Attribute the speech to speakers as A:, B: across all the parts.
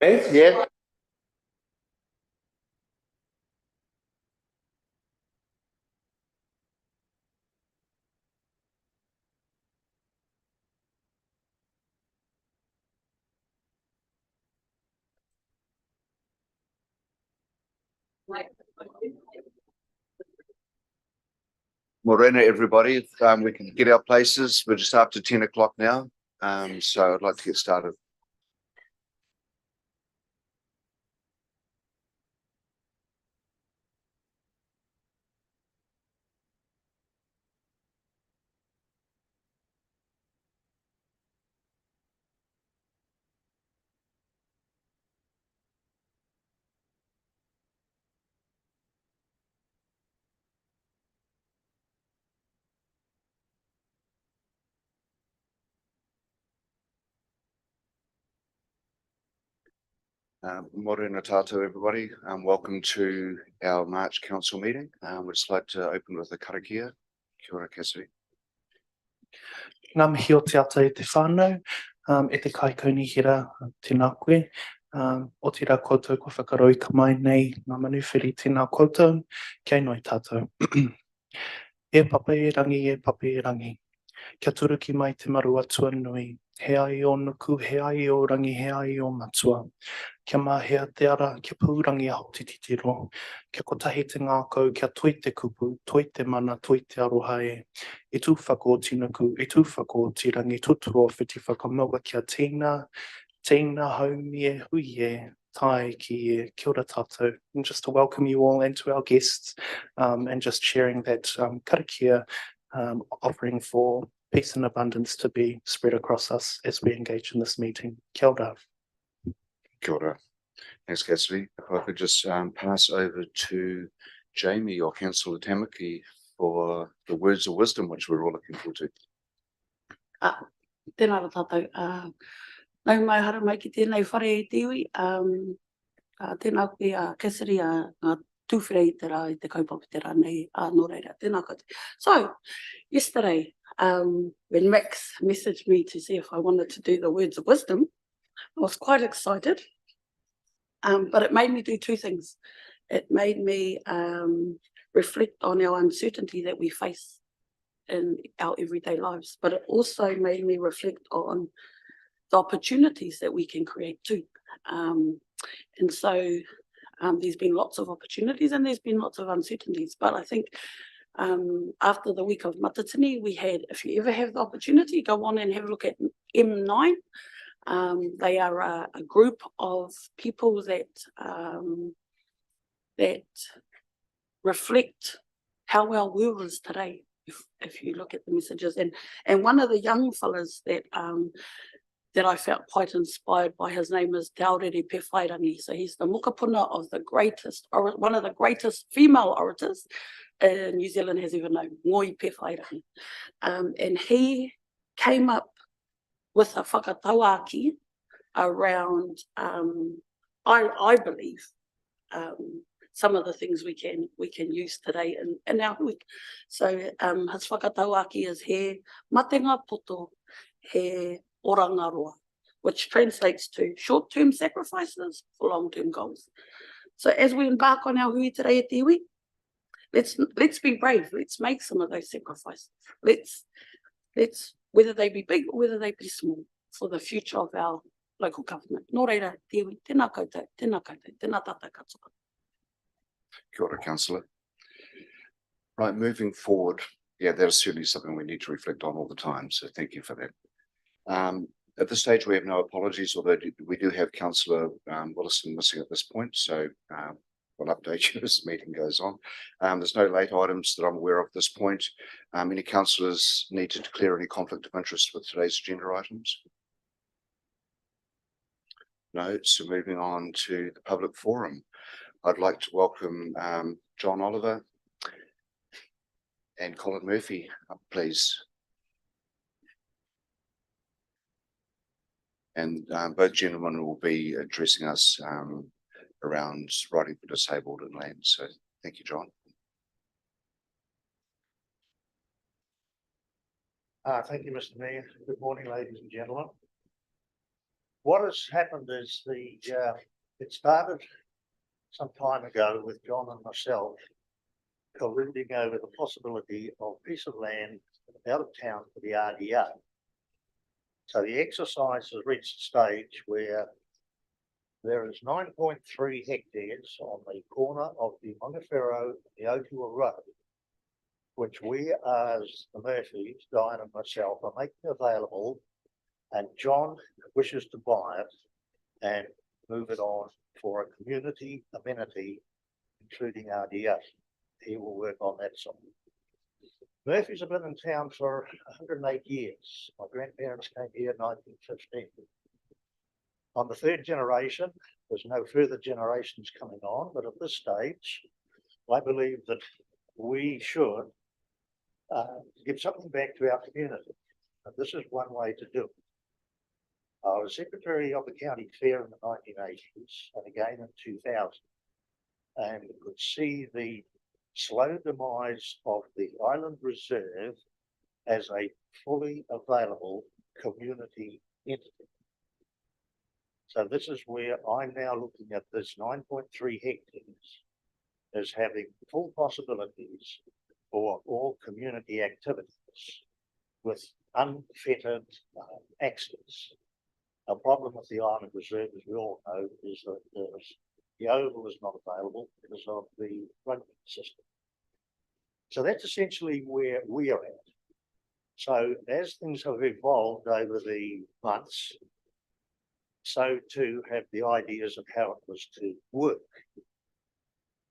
A: Yes, yes. Morena, everybody. We can get our places. We're just after 10 o'clock now. So I'd like to get started. Morena tato, everybody. Welcome to our March Council meeting. We'd just like to open with a karakia. Kia ora, Cassidy.
B: Ngā mihi o te ata e te whānau, e te kaikonihira, tēnā koe. O tērā koutou ko whakaroi ka mai nei ngā manuwhiri tēnā koutou, kia inoi tātou. E papa e rangi, e papa e rangi. Kia turuki mai te maru atua nui. He ai o nuku, he ai o rangi, he ai o matua. Kia mahea te ara, kia pūrangi aho te titiro. Kia kotahi te ngākau, kia toi te kupu, toi te mana, toi te aroha e. E tū whako o tinuku, e tū whako o tirangi, tuturo o whiti whakamaua kia tīna, tīna haumi e hui e, tai ki e, kia ora tātou. And just to welcome you all and to our guests, and just sharing that karakia, offering for peace and abundance to be spread across us as we engage in this meeting. Kia ora.
A: Kia ora. Thanks, Cassidy. If I could just pass over to Jamie or Councillor Tamaki for the words of wisdom, which we're all looking forward to.
C: Tēnā rā tātou. Nau mai hara mai ki tēnei whare e te iwi. Tēnā koe Cassidy, ngā tūwhera i te rā, i te kaupapa te rā nei, nō reira. Tēnā koutou. So, yesterday, when Max messaged me to see if I wanted to do the words of wisdom, I was quite excited, but it made me do two things. It made me reflect on our uncertainty that we face in our everyday lives, but it also made me reflect on the opportunities that we can create too. And so there's been lots of opportunities and there's been lots of uncertainties, but I think after the week of Matatini, we had, if you ever have the opportunity, go on and have a look at M9. They are a group of people that that reflect how our world is today. If you look at the messages, and one of the young fellas that that I felt quite inspired by, his name is Te Aorere Pewhairangi. So he's the mukapuna of the greatest, or one of the greatest female orators New Zealand has ever known, Ngoi Pewhairangi. And he came up with a whakatauaki around, I believe, some of the things we can use today in our hui. So his whakatauaki is he matenga poto, he orangaroa, which translates to short-term sacrifices for long-term goals. So as we embark on our hui today at te iwi, let's be brave. Let's make some of those sacrifices. Let's whether they be big or whether they be small, for the future of our local government. Nō reira, te iwi, tēnā koutou, tēnā koutou, tēnā tātou katoa.
A: Kia ora, Councillor. Right, moving forward, yeah, that is certainly something we need to reflect on all the time, so thank you for that. At this stage, we have no apologies, although we do have Councillor Willison missing at this point, so we'll update you as the meeting goes on. There's no late items that I'm aware of at this point. Any councillors need to declare any conflict of interest with today's agenda items? No, so moving on to the public forum. I'd like to welcome John Oliver and Colin Murphy up, please. And both gentlemen will be addressing us around writing for disabled and land. So thank you, John.
D: Thank you, Mr. Mayor. Good morning, ladies and gentlemen. What has happened is it started some time ago with John and myself colluding over the possibility of a piece of land out of town for the RDA. So the exercise has reached a stage where there is 9.3 hectares on the corner of the Mangawhero and the Ōtorohanga Road, which we as the Murphys, Diane and myself, are making available, and John wishes to buy it and move it on for a community amenity, including RDA. He will work on that side. Murphys have been in town for 108 years. My grandparents came here in 1915. On the third generation, there's no further generations coming on, but at this stage, I believe that we should give something back to our community. And this is one way to do it. I was secretary of the county fair in the 1980s and again in 2000, and could see the slow demise of the island reserve as a fully available community entity. So this is where I'm now looking at this 9.3 hectares as having full possibilities for all community activities with unfettered access. A problem with the island reserve, as we all know, is that the oval is not available because of the rugby system. So that's essentially where we are at. So as things have evolved over the months, so too have the ideas of how it was to work.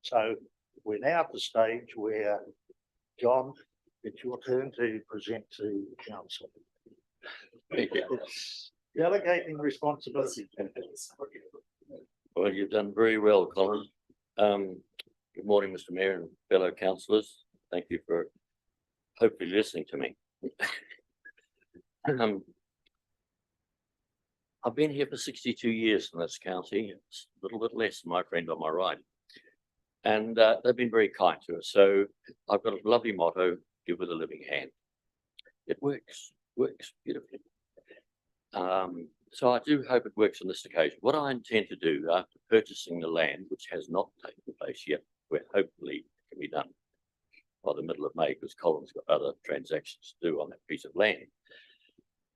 D: So we're now at the stage where, John, it's your turn to present to council.
E: Thank you.
D: It's delegating responsibility.
E: Well, you've done very well, Colin. Good morning, Mr. Mayor and fellow councillors. Thank you for hopefully listening to me. I've been here for 62 years in this county. It's a little bit less than my friend on my right. And they've been very kind to us. So I've got a lovely motto, give with a living hand. It works beautifully. So I do hope it works on this occasion. What I intend to do after purchasing the land, which has not taken place yet, where hopefully it can be done by the middle of May, because Colin's got other transactions to do on that piece of land.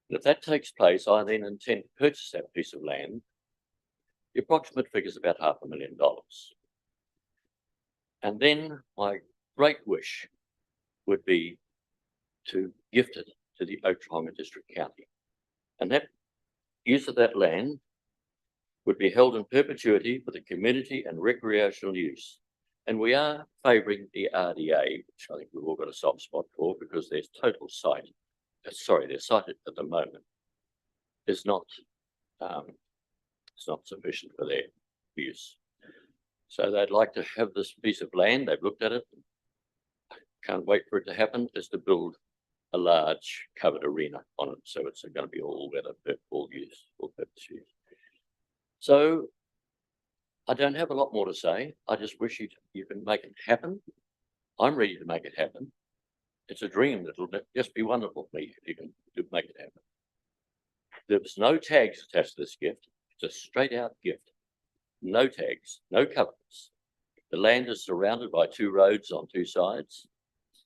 E: And if that takes place, I then intend to purchase that piece of land. The approximate figure is about $500,000. And then my great wish would be to gift it to the Ōtorohanga District County. And that use of that land would be held in perpetuity for the community and recreational use. And we are favouring the RDA, which I think we've all got a soft spot for, because their total site, their site at the moment is not, it's not sufficient for their use. So they'd like to have this piece of land. They've looked at it. Can't wait for it to happen. Is to build a large covered arena on it. So it's going to be all weather, all use, all purpose use. So I don't have a lot more to say. I just wish you can make it happen. I'm ready to make it happen. It's a dream that'll just be wonderful for me if you can make it happen. There's no tags attached to this gift. It's a straight out gift. No tags, no covenants. The land is surrounded by 2 roads on 2 sides.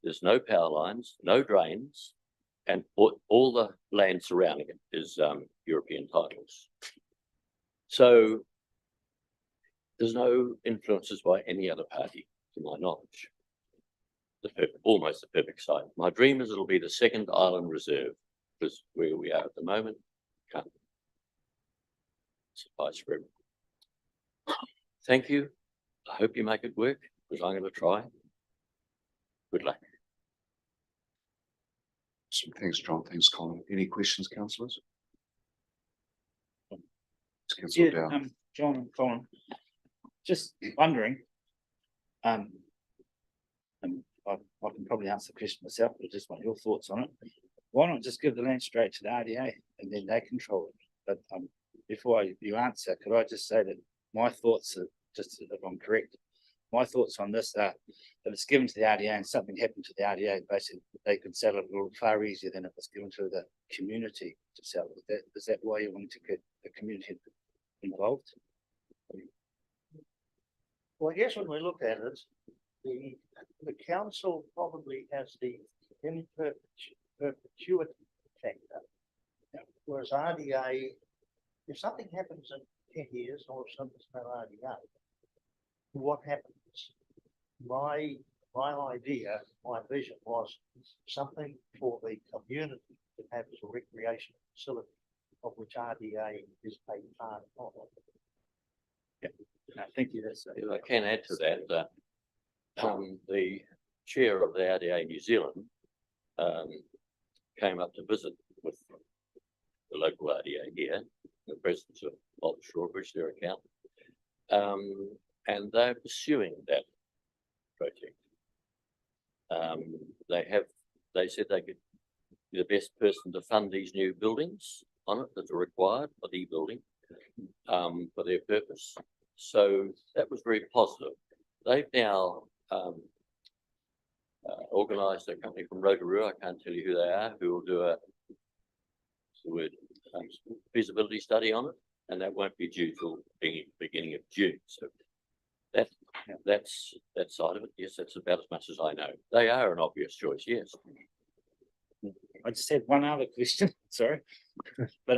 E: There's no power lines, no drains, and all the land surrounding it is European titles. So there's no influences by any other party, to my knowledge. Almost the perfect site. My dream is it'll be the second island reserve, because where we are at the moment can't suffice for everyone. Thank you. I hope you make it work, because I'm going to try. Good luck.
A: Thanks, John. Thanks, Colin. Any questions, councillors? Councillor Dow.
F: John and Colin, just wondering, I can probably answer the question myself, but I just want your thoughts on it. Why not just give the land straight to the RDA and then they control it? But before you answer, could I just say that my thoughts are, just if I'm correct, my thoughts on this are, if it's given to the RDA and something happened to the RDA, basically they could sell it a little far easier than if it's given to the community to sell. Is that why you want to get the community involved?
D: Well, I guess when we look at it, the council probably has the in perpetuity factor. Whereas RDA, if something happens in 10 years or if something's no RDA, what happens? My idea, my vision was something for the community to have as a recreational facility of which RDA is a part of.
F: No, thank you. That's
E: If I can add to that, the chair of the RDA New Zealand came up to visit with the local RDA here, in the presence of Bob Strawbridge, their accountant, and they're pursuing that project. They said they could be the best person to fund these new buildings on it that are required for the building for their purpose. So that was very positive. They've now organised a company from Rotorua, I can't tell you who they are, who will do a feasibility study on it, and that won't be due till beginning of June. So that's that side of it. Yes, that's about as much as I know. They are an obvious choice, yes.
F: I just had one other question, sorry, but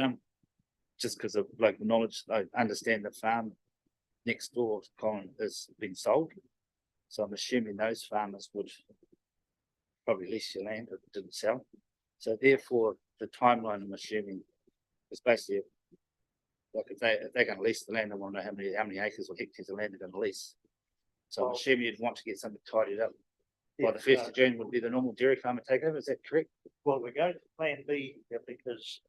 F: just because of local knowledge, I understand the farm next door to Colin is being sold, so I'm assuming those farmers would probably lease your land if it didn't sell. So therefore, the timeline I'm assuming is basically like if they're going to lease the land, they want to know how many acres or hectares of land they're going to lease. So I'm assuming you'd want to get something tidied up. By the 1st of June would be the normal dairy farmer takeover, is that correct?
D: Well, we're going to plan B because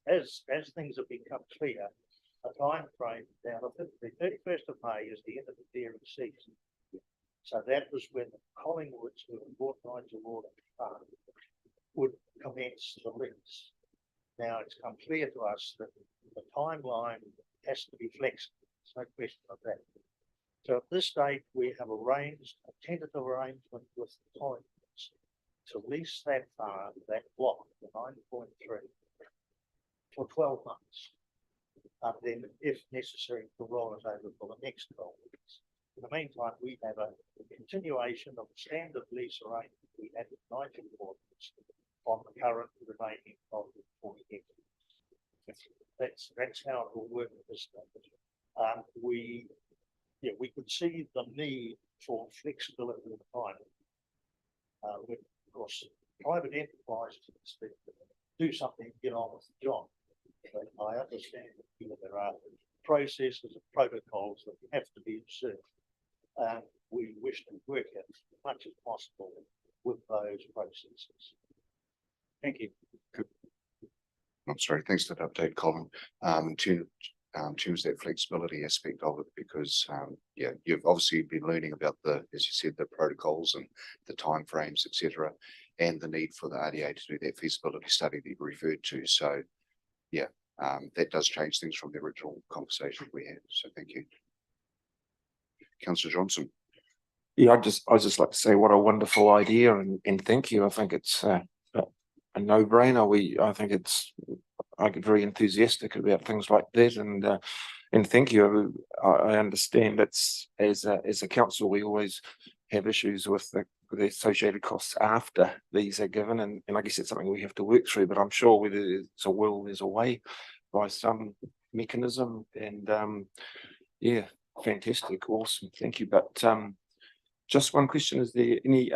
D: as things have become clear, a time frame now, the 31st of May is the end of the dairy season. So that was when the Collingwoods, who bought Nigel Water Farm, would commence the lease. Now it's come clear to us that the timeline has to be flexible. There's no question of that. So at this stage, we have arranged a tentative arrangement with the Collingwoods to lease that farm, that block, the 9.3, for 12 months. Then, if necessary, to roll it over for the next 12 weeks. In the meantime, we have a continuation of the standard lease arrangement we had with Nigel Waters on the current remaining of the 40 hectares. That's how it will work at this stage. We could see the need for flexibility in the time. With, of course, private enterprises that do something to get on with the job. But I understand that there are processes and protocols that have to be observed. We wish to work as much as possible with those processes.
F: Thank you.
A: I'm sorry, thanks for that update, Colin. In terms of that flexibility aspect of it, because you've obviously been learning about as you said, the protocols and the timeframes, etc., and the need for the RDA to do that feasibility study that you referred to. So that does change things from the original conversation we had. So thank you. Councillor Johnson.
G: Yeah, I'd just like to say what a wonderful idea and thank you. I think it's a no-brainer. I get very enthusiastic about things like that, and thank you. I understand that's as a council we always have issues with the associated costs after these are given, and I guess it's something we have to work through. But I'm sure whether there's a will, there's a way by some mechanism, and fantastic, awesome, thank you. But just one question: is there any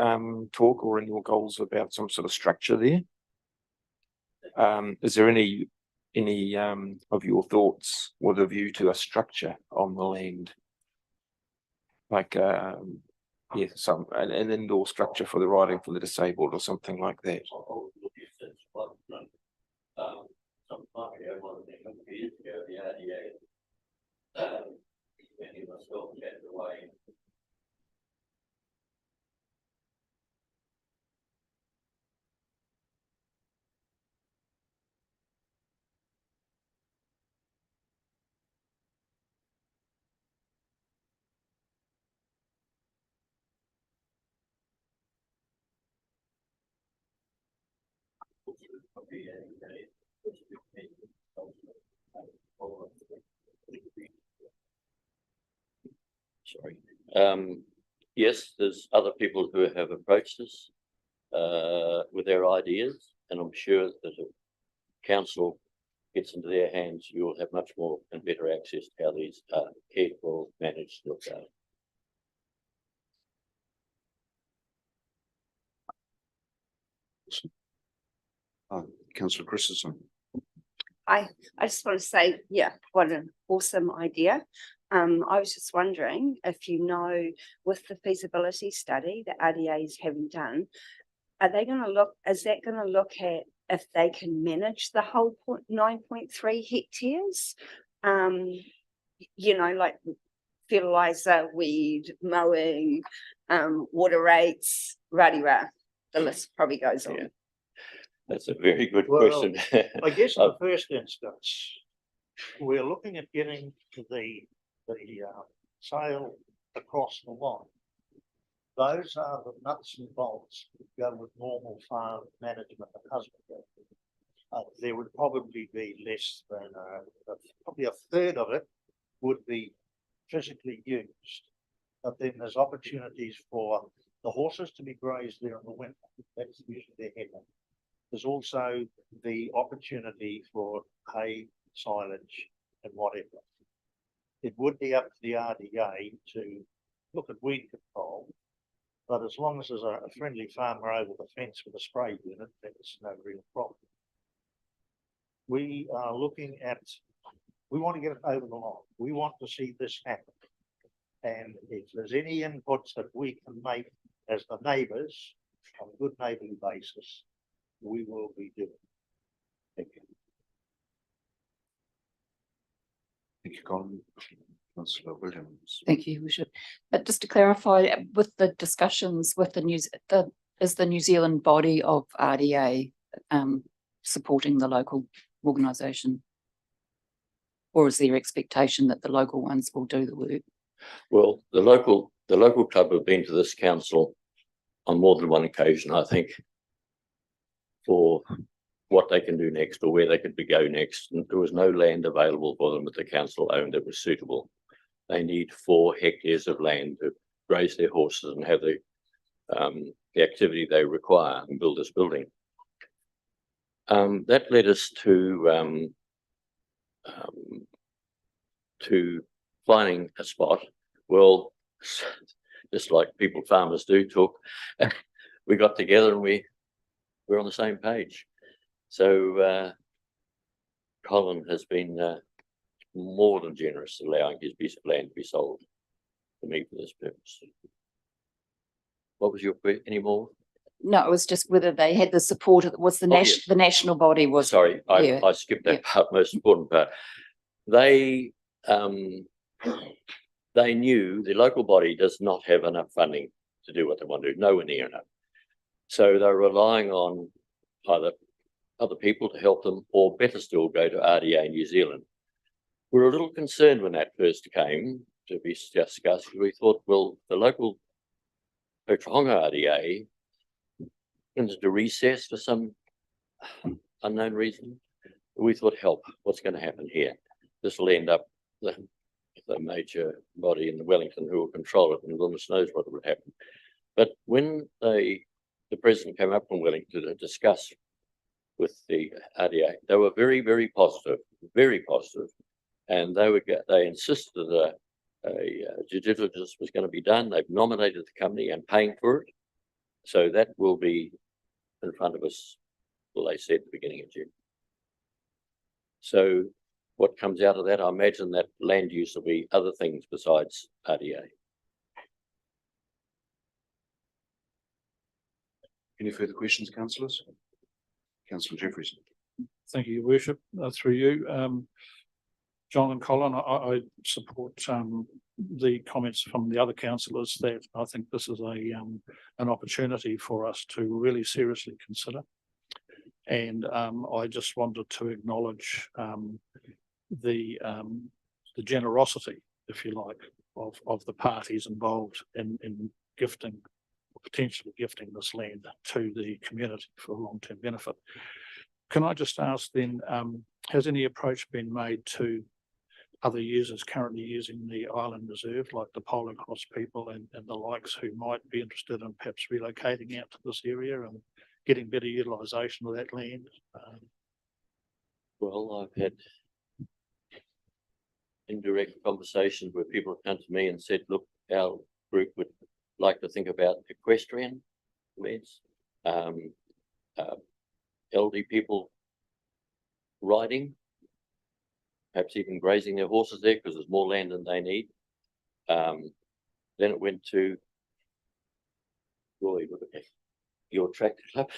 G: talk or in your goals about some sort of structure there? Is there any of your thoughts with a view to a structure on the land, like an indoor structure for the riding for the disabled or something like that?
E: Sorry. Yes, there's other people who have approached us with their ideas, and I'm sure that if council gets into their hands, you will have much more and better access to how these are cared for, managed, looked at.
A: Councillor Christensen.
H: I just want to say, yeah, what an awesome idea. I was just wondering if you know, with the feasibility study that RDA is having done, are they going to look, is that going to look at if they can manage the whole 9.3 hectares? You know, like fertilizer, weed, mowing, water rates, rah-de-rah. The list probably goes on.
E: Yeah. That's a very good
D: Well,
E: question.
D: I guess in the first instance, we're looking at getting the sale across the line. Those are the nuts and bolts that go with normal farm management and husbandry. There would probably be less than probably a third of it would be physically used. But then there's opportunities for the horses to be grazed there in the winter. That's usually their headland. There's also the opportunity for hay, silage, and whatever. It would be up to the RDA to look at weed control, but as long as there's a friendly farmer over the fence with a spray unit, that's no real problem. We are looking at, we want to get it over the line. We want to see this happen. And if there's any inputs that we can make as the neighbours on a good neighbourly basis, we will be doing. Thank you.
A: Thank you, Colin. Councillor Williams.
I: Thank you, Worship. But just to clarify, with the discussions with is the New Zealand body of RDA supporting the local organisation? Or is there expectation that the local ones will do the work?
E: Well, the local club have been to this council on more than one occasion, I think, for what they can do next or where they could go next. And there was no land available for them that the council owned that was suitable. They need 4 hectares of land to graze their horses and have the activity they require and build this building. That led us to finding a spot. Well, just like farmers do talk, we got together and we're on the same page. So Colin has been more than generous, allowing his piece of land to be sold to me for this purpose. What was your question? Any more?
I: No, it was just whether they had the support. Was the
E: yes.
I: the national body was.
E: Sorry,
I: yeah.
E: I skipped that part, most important part. They knew the local body does not have enough funding to do what they want to do, nowhere near enough. So they're relying on either other people to help them, or better still, go to RDA New Zealand. We were a little concerned when that first came to be discussed. We thought, well, the local Ōtorohanga RDA into the recess for some unknown reason. We thought, help, what's going to happen here? This will end up the major body in the Wellington who will control it, and goodness knows what would happen. But when the president came up from Wellington to discuss with the RDA, they were very, very positive, and they insisted that due diligence was going to be done. They've nominated the company and paying for it, so that will be in front of us. Well, they said at the beginning of June. So what comes out of that, I imagine that land use will be other things besides RDA.
A: Any further questions, councillors? Councillor Jeffries.
J: Thank you, Your Worship. Through you, John and Colin, I support the comments from the other councillors that I think this is an opportunity for us to really seriously consider. And I just wanted to acknowledge the generosity, if you like, of the parties involved in gifting, or potentially gifting this land to the community for long-term benefit. Can I just ask then, has any approach been made to other users currently using the island reserve, like the Polo Cross people and the likes, who might be interested in perhaps relocating out to this area and getting better utilisation of that land?
E: Well, I've had indirect conversations where people have come to me and said, look, our group would like to think about equestrian events, elderly people riding, perhaps even grazing their horses there because there's more land than they need. Then it went to, Roy, look at that, your tractor club,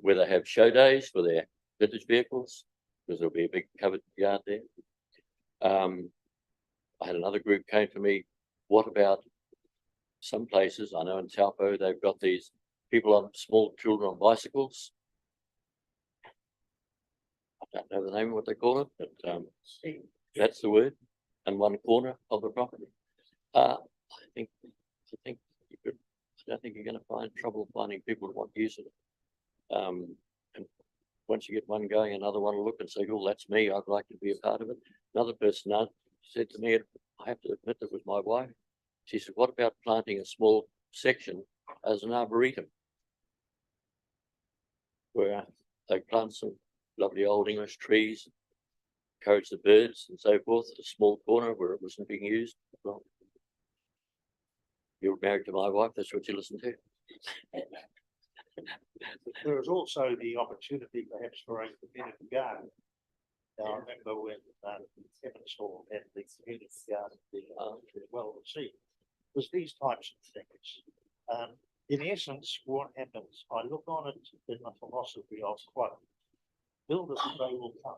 E: where they have show days for their vintage vehicles, because there'll be a big covered yard there. I had another group came to me, what about some places, I know in Taupo, they've got these people on small children on bicycles. I don't know the name of what they call it, but that's the word, and one corner of the property. I think you could, I don't think you're going to find trouble finding people who want to use it. And once you get one going, another one will look and say, oh, that's me, I'd like to be a part of it. Another person said to me, I have to admit, it was my wife. She said, what about planting a small section as an arboretum, where they plant some lovely old English trees, encourage the birds and so forth, a small corner where it wasn't being used. Well, you're married to my wife, that's what you listen to.
D: There is also the opportunity perhaps for a community garden. Now, I remember when Evans Hall had the community garden, well received. It was these types of things. In essence, what happens, I look on it in the philosophy of quote, build it and they will come.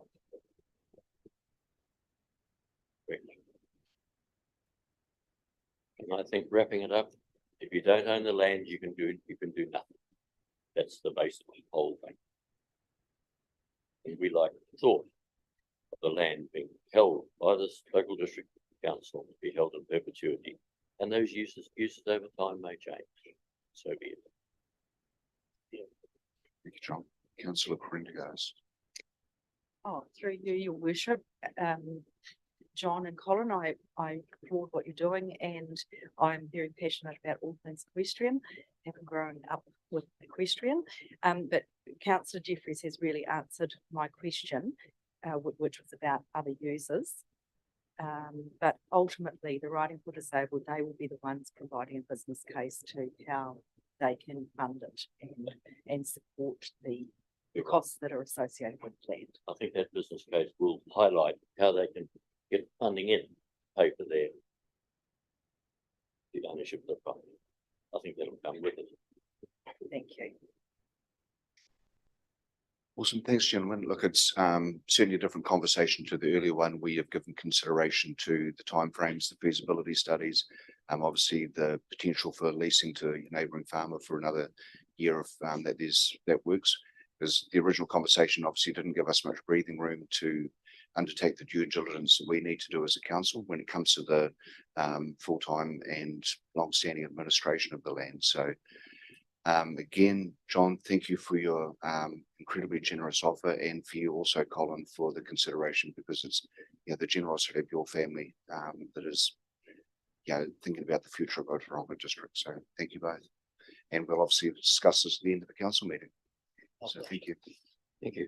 E: And I think wrapping it up, if you don't own the land, you can do nothing. That's the base of the whole thing. And we like the thought of the land being held by this local district council to be held in perpetuity. And those uses over time may change. So be it.
A: Thank you, John. Councillor Prendergast.
K: Oh, through you, your worship, John and Colin, I applaud what you're doing, and I'm very passionate about all things equestrian, having grown up with equestrian. But Councillor Jeffries has really answered my question, which was about other users. But ultimately, the Riding for Disabled, they will be the ones providing a business case to how they can fund it and support the costs that are associated with land.
E: I think that business case will highlight how they can get funding in, pay for the ownership of the property. I think that'll come with it.
K: Thank you.
A: Awesome. Thanks, gentlemen. Look, it's certainly a different conversation to the earlier one. We have given consideration to the timeframes, the feasibility studies, obviously the potential for leasing to a neighbouring farmer for another year if that works. Because the original conversation obviously didn't give us much breathing room to undertake the due diligence that we need to do as a council when it comes to the full-time and long-standing administration of the land. So again, John, thank you for your incredibly generous offer, and for you also, Colin, for the consideration, because it's the generosity of your family that is thinking about the future of Ōtorohanga district. So thank you both, and we'll obviously discuss this at the end of the council meeting. So thank you.
E: Thank you.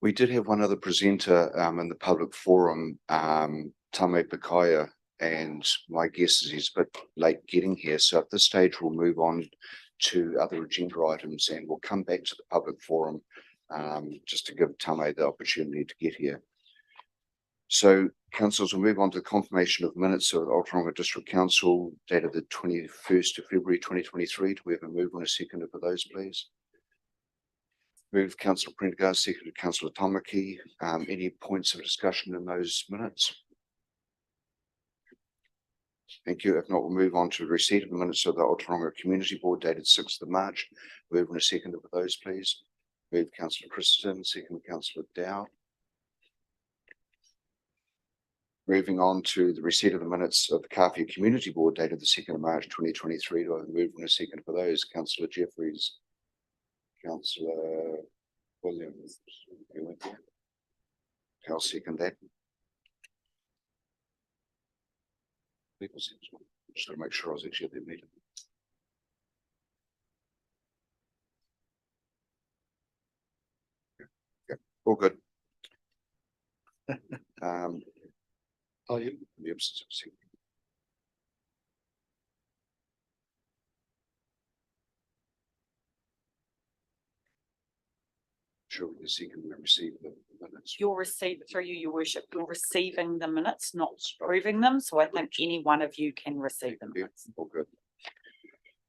A: We did have one other presenter in the public forum, Tame Pakaya, and my guess is he's a bit late getting here. So at this stage, we'll move on to other agenda items, and we'll come back to the public forum just to give Tame the opportunity to get here. So, councillors, we'll move on to the confirmation of minutes of the Ōtorohanga District Council dated the 21st of February 2023. Do we have a move on a second for those, please? Moved Councillor Prendergast, seconded Councillor Tamaki. Any points of discussion in those minutes? Thank you. If not, we'll move on to the receipt of the minutes of the Ōtorohanga Community Board dated 6th of March. Move on a second for those, please. Moved Councillor Christensen, seconded Councillor Dow. Moving on to the receipt of the minutes of the Kawhia Community Board dated the 2nd of March 2023. Do I have a move and a second for those? Councillor Jeffries. Councillor Williams. You went there. I'll second that. Just to make sure I was actually at the meeting. Yeah, all good. Oh, yeah, the absence of second. Sure, the second we receive the minutes.
L: You're receiving, through you, your worship, you're receiving the minutes, not approving them, so I think any one of you can receive them.
A: Yeah, all good.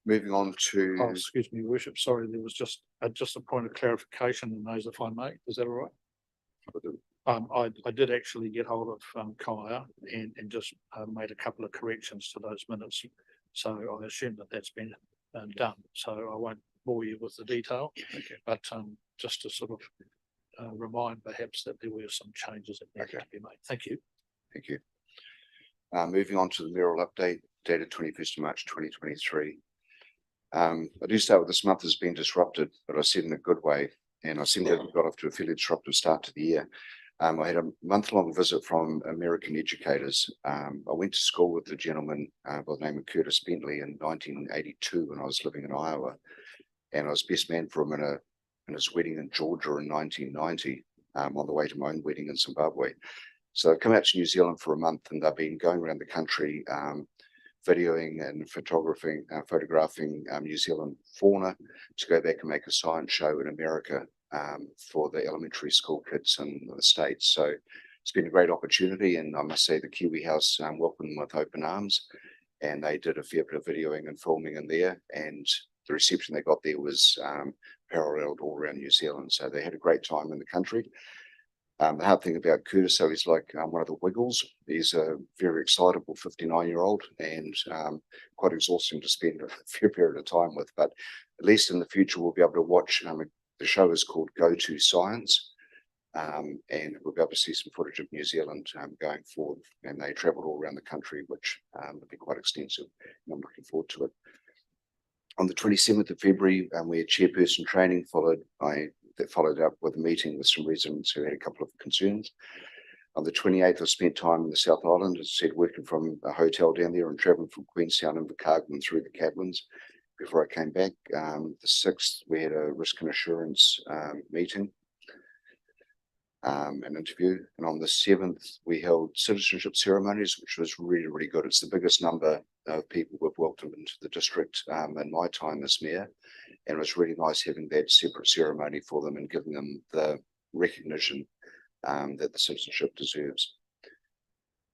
A: Moving on to.
J: Oh, excuse me, worship, sorry, there was just a point of clarification in those, if I may, is that all right? I did actually get hold of Kaya and just made a couple of corrections to those minutes. So I assume that that's been done, so I won't bore you with the detail. Okay. But just to sort of remind perhaps that there were some changes that needed to be made. Thank you.
A: Thank you. Moving on to the mayoral update dated 21st of March 2023. I do start with this month has been disrupted, but I said in a good way, and I seem to have got off to a fairly disruptive start to the year. I had a month-long visit from American educators. I went to school with a gentleman by the name of Curtis Bentley in 1982 when I was living in Iowa, and I was best man for him in his wedding in Georgia in 1990, on the way to my own wedding in Zimbabwe. So I've come out to New Zealand for a month, and they've been going around the country, videoing and photographing New Zealand fauna to go back and make a science show in America for the elementary school kids in the States. So it's been a great opportunity, and I must say the Kiwi House welcomed them with open arms, and they did a fair bit of videoing and filming in there, and the reception they got there was paralleled all around New Zealand. So they had a great time in the country. The hard thing about Curtis, so he's like one of the Wiggles. He's a very excitable 59-year-old and quite exhausting to spend a fair period of time with. But at least in the future, we'll be able to watch. The show is called Go To Science, and we'll be able to see some footage of New Zealand going forward. And they travelled all around the country, which will be quite extensive. And I'm looking forward to it. On the 27th of February, we had chairperson training followed up with a meeting with some residents who had a couple of concerns. On the 28th, I spent time in the South Island, as I said, working from a hotel down there and travelling from Queenstown and Invercargill and through the Catlins before I came back. The 6th, we had a risk and assurance meeting, an interview. And on the 7th, we held citizenship ceremonies, which was really, really good. It's the biggest number of people we've welcomed into the district in my time as mayor. And it was really nice having that separate ceremony for them and giving them the recognition that the citizenship deserves.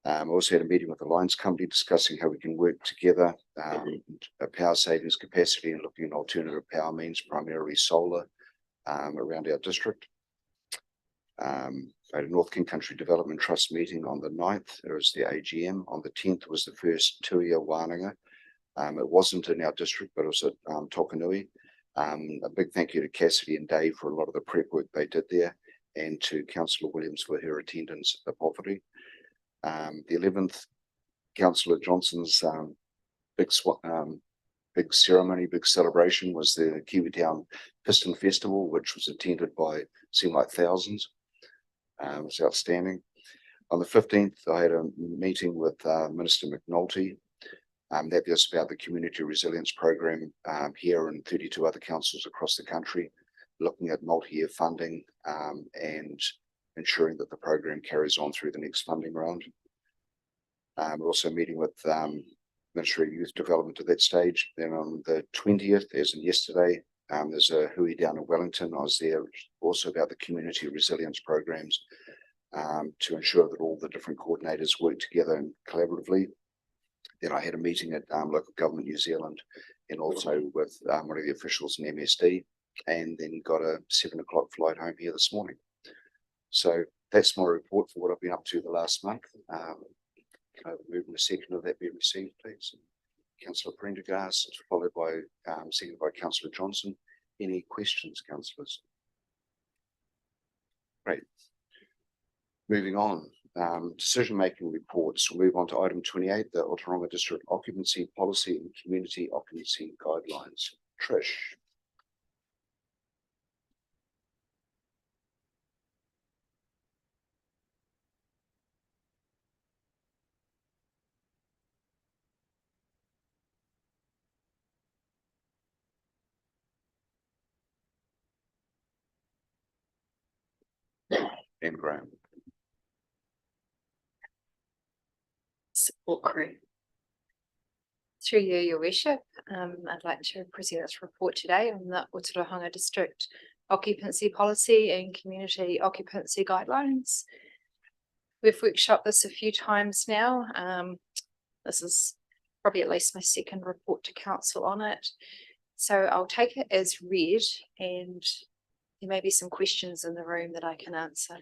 A: I also had a meeting with the Lions Company discussing how we can work together, a power savings capacity and looking at alternative power means, primarily solar, around our district. I had a North King Country Development Trust meeting on the 9th. There was the AGM. On the 10th was the first Tuia Wānanga. It wasn't in our district, but it was at Tokanui. A big thank you to Cassidy and Dave for a lot of the prep work they did there, and to Councillor Williams for her attendance at the property. The 11th, Councillor Johnson's big ceremony, big celebration was the Kiwi Town Piston Festival, which was attended by, seemed like thousands. It was outstanding. On the 15th, I had a meeting with Minister McNulty. That was about the community resilience program here and 32 other councils across the country, looking at multi-year funding and ensuring that the program carries on through the next funding round. We're also meeting with Ministry of Youth Development at that stage. Then on the 20th, as in yesterday, there's a hui down in Wellington. I was there also about the community resilience programs to ensure that all the different coordinators work together and collaboratively. Then I had a meeting at Local Government New Zealand and also with one of the officials in MSD, and then got a 7 o'clock flight home here this morning. So that's my report for what I've been up to the last month. Moving a second of that be received, please. Councillor Prendergast, followed by seconded by Councillor Johnson. Any questions, councillors? Great. Moving on. decision-making reports. We'll move on to item 28, the Ōtorohanga District Occupancy Policy and Community Occupancy Guidelines. Trish. And Graham.
M: Support crew. Through you, your worship, I'd like to present this report today on the Ōtorohanga District Occupancy Policy and Community Occupancy Guidelines. We've workshopped this a few times now. This is probably at least my second report to council on it. So I'll take it as read, and there may be some questions in the room that I can answer.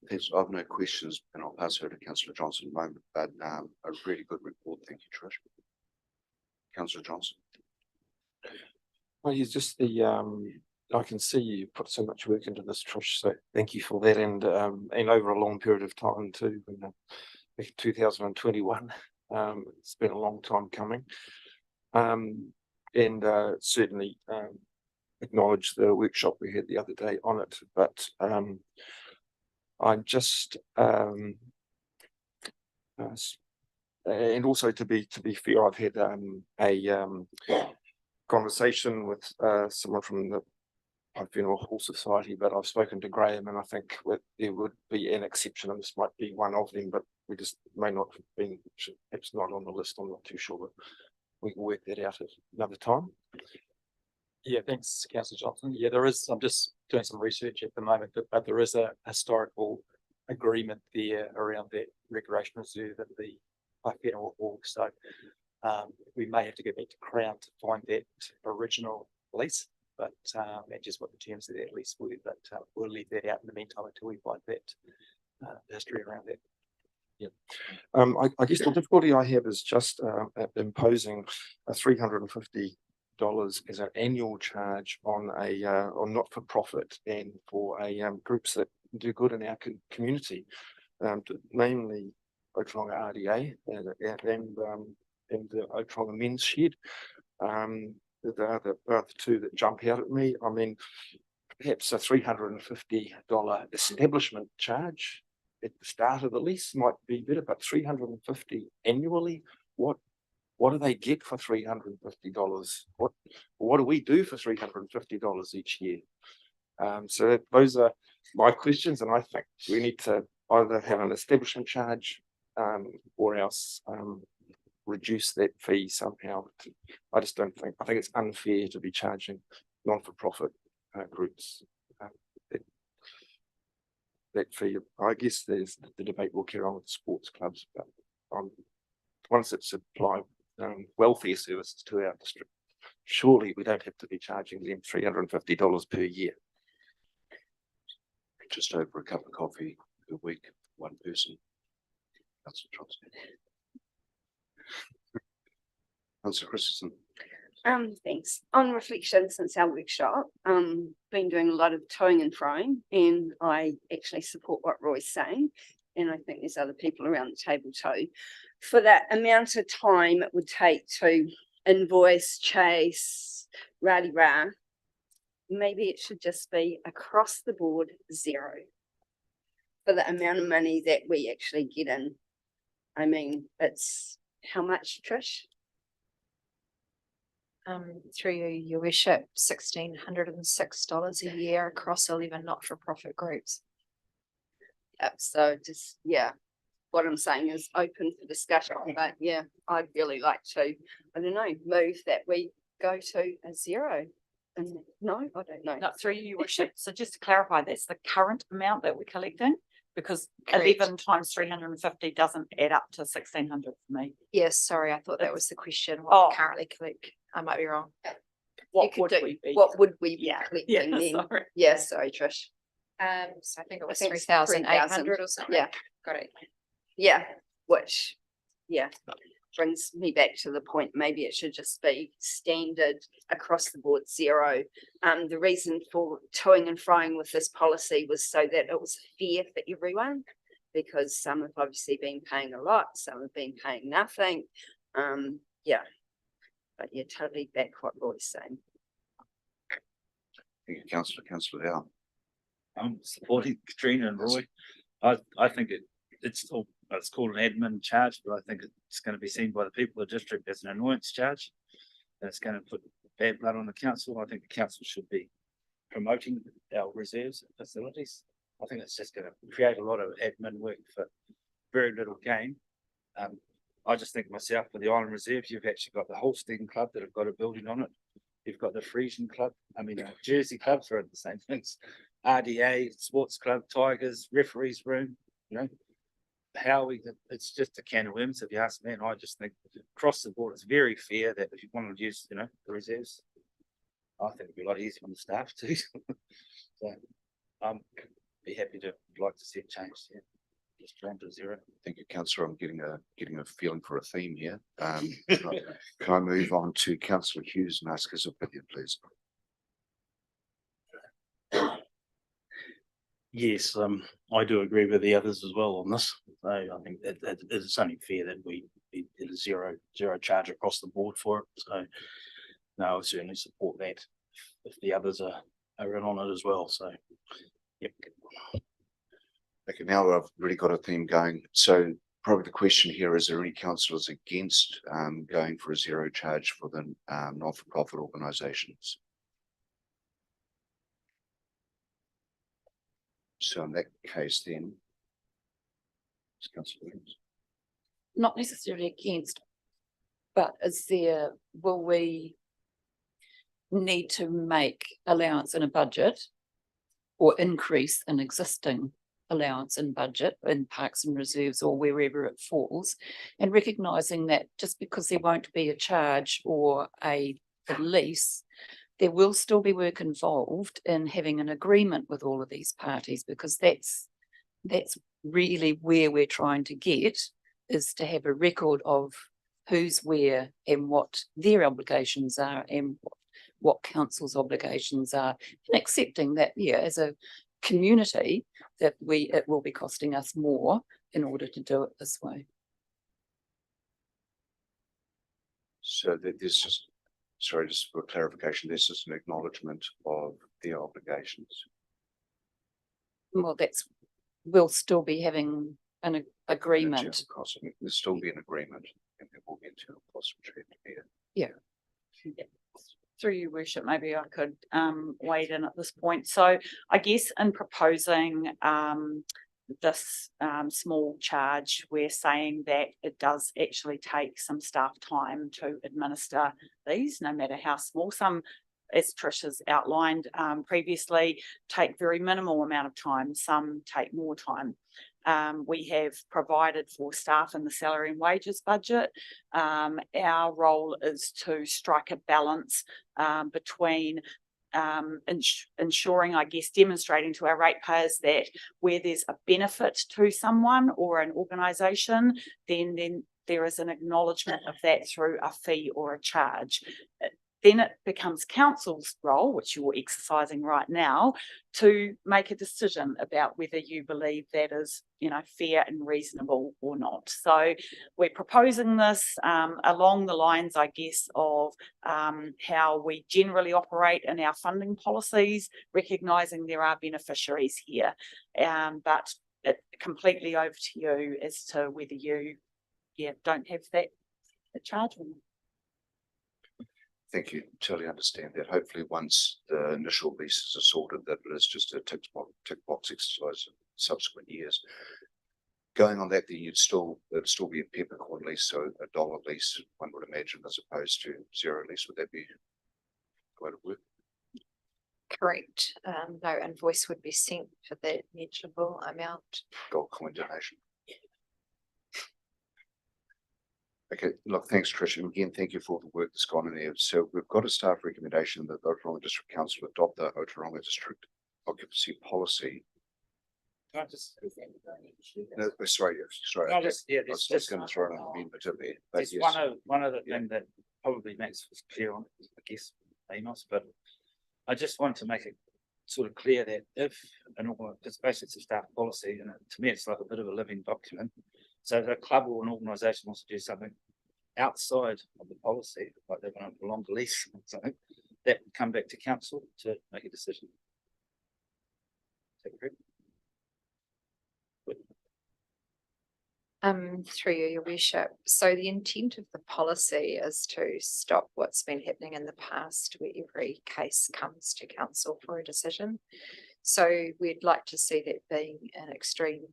A: Thanks. I have no questions, and I'll pass her to Councillor Johnson in a moment, but a really good report. Thank you, Trish. Councillor Johnson.
G: Well, you just I can see you put so much work into this, Trish, so thank you for that, and over a long period of time too, back in 2021. It's been a long time coming, and certainly acknowledge the workshop we had the other day on it, but I just and also to be fair, I've had a conversation with someone from the Funeral Hall Society, but I've spoken to Graham, and I think there would be an exception, and this might be one of them, but we just may not have been, perhaps not on the list. I'm not too sure, but we can work that out at another time.
N: Yeah, thanks, Councillor Johnson. Yeah, there is, I'm just doing some research at the moment, but there is a historical agreement there around that recreation reserve at the Funeral Hall. So we may have to go back to Crown to find that original lease, but and just what the terms of that lease were, but we'll leave that out in the meantime until we find that history around that.
G: Yeah, I guess the difficulty I have is just imposing a $350 as an annual charge on a on not-for-profit and for a groups that do good in our community, namely Ōtorohanga RDA and the Ōtorohanga Men's Shed. The other two that jump out at me. I mean, perhaps a $350 establishment charge at the start of the lease might be better, but $350 annually, what do they get for $350? What do we do for $350 each year? So those are my questions, and I think we need to either have an establishment charge or else reduce that fee somehow. I just don't think, I think it's unfair to be charging non-for-profit groups that fee. I guess there's the debate will carry on with sports clubs, but once it's applied welfare services to our district, surely we don't have to be charging them $350 per year.
A: Just over a cup of coffee a week, one person. That's what Councillor Christensen.
H: Thanks. On reflection, since our workshop, been doing a lot of toing and froing, and I actually support what Roy's saying, and I think there's other people around the table too. For that amount of time it would take to invoice, chase, rah-de-rah, maybe it should just be across the board zero for the amount of money that we actually get in. I mean, it's how much, Trish?
M: Through you, your worship, $1,606 a year across 11 not-for-profit groups.
H: Yep, so just, yeah, what I'm saying is open for discussion, but yeah, I'd really like to, I don't know, move that we go to a zero. And no, I don't know.
L: Not through you, your worship. So just to clarify, that's the current amount that we're collecting, because
H: Correct.
L: 11 times 350 doesn't add up to 1,600 for me.
M: Yes, sorry, I thought that was the question.
L: Oh.
M: What we currently collect. I might be wrong.
L: What would we be?
H: What would we be
L: Yeah,
H: collecting then?
L: sorry.
H: Yeah, sorry, Trish.
M: So I think it was
H: I think it's
M: 3,800 or something.
H: Yeah.
M: Got it.
H: Yeah, which, yeah. brings me back to the point, maybe it should just be standard across the board 0. The reason for toing and froing with this policy was so that it was fair for everyone, because some have obviously been paying a lot, some have been paying nothing. Yeah, but yeah, totally back what Roy's saying.
A: Thank you, Councillor Dow.
F: I'm supporting Katrina and Roy. I think it's called an admin charge, but I think it's going to be seen by the people of the district as an annoyance charge. And it's going to put bad blood on the council. I think the council should be promoting our reserves and facilities. I think it's just going to create a lot of admin work for very little gain. I just think myself, for the Island Reserves, you've actually got the Holstein Club that have got a building on it. You've got the Frisian Club, Jersey clubs are the same things. RDA, Sports Club, Tigers, referees room, Howie, it's just a can of worms if you ask me. And I just think across the board, it's very fair that if you want to use, the reserves, I think it'd be a lot easier on the staff too. So be happy to like to see it changed. Yeah. Just down to 0.
A: Thank you, Councillor. I'm getting a feeling for a theme here. Can I move on to Councillor Hughes and ask his opinion, please?
O: Yes, I do agree with the others as well on this. So I think that it's only fair that we did a zero charge across the board for it. So no, I certainly support that if the others are in on it as well. So yep.
A: Okay, now I've really got a theme going. So probably the question here is there any councillors against going for a 0 charge for the not-for-profit organisations? So in that case, then, Councillor Williams.
I: Not necessarily against, but will we need to make allowance in a budget or increase an existing allowance in budget in parks and reserves or wherever it falls, and recognising that just because there won't be a charge or a lease, there will still be work involved in having an agreement with all of these parties, because that's really where we're trying to get, is to have a record of who's where and what their obligations are and what council's obligations are, and accepting that, as a community, that it will be costing us more in order to do it this way.
A: So that this is, sorry, just for clarification, this is an acknowledgement of their obligations.
I: Well, we'll still be having an agreement.
A: There'll still be an agreement, and there will be internal costs which we have to bear.
I: Yeah.
L: Through your worship, maybe I could wade in at this point. So I guess in proposing this small charge, we're saying that it does actually take some staff time to administer these, no matter how small. Some, as Trish has outlined previously, take very minimal amount of time. Some take more time. We have provided for staff in the salary and wages budget. Our role is to strike a balance between ensuring, I guess, demonstrating to our ratepayers that where there's a benefit to someone or an organisation, then there is an acknowledgement of that through a fee or a charge. Then it becomes council's role, which you're exercising right now, to make a decision about whether you believe that is, fair and reasonable or not. So we're proposing this along the lines, I guess, of how we generally operate in our funding policies, recognising there are beneficiaries here. But it completely over to you as to whether you, don't have that charge or not.
A: Thank you. Totally understand that. Hopefully, once the initial leases are sorted, that it is just a tick box exercise in subsequent years. Going on that, then it'd still be a peppercorn lease, so a $1 lease, one would imagine, as opposed to 0 lease. Would that be the way to work?
M: Correct. No invoice would be sent for that measurable amount.
A: Gold coin donation. Okay, look, thanks, Trish. And again, thank you for the work that's gone in there. So we've got a staff recommendation that the Ōtorohanga District Council adopt the Ōtorohanga District occupancy policy
F: Can I just?
A: No, sorry, sorry.
F: No,
A: okay.
F: just, yeah,
A: I was
F: just,
A: going to throw an amendment in there, but
F: just
A: yes.
F: one of the
A: Yeah.
F: thing that probably Max was clear on, I guess, Amos, but I just want to make it sort of clear that if it's basically it's a staff policy, and to me, it's like a bit of a living document. So if a club or an organisation wants to do something outside of the policy, like they want a longer lease or something, that would come back to council to make a decision. Is that correct?
M: Through you, your worship. So the intent of the policy is to stop what's been happening in the past where every case comes to council for a decision. So we'd like to see that being an extreme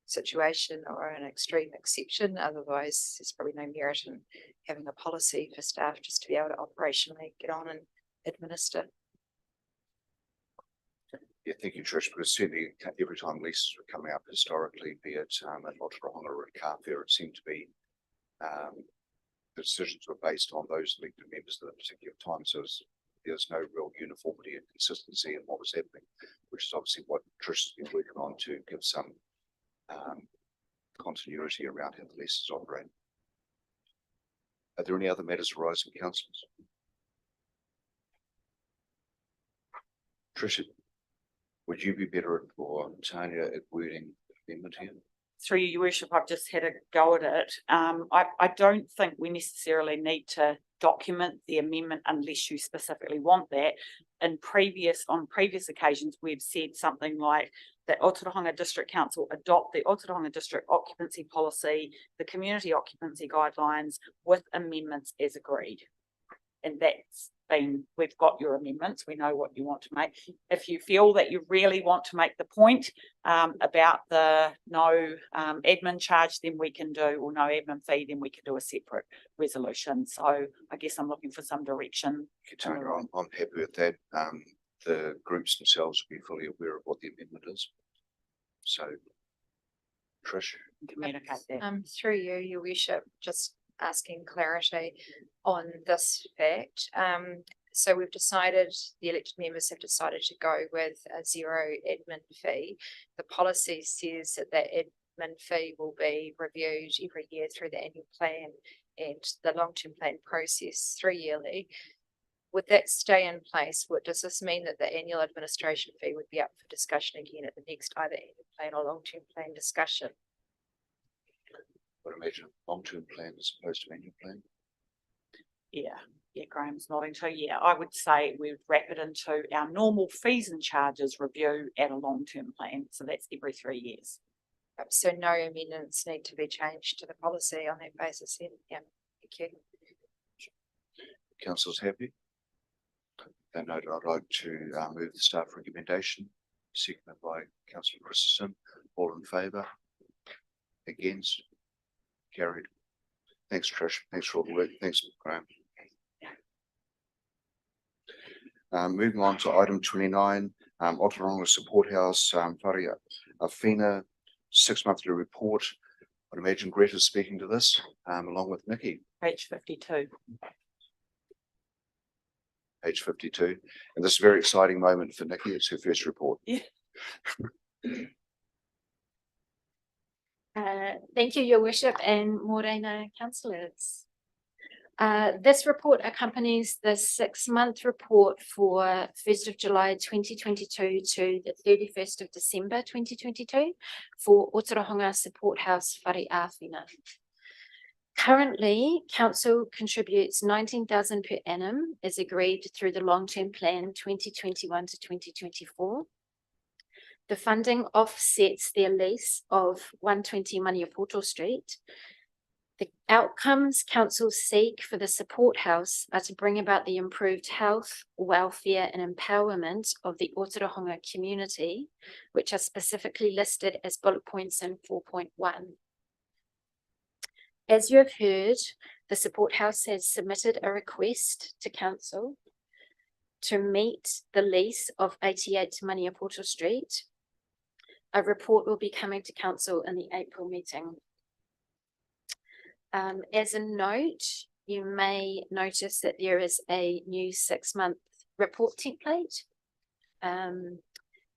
M: situation or an extreme exception. Otherwise, there's probably no merit in having a policy for staff just to be able to operationally get on and administer.
A: Yeah, thank you, Trish, because certainly every time leases were coming up historically, be it at Ōtorohanga or at Carfair, it seemed to be the decisions were based on those elected members at a particular time. So there's no real uniformity and consistency in what was happening, which is obviously what Trish has been working on to give some continuity around how the leases operate. Are there any other matters arising, councillors? Trish, would you be better or Tanya at wording the amendment here?
L: Through you, your worship, I've just had a go at it. I don't think we necessarily need to document the amendment unless you specifically want that. On previous occasions, we've said something like that Ōtorohanga District Council adopt the Ōtorohanga District occupancy policy, the community occupancy guidelines with amendments as agreed. And that's been, we've got your amendments, we know what you want to make. If you feel that you really want to make the point about the no admin charge, then we can do, or no admin fee, then we can do a separate resolution. So I guess I'm looking for some direction.
A: Tanya, I'm happy with that. The groups themselves will be fully aware of what the amendment is. So, Trish.
L: Communicate that.
M: Through you, your worship, just asking clarity on this fact. So we've decided, the elected members have decided to go with a zero admin fee. The policy says that that admin fee will be reviewed every year through the annual plan and the long-term plan process 3 yearly. Would that stay in place? What does this mean, that the annual administration fee would be up for discussion again at the next either annual plan or long-term plan discussion?
A: I would imagine long-term plan as opposed to annual plan.
L: Yeah, Graham's nodding too. Yeah, I would say we would wrap it into our normal fees and charges review at a long-term plan. So that's every 3 years.
M: So no amendments need to be changed to the policy on that basis then. Yeah, thank you.
A: Councillors happy? That note, I'd like to move the staff recommendation, seconded by Councillor Christensen. All in favour? Against? Carried. Thanks, Trish. Thanks for all the work. Thanks, Graham. Moving on to item 29, Ōtorohanga Support House, Whare Awhina 6-monthly report. I'd imagine Greta's speaking to this, along with Nikki.
L: Page 52.
A: Page 52. And this is a very exciting moment for Nikki. It's her first report.
L: Yeah.
M: Thank you, Your Worship and Morena councillors. This report accompanies the 6-month report for 1st of July 2022 to the 31st of December 2022 for Ōtorohanga Support House Whare Awhina. Currently, council contributes 19,000 per annum as agreed through the long-term plan 2021 to 2024. The funding offsets their lease of 120 Maniapoto Street. The outcomes council seek for the support house are to bring about the improved health, welfare and empowerment of the Ōtorohanga community, which are specifically listed as bullet points in 4.1. As you have heard, the support house has submitted a request to council to meet the lease of 88 Maniapoto Street. A report will be coming to council in the April meeting. As a note, you may notice that there is a new 6-month report template.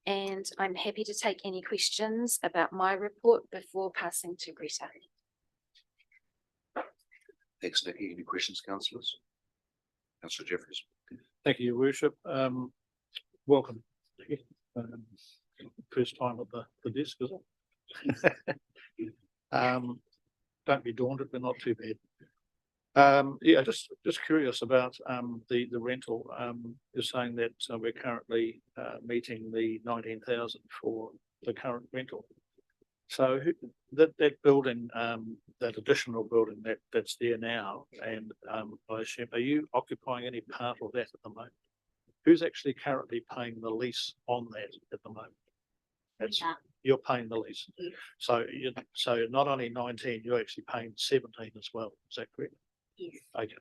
M: And I'm happy to take any questions about my report before passing to Greta.
A: Thanks, Nikki. Any questions, councillors? Councillor Jeffries.
J: Thank you, Your Worship. Welcome. Nikki. First time at the desk, is it? Don't be daunted, they're not too bad. Yeah, just curious about the rental. You're saying that we're currently meeting the 19,000 for the current rental. So that building, that additional building that's there now, and I assume, are you occupying any part of that at the moment? Who's actually currently paying the lease on that at the moment? You're paying the lease. So not only 19, you're actually paying 17 as well. Is that correct?
P: Yes.
J: Okay.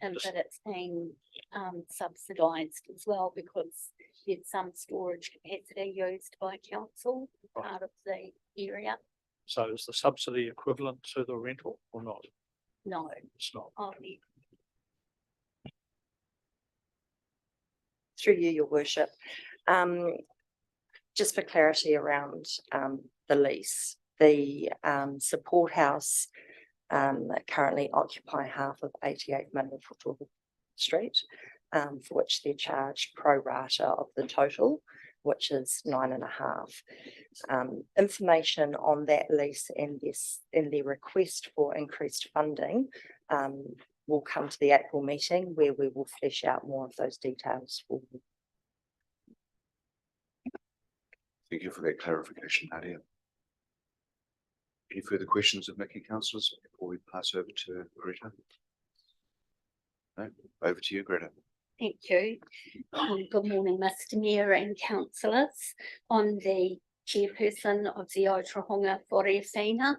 P: But it's being subsidised as well because there's some storage capacity used by council, part of the area.
J: So is the subsidy equivalent to the rental or not?
P: No.
J: It's not.
K: Through you, Your Worship. Just for clarity around the lease, the support house currently occupy half of 88 Ōtorohanga Street, for which they're charged pro rata of the total, which is 9.5. Information on that lease and their request for increased funding will come to the April meeting where we will flesh out more of those details for you.
A: Thank you for that clarification, Nadia. Any further questions of Nikki, councillors, before we pass over to Greta? No, over to you, Greta.
P: Thank you. Good morning, Mr. Mayor and councillors. I'm the chairperson of the Ōtorohanga Whareawhina,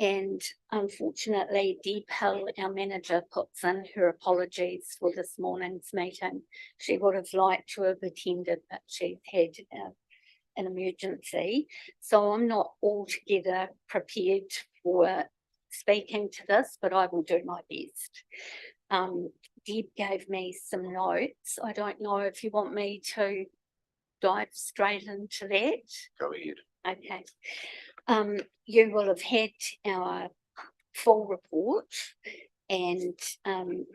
P: and unfortunately Deb Hill, our manager, puts in her apologies for this morning's meeting. She would have liked to have attended, but she's had an emergency. So I'm not altogether prepared for speaking to this, but I will do my best. Deb gave me some notes. I don't know if you want me to dive straight into that.
A: Go ahead.
P: Okay. You will have had our full report, and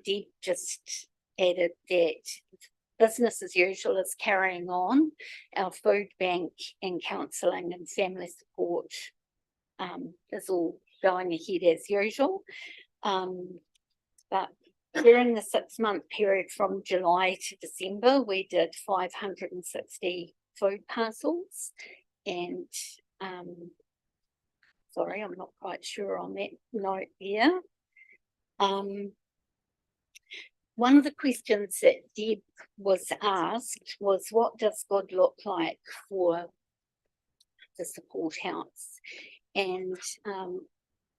P: Deb just added that business as usual is carrying on. Our food bank and counselling and family support is all going ahead as usual. But during the 6-month period from July to December, we did 560 food parcels, and sorry, I'm not quite sure on that note there. One of the questions that Deb was asked was, what does good look like for the support house? And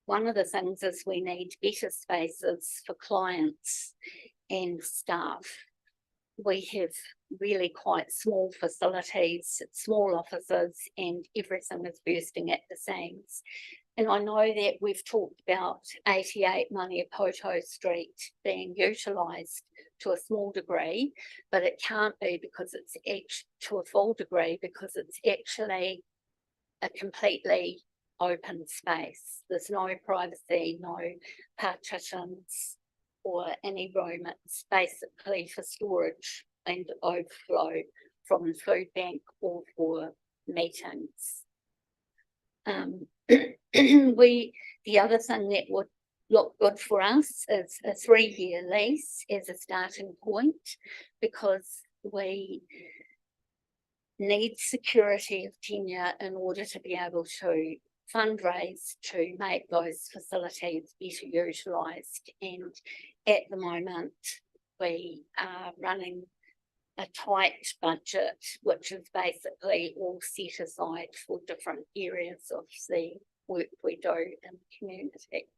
P: one of the things is we need better spaces for clients and staff. We have really quite small facilities, small offices, and everything is bursting at the seams. And I know that we've talked about 88 Maniapoto Street being utilised to a small degree, but it can't be because it's to a full degree because it's actually a completely open space. There's no privacy, no partitions or any room. It's basically for storage and overflow from the food bank or for meetings. The other thing that would look good for us is a 3-year lease as a starting point, because we need security of tenure in order to be able to fundraise to make those facilities better utilised. And at the moment, we are running a tight budget, which is basically all set aside for different areas of the work we do in the community.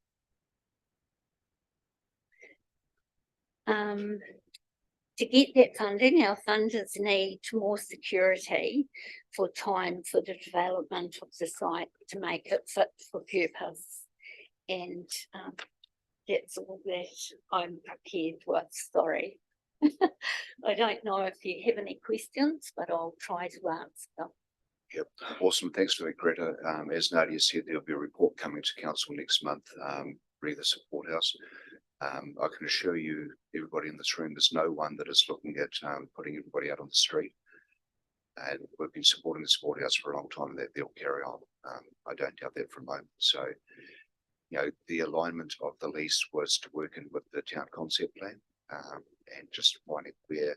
P: To get that funding, our funders need more security for time for the development of the site to make it fit for purpose. And that's all that I'm prepared with, sorry. I don't know if you have any questions, but I'll try to answer them.
A: Yep, awesome. Thanks for that, Greta. As Nadia said, there'll be a report coming to council next month, re the support house. I can assure you, everybody in this room, there's no one that is looking at putting everybody out on the street. And we've been supporting the support house for a long time, and that they'll carry on. I don't doubt that for a moment. So, you know, the alignment of the lease was to work in with the town concept plan, and just finding where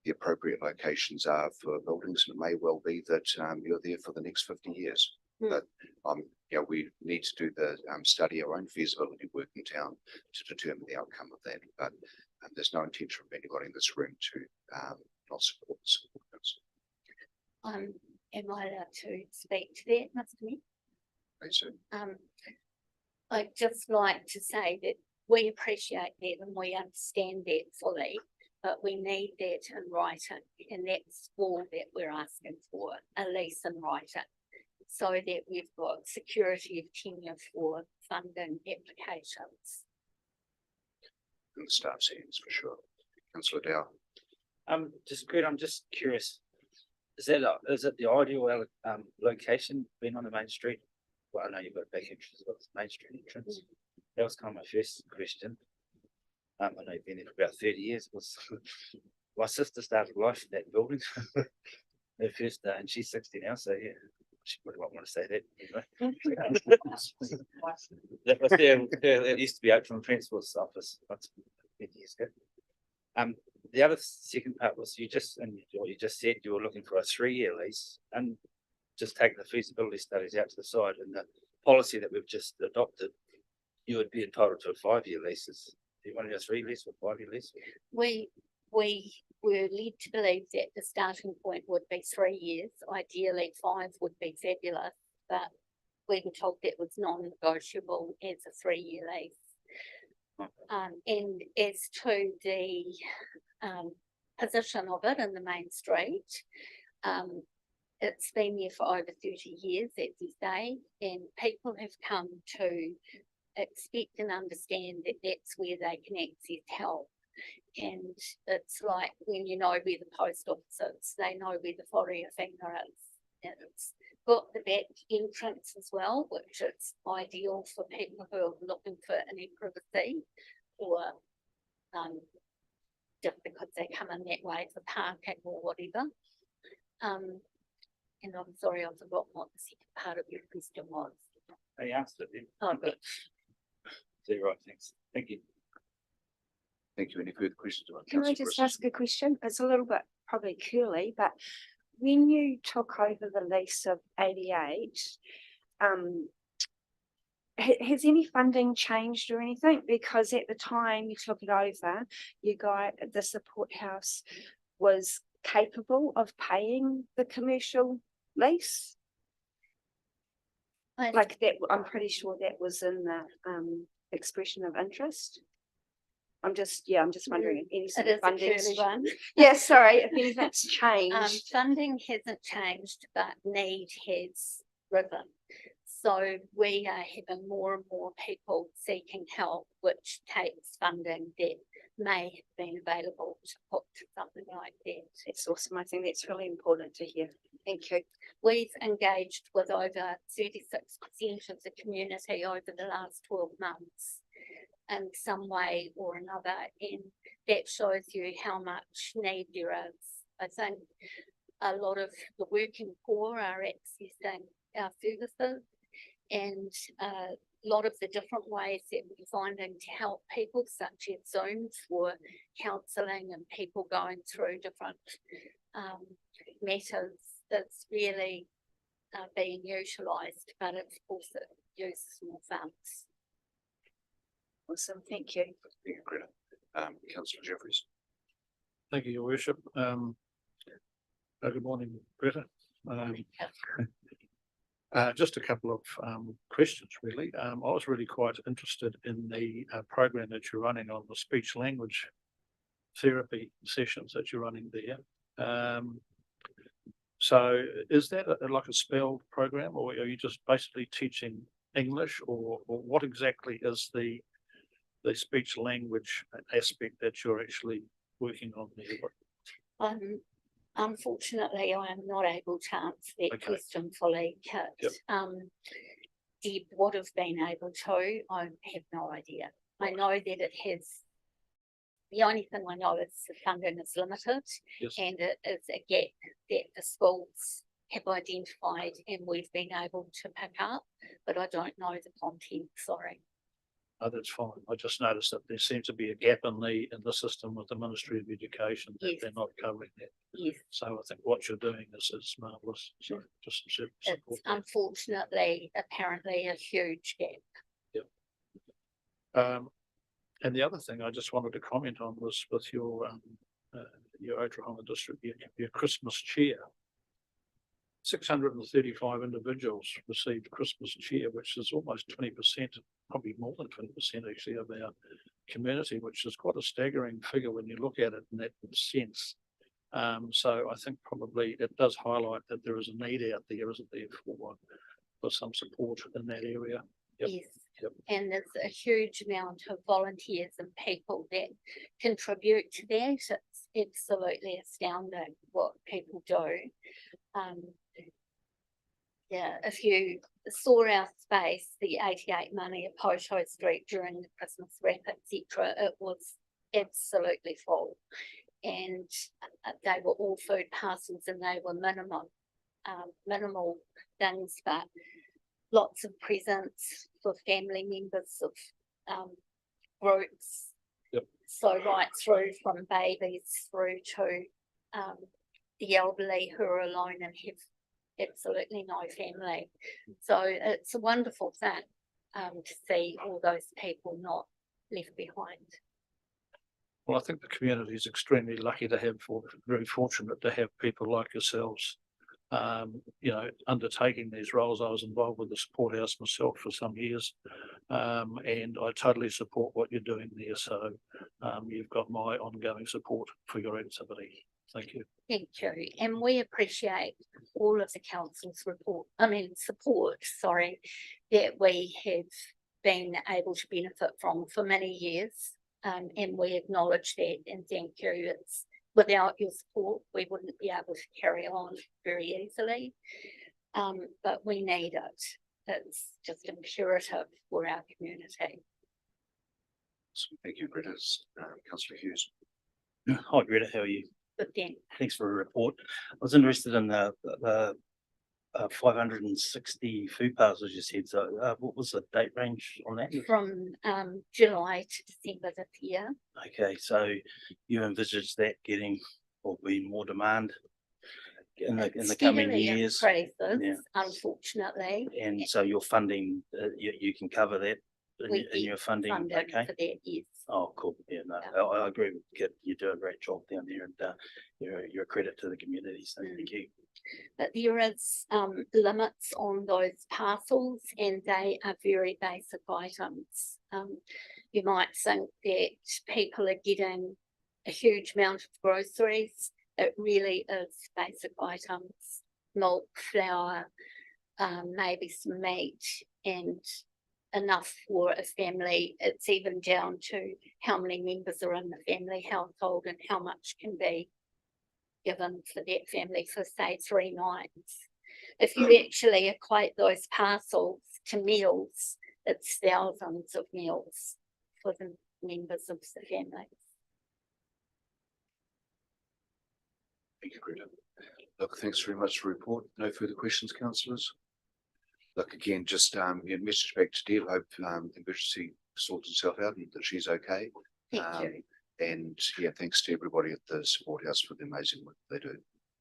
A: the appropriate locations are for buildings. And it may well be that you're there for the next 50 years. But you know, we need to do the study our own feasibility work in town to determine the outcome of that. But there's no intention of anybody in this room to not support the support house.
P: Am I allowed to speak to that, Mr. Mayor?
A: Please do.
P: I'd just like to say that we appreciate that and we understand that fully, but we need that in writing, and that's all that we're asking for, a lease in writing, so that we've got security of tenure for funding applications.
A: In the staff's hands, for sure. Councillor Dow.
F: Just Greta, I'm just curious. Is it the ideal location being on the main street? Well, I know you've got a back entrance, but it's main street entrance. That was kind of my first question. I know you've been there for about 30 years. It was my sister started life in that building. Her first day, and she's 60 now, so yeah, she probably won't want to say that. That was there. It used to be out from the principal's office. That's 10 years ago. The other second part was you just said you were looking for a 3-year lease, and just take the feasibility studies out to the side, and the policy that we've just adopted, you would be entitled to a 5-year leases. Do you want a 3 lease or 5-year lease?
P: We were led to believe that the starting point would be 3 years. Ideally, 5 would be fabulous, but we were told that was non-negotiable as a 3-year lease. And as to the position of it in the main street, it's been there for over 30 years, as you say, and people have come to expect and understand that that's where they can access help. And it's like when you know where the post office is, they know where the Whareā Finger is. And it's got the back entrance as well, which is ideal for people who are looking for any privacy, or just because they come in that way for parking or whatever. And I'm sorry, I forgot what the second part of your question was.
F: I asked it then.
P: Oh, good.
F: So you're right, thanks. Thank you.
A: Thank you. Any further questions?
H: Can I just ask a question? It's a little bit probably curly, but when you took over the lease of 88, has any funding changed or anything? Because at the time you took it over, the support house was capable of paying the commercial lease. Like that, I'm pretty sure that was in the expression of interest. I'm just wondering if any sort of funding. Yeah, sorry, if anything's changed.
P: Funding hasn't changed, but need has risen. So we are having more and more people seeking help, which takes funding that may have been available to put to something like that.
H: It's awesome. I think that's really important to hear. Thank you.
P: We've engaged with over 36% of the community over the last 12 months in some way or another, and that shows you how much need there is. I think a lot of the working poor are accessing our services, and a lot of the different ways that we're finding to help people, such as Zooms for counselling and people going through different matters, that's really being utilised, but it also uses more funds.
H: Awesome, thank you.
A: Thank you, Greta. Councillor Jeffries.
J: Thank you, Your Worship. Good morning, Greta. Just a couple of questions, really. I was really quite interested in the program that you're running on the speech language therapy sessions that you're running there. So is that like a spelled program, or are you just basically teaching English, or what exactly is the speech language aspect that you're actually working on there?
P: Unfortunately, I am not able to answer that
J: Okay.
P: question fully, Kit.
J: Yep.
P: Deb would have been able to, I have no idea. I know that it has, the only thing I know is the funding is limited
J: Yes.
P: and it is a gap that the schools have identified and we've been able to pick up, but I don't know the content, sorry.
J: Oh, that's fine. I just noticed that there seems to be a gap in the system with the Ministry of Education that
P: Yes.
J: they're not covering that.
P: Yes,
J: So I think what you're doing is marvellous. So just support
P: it's
J: that.
P: unfortunately apparently a huge gap.
J: And the other thing I just wanted to comment on was with your Ōtorohanga district, your Christmas cheer. 635 individuals received Christmas cheer, which is almost 20%, probably more than 20% actually of our community, which is quite a staggering figure when you look at it in that sense. So I think probably it does highlight that there is a need out there, isn't there, for some support in that area. Yep.
P: Yes.
J: Yep.
P: And there's a huge amount of volunteers and people that contribute to that. It's absolutely astounding what people do. Yeah, if you saw our space, the 88 money at Poto Street during the Christmas wrap, etc., it was absolutely full. And they were all food parcels and they were minimal things, but lots of presents for family members of groups.
J: Yep.
P: So right through from babies through to the elderly who are alone and have absolutely no family. So it's a wonderful thing to see all those people not left behind.
J: Well, I think the community is extremely lucky to have, very fortunate to have people like yourselves, undertaking these roles. I was involved with the support house myself for some years, and I totally support what you're doing there. So you've got my ongoing support for your activity. Thank you.
P: Thank you. And we appreciate all of the council's support, that we have been able to benefit from for many years. And we acknowledge that and thank you. It's without your support, we wouldn't be able to carry on very easily. But we need it. It's just imperative for our community.
A: Thank you, Greta. Councillor Hughes.
O: Hi, Greta, how are you?
P: But then
O: Thanks for a report. I was interested in the 560 food parcels you said. So what was the date range on that?
P: from July to December this year.
O: Okay, so you envisage that getting or be more demand in the coming
P: Steadily
O: years?
P: increases,
O: Yeah.
P: unfortunately.
O: And so your funding, you can cover that
P: We
O: in your
P: get
O: funding,
P: funding
O: okay?
P: for that, yes.
O: Oh, cool. Yeah, no,
P: Yeah.
O: I agree with Kit. You do a great job down there and you're a credit to the community. So thank you.
P: But there is limits on those parcels and they are very basic items. You might think that people are getting a huge amount of groceries. It really is basic items, milk, flour, maybe some meat and enough for a family. It's even down to how many members are in the family household and how much can be given for that family for say 3 nights. If you actually equate those parcels to meals, it's thousands of meals for the members of the family.
A: Thank you, Greta. Look, thanks very much for the report. No further questions, councillors. Look, again, just message back to Deb. Hope emergency sorts itself out and that she's okay.
P: Thank you.
A: And yeah, thanks to everybody at the support house for the amazing work they do.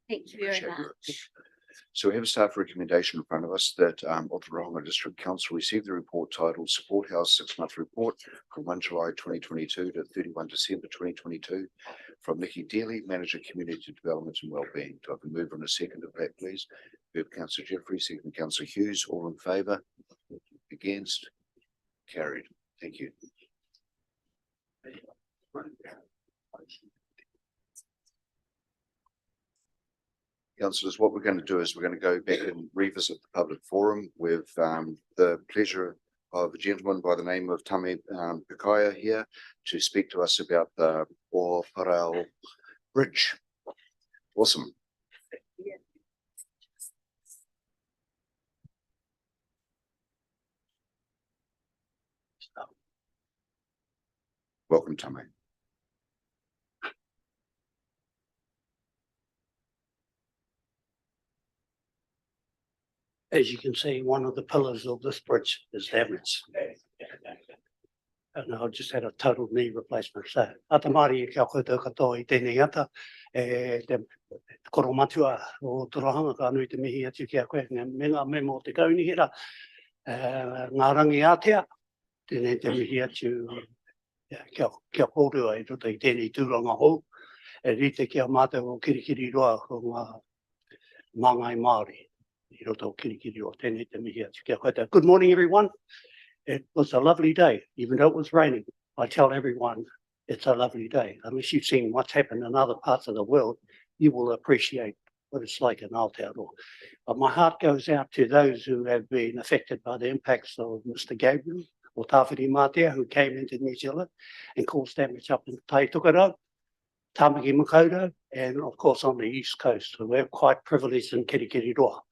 P: Thank you very
A: Appreciate your work.
P: much.
A: So we have a staff recommendation in front of us that Ōtorohanga District Council received the report titled Support House 6-month report from 1 July 2022 to 31 December 2022 from Nikki Daly, Manager Community Development and Wellbeing. Do I have a move on a second of that, please? We have Councillor Jeffrey, second Councillor Hughes, all in favour? Against? Carried. Thank you. Councillors, what we're going to do is we're going to go back and revisit the public forum with the pleasure of a gentleman by the name of Tame Pikaya here to speak to us about the Ōparau Bridge. Awesome. Welcome, Tommy.
Q: As you can see, one of the pillars of this bridge is damaged. And I just had a total knee replacement. So, ata mari e kia koutou katoa I tēnei ata, te koro matua o Ōtorohanga ka anui te mihi atu kia koe, me ngā memo te kaunihira, ngā rangi ātea, tēnei te mihi atu kia kōrua I roto I tēnei tūranga hou, e rite kia mātou o kirikiri roa ko ngā māngai Māori. I roto o kirikiri roa, tēnei te mihi atu kia koutou. Good morning, everyone. It was a lovely day, even though it was raining. I tell everyone it's a lovely day. Unless you've seen what's happened in other parts of the world, you will appreciate what it's like in Aotearoa. But my heart goes out to those who have been affected by the impacts of Mr. Gabriel or Tawhiri Mātea, who came into New Zealand and caused damage up in Taitukarau, Tamaki Makaurau, and of course on the East Coast. So we're quite privileged in Kirikiriroa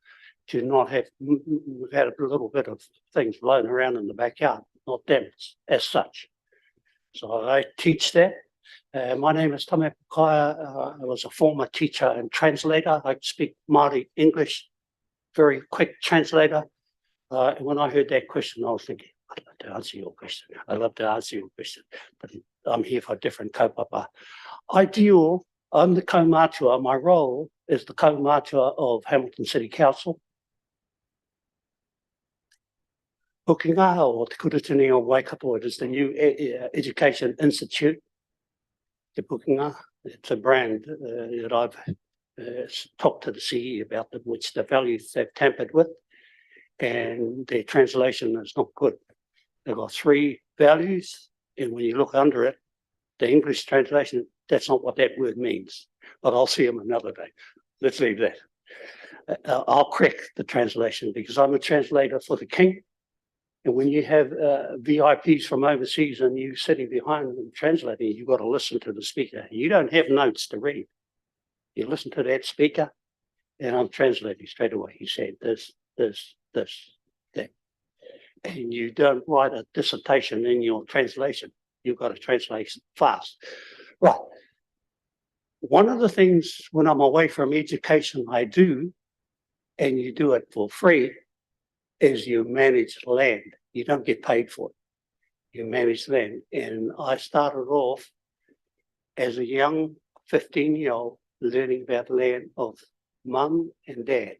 Q: to not have, we've had a little bit of things blown around in the backyard, not damaged as such. So I teach that. My name is Tame Pukaya. I was a former teacher and translator. I speak Māori English, very quick translator. And when I heard that question, I was thinking, I'd love to answer your question. I'd love to answer your question, but I'm here for a different kaupapa. I'm the kaumātua. My role is the kaumātua of Hamilton City Council. Pukinga or Te Kuratini o Waikato, it is the new Education Institute. Te Pukinga, it's a brand that I've talked to the CE about, which the values they've tampered with, and their translation is not good. They've got 3 values, and when you look under it, the English translation, that's not what that word means. But I'll see them another day. Let's leave that. I'll correct the translation because I'm a translator for the King. And when you have VIPs from overseas and you sitting behind them translating, you've got to listen to the speaker. You don't have notes to read. You listen to that speaker, and I'm translating straight away. He said this, that. And you don't write a dissertation in your translation. You've got to translate fast. Right. One of the things when I'm away from education I do, and you do it for free, is you manage land. You don't get paid for it. You manage land. And I started off as a young 15-year-old learning about land of mum and dad.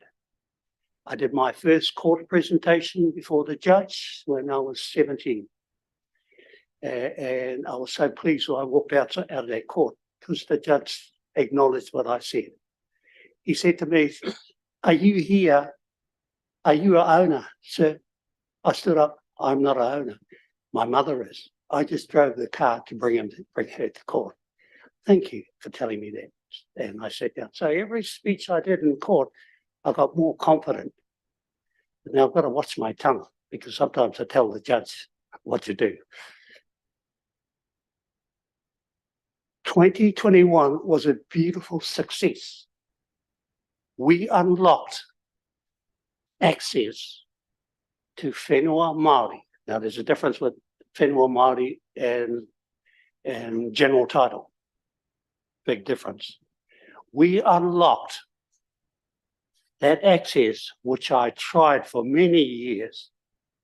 Q: I did my first court presentation before the judge when I was 17. And I was so pleased when I walked out of that court because the judge acknowledged what I said. He said to me, "Are you here? Are you an owner, sir?" I stood up. I'm not an owner. My mother is. I just drove the car to bring her to court. Thank you for telling me that. And I sat down. So every speech I did in court, I got more confident. Now I've got to watch my tongue because sometimes I tell the judge what to do. 2021 was a beautiful success. We unlocked access to whenua Māori. Now there's a difference with whenua Māori and general title. Big difference. We unlocked that access, which I tried for many years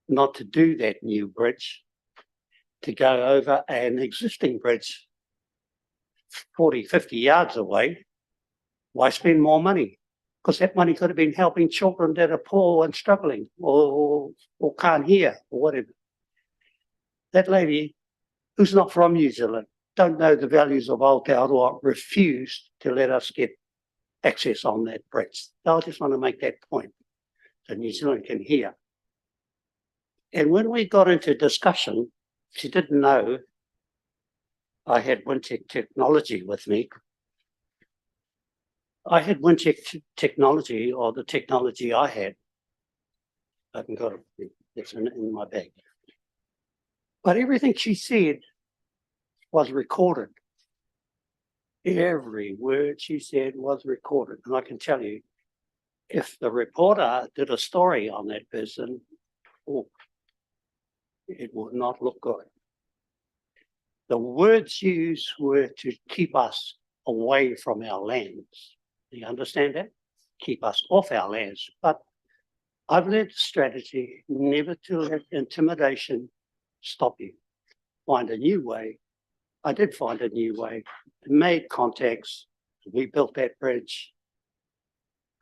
Q: not to do that new bridge, to go over an existing bridge 40, 50 yards away. Why spend more money? Because that money could have been helping children that are poor and struggling or can't hear or whatever. That lady, who's not from New Zealand, don't know the values of Aotearoa, refused to let us get access on that bridge. So I just want to make that point so New Zealand can hear. And when we got into discussion, she didn't know I had Wintec technology with me. I had Wintec technology, or the technology I had. I haven't got it, it's in my bag. But everything she said was recorded. Every word she said was recorded. And I can tell you, if the reporter did a story on that person, oh, it would not look good. The words used were to keep us away from our lands. Do you understand that? Keep us off our lands. But I've learned the strategy never to let intimidation stop you. Find a new way. I did find a new way. Made contacts. We built that bridge.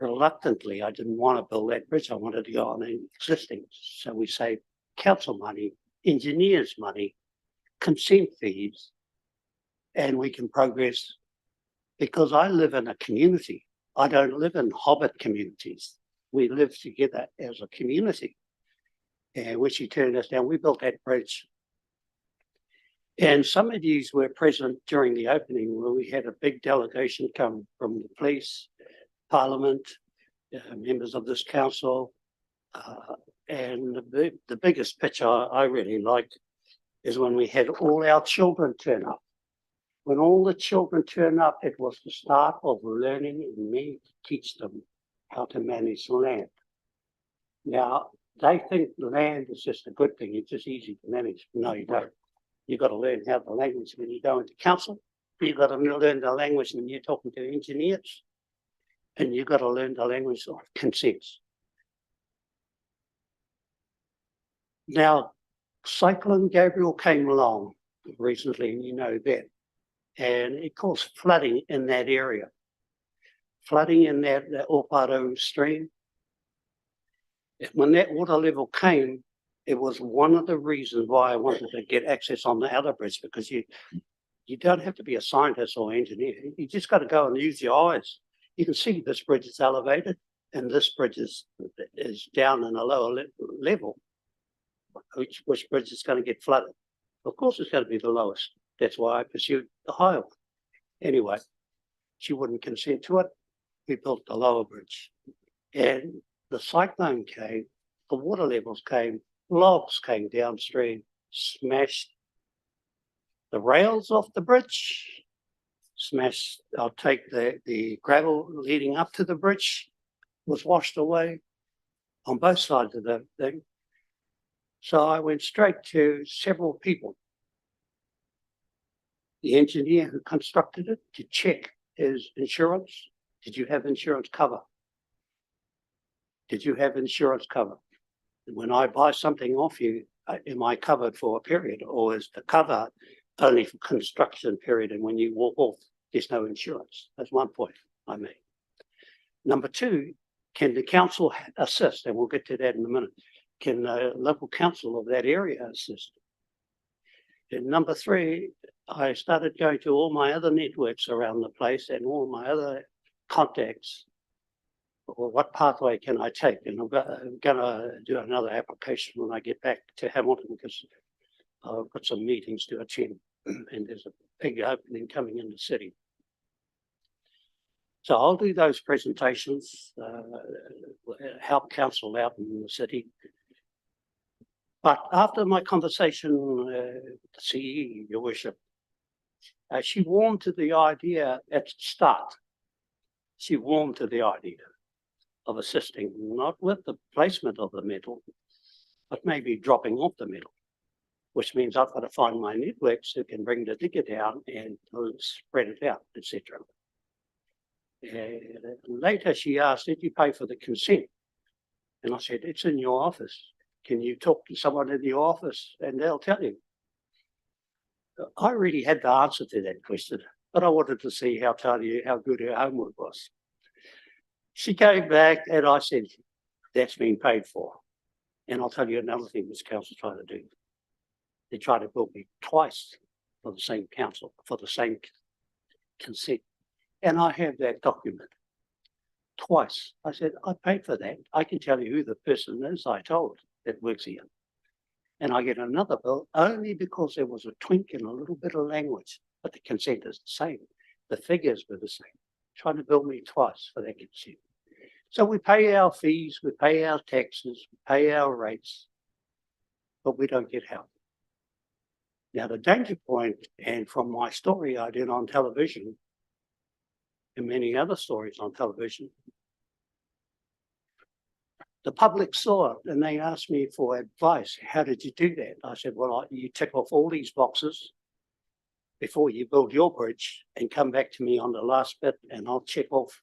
Q: Reluctantly, I didn't want to build that bridge. I wanted to go on an existing. So we saved council money, engineers' money, consent fees, and we can progress because I live in a community. I don't live in hobbit communities. We live together as a community. And when she turned us down, we built that bridge. And some of these were present during the opening where we had a big delegation come from the police, parliament, members of this council. And the biggest picture I really liked is when we had all our children turn up. When all the children turn up, it was the start of learning and me to teach them how to manage the land. Now, they think the land is just a good thing. It's just easy to manage. No, you don't. You've got to learn how the language when you go into council. You've got to learn the language when you're talking to engineers. And you've got to learn the language of consents. Now, Cyclone Gabriel came along recently, and you know that. And it caused flooding in that area. Flooding in that Ōtorohanga stream. When that water level came, it was one of the reasons why I wanted to get access on the other bridge, because you don't have to be a scientist or engineer. You just got to go and use your eyes. You can see this bridge is elevated and this bridge is down in a lower level. Which bridge is going to get flooded? Of course, it's going to be the lowest. That's why I pursued the higher one. Anyway, she wouldn't consent to it. We built the lower bridge. And the cyclone came, the water levels came, logs came downstream, smashed the rails off the bridge, smashed, I'll take the gravel leading up to the bridge, was washed away on both sides of the thing. So I went straight to several people. The engineer who constructed it to check his insurance. Did you have insurance cover? Did you have insurance cover? When I buy something off you, am I covered for a period, or is the cover only for construction period and when you walk off, there's no insurance? That's one point I made. Number two, can the council assist? And we'll get to that in a minute. Can the local council of that area assist? And number three, I started going to all my other networks around the place and all my other contacts. Well, what pathway can I take? And I'm going to do another application when I get back to Hamilton, because I've got some meetings to attend and there's a big opening coming in the city. So I'll do those presentations, help council out in the city. But after my conversation with the CE, Your Worship, she warmed to the idea at the start. She warmed to the idea of assisting, not with the placement of the metal, but maybe dropping off the metal, which means I've got to find my networks who can bring the digger down and spread it out, etc. Later she asked, did you pay for the consent? And I said, it's in your office. Can you talk to someone in your office and they'll tell you? I already had the answer to that question, but I wanted to see how good her homework was. She came back and I said, that's been paid for. And I'll tell you another thing this council tried to do. They tried to bill me twice for the same council, for the same consent. And I have that document twice. I said, I paid for that. I can tell you who the person is I told that works here. And I get another bill only because there was a twink in a little bit of language, but the consent is the same. The figures were the same. Trying to bill me twice for that consent. So we pay our fees, we pay our taxes, we pay our rates, but we don't get help. Now the danger point, and from my story I did on television, and many other stories on television, the public saw it and they asked me for advice. How did you do that? I said, well, you tick off all these boxes before you build your bridge and come back to me on the last bit and I'll check off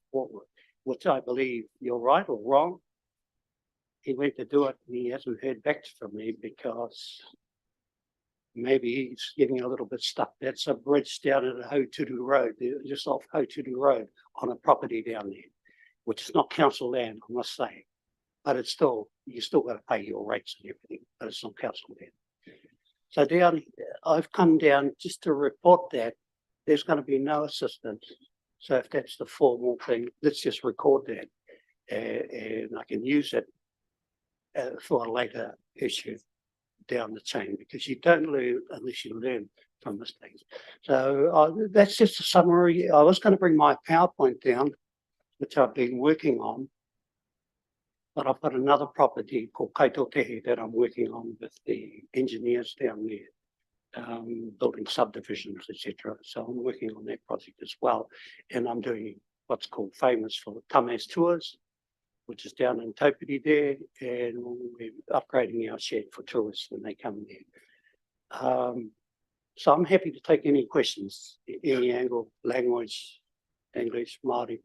Q: which I believe you're right or wrong. He went to do it and he hasn't heard back from me because maybe he's getting a little bit stuck. That's a bridge down at Ōtorohanga Road, just off Ōtorohanga Road on a property down there, which is not council land, I must say. But it's still, you still got to pay your rates and everything, but it's not council land. So I've come down just to report that there's going to be no assistance. So if that's the formal thing, let's just record that and I can use it for a later issue down the chain, because you don't learn unless you learn from mistakes. So that's just a summary. I was going to bring my PowerPoint down, which I've been working on, but I've got another property called Kaitotehi that I'm working on with the engineers down there, building subdivisions, etc. So I'm working on that project as well, and I'm doing what's called famous for Tames Tours, which is down in Taupiti there, and we're upgrading our shed for tourists when they come there. So I'm happy to take any questions, any angle, language, English, Māori.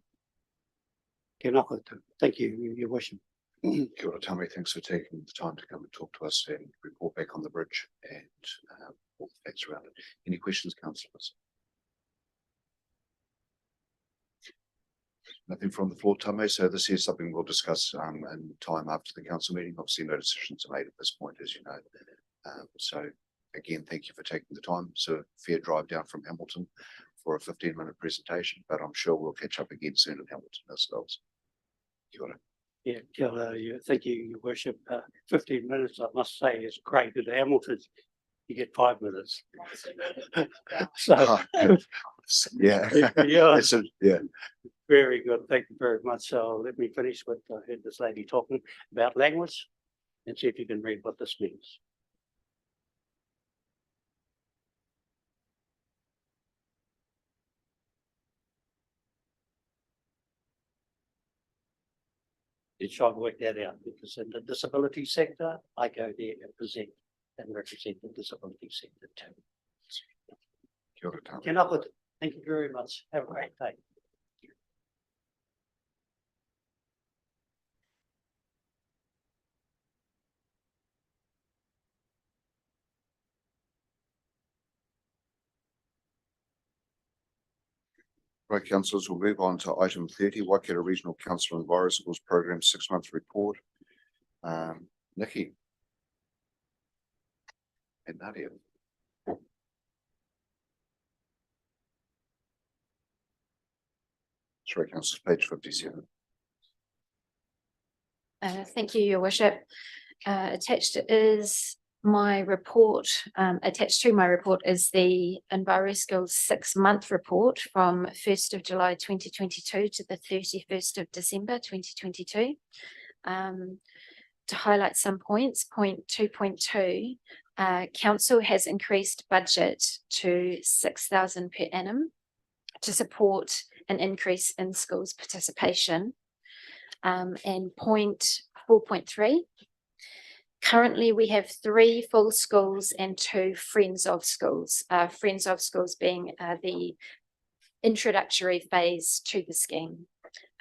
Q: Tēnā koutou. Thank you, Your Worship.
A: Kia ora, Tami, thanks for taking the time to come and talk to us and report back on the bridge and all the facts around it. Any questions, councillors? Nothing from the floor, Tame. So this is something we'll discuss in time after the council meeting. Obviously, no decisions are made at this point, as you know. So again, thank you for taking the time. So a fair drive down from Hamilton for a 15-minute presentation, but I'm sure we'll catch up again soon in Hamilton ourselves. Kia ora.
Q: Yeah, kia ora, thank you, Your Worship. 15 minutes, I must say, is great. At Hamilton, you get 5 minutes. So,
A: yeah,
Q: yeah. Very good. Thank you very much. So let me finish what I heard this lady talking about language and see if you can read what this means. Did I work that out? Because in the disability sector, I go there and present and represent the disability sector too.
A: Kia ora, Tami.
Q: Tēnā koutou. Thank you very much. Have a great day.
A: Right, councillors, we'll move on to item 30, Waikato Regional Council Enviro Schools Program 6-month report. Nikki and Nadia. Sorry, councillors, page 57.
M: Thank you, Your Worship. Attached is my report. Attached to my report is the Enviro Skills 6-month report from 1st of July 2022 to the 31st of December 2022. To highlight some points, point 2.2, council has increased budget to 6,000 per annum to support an increase in schools participation. And point 4.3, currently we have 3 full schools and 2 friends of schools. Friends of schools being the introductory phase to the scheme.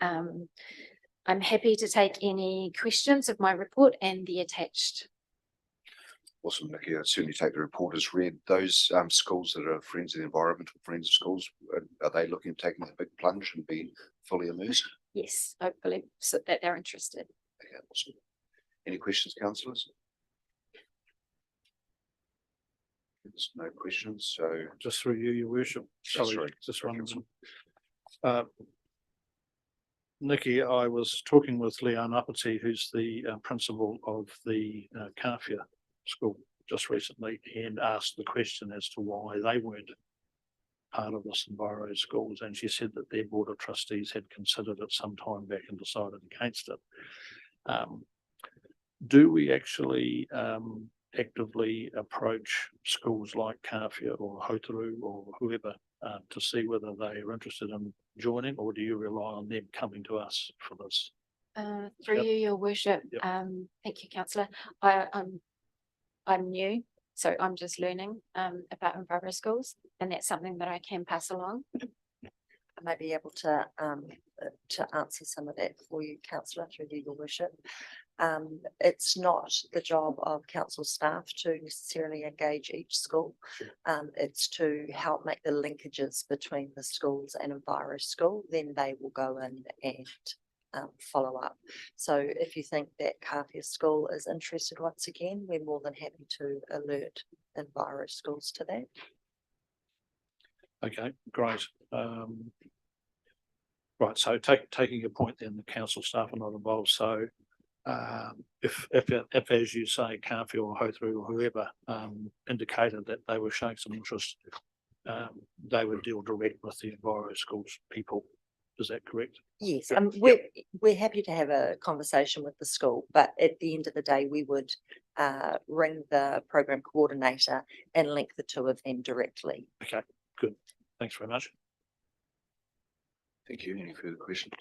M: I'm happy to take any questions of my report and the attached.
A: Awesome, Nikki. I certainly take the report as read. Those schools that are friends of the environment or friends of schools, are they looking at taking a big plunge and be fully immersed?
M: Yes, hopefully so that they're interested.
A: Okay, awesome. Any questions, councillors? There's no questions, so
J: Just through you, Your Worship. Sorry, just one. Nikki, I was talking with Leanne Apati, who's the principal of the Kawhia school just recently, and asked the question as to why they weren't part of this Enviro schools, and she said that their board of trustees had considered it some time back and decided against it. Do we actually actively approach schools like Kawhia or Ōtorohanga or whoever to see whether they are interested in joining, or do you rely on them coming to us for this?
M: Through
J: Yep.
M: you, your worship.
J: Yep.
M: Thank you, councillor. I'm new, so I'm just learning about environment schools, and that's something that I can pass along.
R: I may be able to answer some of that for you, councillor, through you, your worship. It's not the job of council staff to necessarily engage each school. It's to help make the linkages between the schools and Enviro School. Then they will go in and follow up. So if you think that Kāwhia School is interested, once again, we're more than happy to alert Enviro Schools to that.
J: Okay, great. Right, so taking your point then, the council staff are not involved, so if as you say, Kāwhia or Ōtorohanga or whoever indicated that they were showing some interest, they would deal direct with the Enviro Schools people. Is that correct?
R: Yes,
J: Yep.
R: we're happy to have a conversation with the school, but at the end of the day, we would ring the program coordinator and link the two of them directly.
J: Okay, good. Thanks very much.
A: Thank you. Any further questions?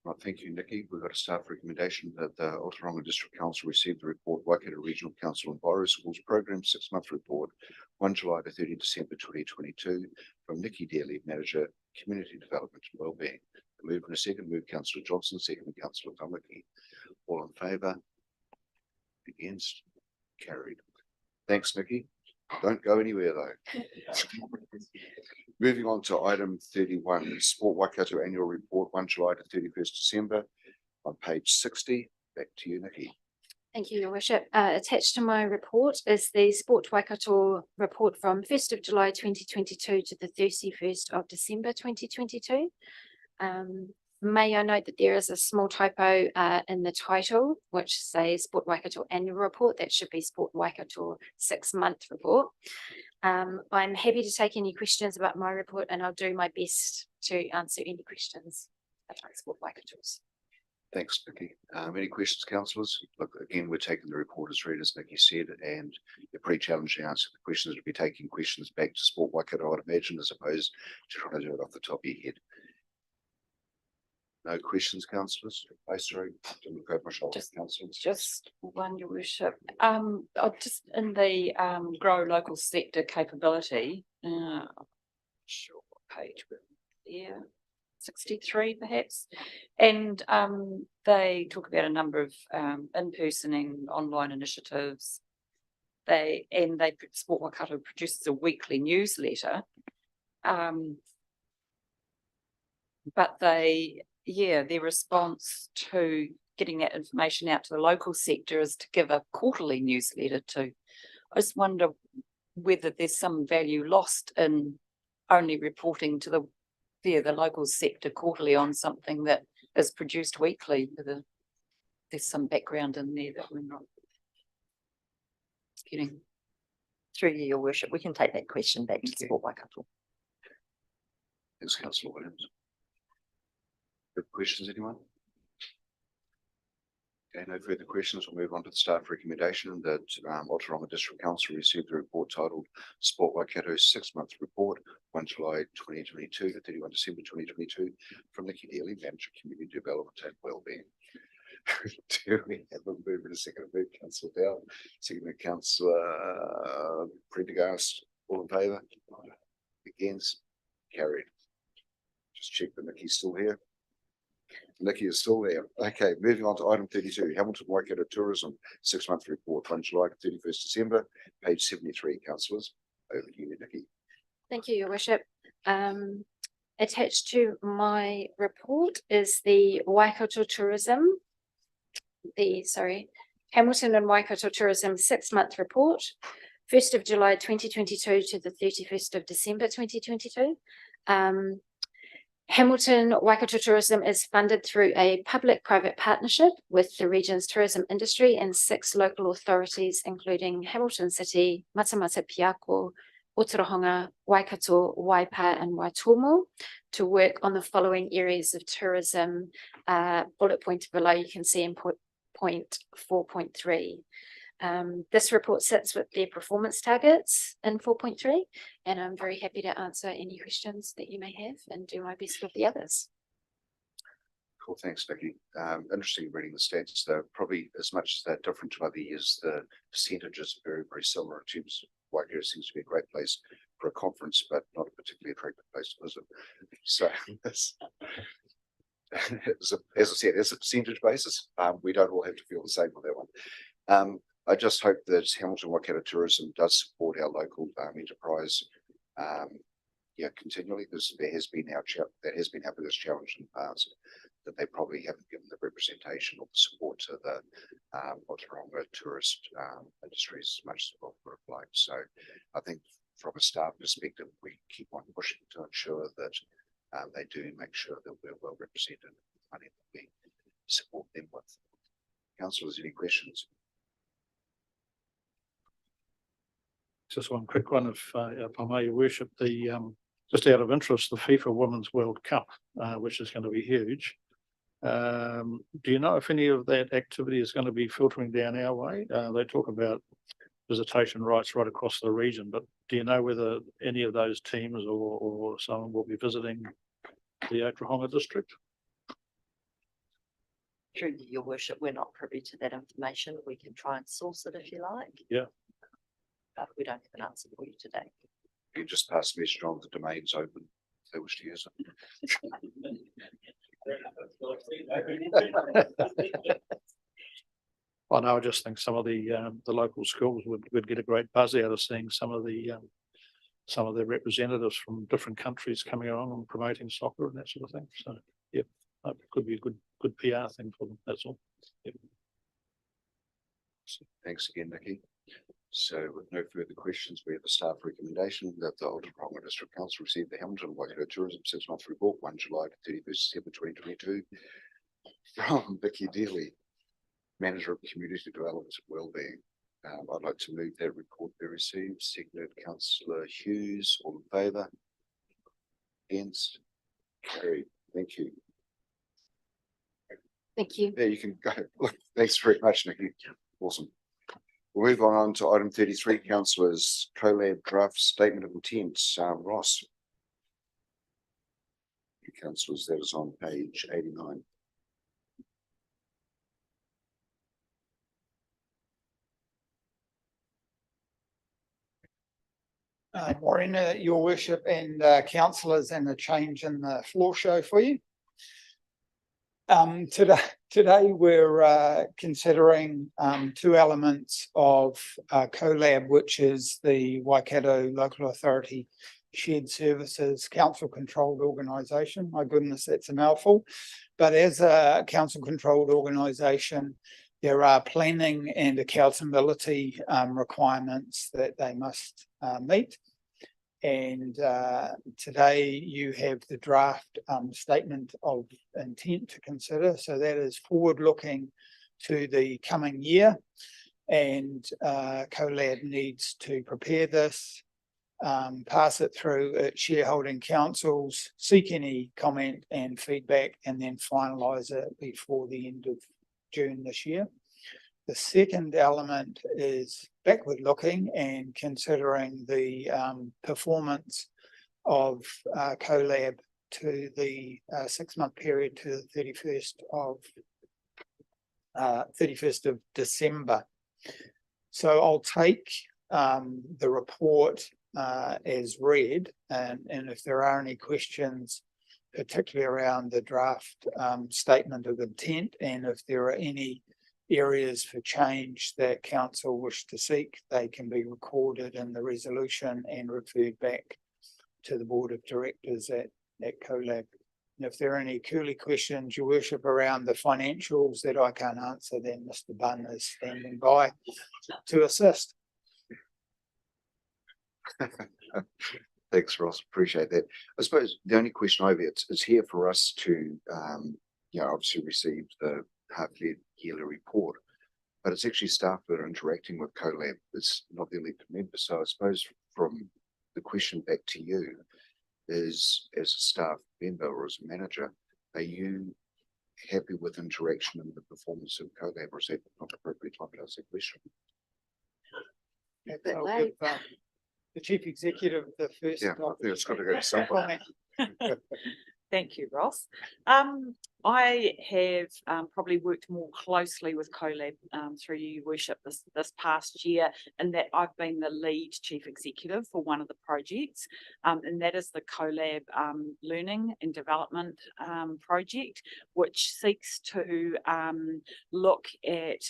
A: Right, thank you, Nikki. We've got a staff recommendation that the Ōtorohanga District Council received the report Waikato Regional Council Enviro Schools Program 6-month report, 1 July to 30 December 2022, from Nikki Daly, Manager, Community Development and Wellbeing. Move in a second, move Councillor Johnson, second Councillor Tamaki. All in favour? Against? Carried. Thanks, Nikki. Don't go anywhere though. Moving on to item 31, Sport Waikato Annual Report, 1 July to 31st December, on page 60. Back to you, Nikki.
M: Thank you, your worship. Attached to my report is the Sport Waikato report from 1st of July 2022 to the 31st of December 2022. May I note that there is a small typo in the title, which says Sport Waikato Annual Report. That should be Sport Waikato 6-month report. I'm happy to take any questions about my report, and I'll do my best to answer any questions about Sport Waikato's.
A: Thanks, Nikki. Any questions, councillors? Look, again, we're taking the report as read, as Nikki said, and you're pretty challenging to answer the questions. We'll be taking questions back to Sport Waikato, I'd imagine, as opposed to trying to do it off the top of your head. No questions, councillors? Oh, sorry, didn't look over my shoulder, councillors.
I: Just one, your worship. Just in the grow local sector capability, sure what page we're there, 63 perhaps, and they talk about a number of in-personing online initiatives. Sport Waikato produces a weekly newsletter, but their response to getting that information out to the local sector is to give a quarterly newsletter too. I just wonder whether there's some value lost in only reporting to the local sector quarterly on something that is produced weekly. There's some background in there that we're not getting.
R: Through you, your worship, we can take that question back to Sport Waikato.
A: Thanks, Councillor Williams. Good questions, anyone? Okay, no further questions. We'll move on to the staff recommendation that Ōtorohanga District Council received the report titled Sport Waikato's 6-month report, 1 July 2022 to 31 December 2022, from Nikki Daly, Manager, Community Development and Wellbeing. Do we have a move in a second? Move Councillor Dow, second Councillor Prendergast. All in favour? Against? Carried. Just check that Nikki's still here. Nikki is still there. Okay, moving on to item 32, Hamilton Waikato Tourism 6-month report, 1 July to 31st December, page 73, councillors. Over to you, Nikki.
M: Thank you, your worship. Attached to my report is the Waikato Tourism, Hamilton and Waikato Tourism 6-month report, 1st of July 2022 to the 31st of December 2022. Hamilton Waikato Tourism is funded through a public-private partnership with the region's tourism industry and 6 local authorities, including Hamilton City, Matamata Piako, Ōtorohanga, Waikato, Waipa and Waitomo, to work on the following areas of tourism. Bullet point below, you can see in point 4.3. This report sits with their performance targets in 4.3, and I'm very happy to answer any questions that you may have and do my best with the others.
A: Cool, thanks, Nikki. Interesting reading the stats. They're probably as much as they're different to other years. The percentages are very, very similar in terms of Waikato seems to be a great place for a conference, but not a particularly attractive place to visit. So as I said, as a percentage basis, we don't all have to feel the same with that one. I just hope that Hamilton Waikato Tourism does support our local enterprise. Continually, because there has been our biggest challenge in the past, that they probably haven't given the representation or the support to the Ōtorohanga tourist industries as much as we would have liked. So I think from a staff perspective, we keep on pushing to ensure that they do make sure that we're well represented in the money that we support them with. Councillors, any questions?
J: Just one quick one, if I may, Your Worship, just out of interest, the FIFA Women's World Cup, which is going to be huge. Do you know if any of that activity is going to be filtering down our way? They talk about visitation rights right across the region, but do you know whether any of those teams or someone will be visiting the Ōtorohanga district?
R: Through Your Worship, we're not privy to that information. We can try and source it if you like.
J: Yeah.
R: But we don't have an answer for you today.
A: You just pass the message on, the domain's open, if they wish to use it.
J: I know, I just think some of the local schools would get a great buzz out of seeing some of their representatives from different countries coming along and promoting soccer and that sort of thing. So, yeah, it could be a good PR thing for them. That's all. Yep.
A: Thanks again, Nikki. So with no further questions, we have a staff recommendation that the Ōtorohanga District Council receive the Hamilton Waikato Tourism 6-month report, 1 July to 31st December 2022, from Vicky Dealey, Manager of Community Development and Wellbeing. I'd like to move that report be received. Seconded, Councillor Hughes. All in favour? Against? Carried. Thank you.
M: Thank you.
A: Yeah, you can go. Thanks very much, Nikki. Awesome. We'll move on to item 33, councillors, collab draft statement of intent. Ross. Councillors, that is on page 89.
S: Morning, Your Worship and councillors, and a change in the floor show for you. Today we're considering two elements of collab, which is the Waikato Local Authority Shared Services Council Controlled Organisation. My goodness, that's a mouthful. But as a council controlled organisation, there are planning and accountability requirements that they must meet. And today you have the draft statement of intent to consider. So that is forward looking to the coming year, and COLAB needs to prepare this, pass it through its shareholding councils, seek any comment and feedback, and then finalise it before the end of June this year. The second element is backward looking and considering the performance of COLAB to the 6-month period to the 31st of December. So I'll take the report as read, and if there are any questions, particularly around the draft statement of intent, and if there are any areas for change that council wish to seek, they can be recorded in the resolution and referred back to the board of directors at COLAB. And if there are any curly questions, Your Worship, around the financials that I can't answer, then Mr. Bunn is standing by to assist.
A: Thanks, Ross. Appreciate that. I suppose the only question I have is here for us to, obviously receive the half-yearly report, but it's actually staff that are interacting with COLAB. It's not the elected members. So I suppose from the question back to you is, as a staff member or as a manager, are you happy with interaction and the performance of COLAB, or is that not appropriate time to ask that question?
S: I'll give the Chief Executive the first.
A: Yeah, I think it's got to go to someone.
L: Thank you, Ross. I have probably worked more closely with CoLab through you, Your Worship, this past year, in that I've been the lead chief executive for one of the projects, and that is the CoLab Learning and Development project, which seeks to look at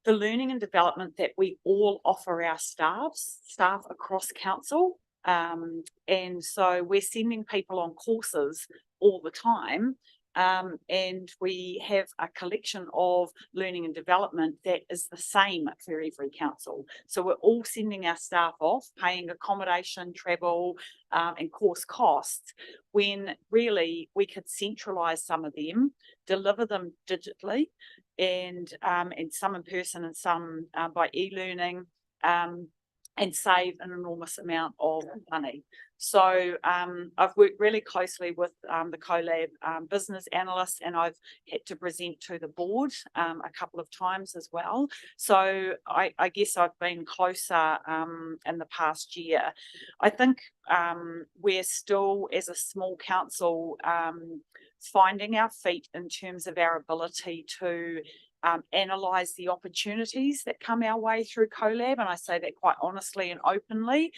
L: the learning and development that we all offer our staff across council. And so we're sending people on courses all the time. And we have a collection of learning and development that is the same for every council. So we're all sending our staff off, paying accommodation, travel, and course costs, when really we could centralise some of them, deliver them digitally, and some in person and some by e-learning, and save an enormous amount of money. So I've worked really closely with the CoLab business analysts, and I've had to present to the board a couple of times as well. So I guess I've been closer in the past year. I think we're still, as a small council, finding our feet in terms of our ability to analyse the opportunities that come our way through CoLab, and I say that quite honestly and openly.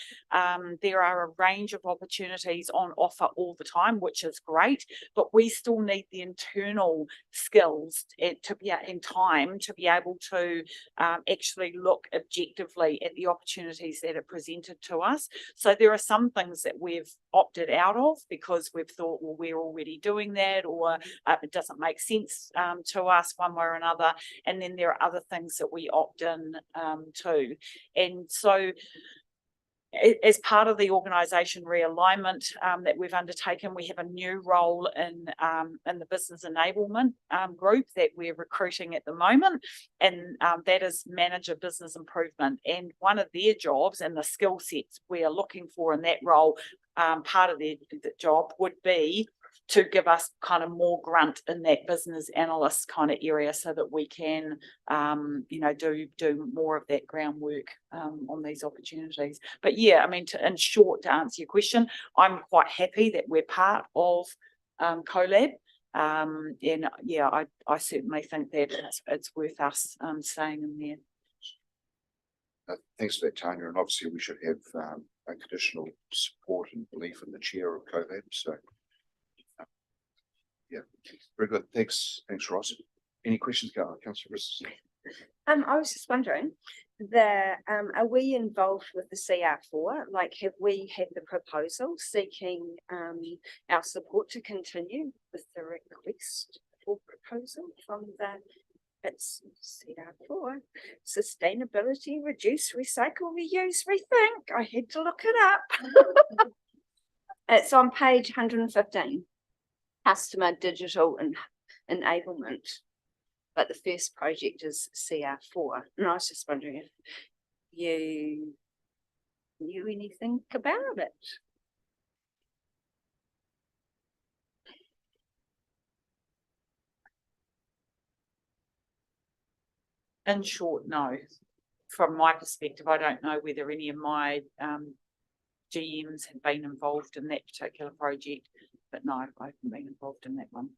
L: There are a range of opportunities on offer all the time, which is great, but we still need the internal skills to be in time to be able to actually look objectively at the opportunities that are presented to us. So there are some things that we've opted out of because we've thought, well, we're already doing that, or it doesn't make sense to us one way or another. And then there are other things that we opt in to. And so as part of the organisation realignment that we've undertaken, we have a new role in the business enablement group that we're recruiting at the moment, and that is manager business improvement. And one of their jobs and the skill sets we are looking for in that role, part of the job would be to give us kind of more grunt in that business analyst kind of area, so that we can, do more of that groundwork on these opportunities. But yeah, I mean, in short, to answer your question, I'm quite happy that we're part of CoLab. And yeah, I certainly think that it's worth us staying in there.
A: Thanks for that, Tanya. And obviously we should have unconditional support and belief in the chair of CoLab. So yeah, very good. Thanks, Ross. Any questions, Councillor Risses?
H: I was just wondering, are we involved with the CR4? Like, have we had the proposal seeking our support to continue with the request for proposal from it's CR4, sustainability, reduce, recycle, reuse, rethink. I had to look it up. It's on page 115. Customer digital enablement, but the first project is CR4, and I was just wondering if you knew anything about it.
L: In short, no. From my perspective, I don't know whether any of my GMs have been involved in that particular project, but no, I haven't been involved in that one.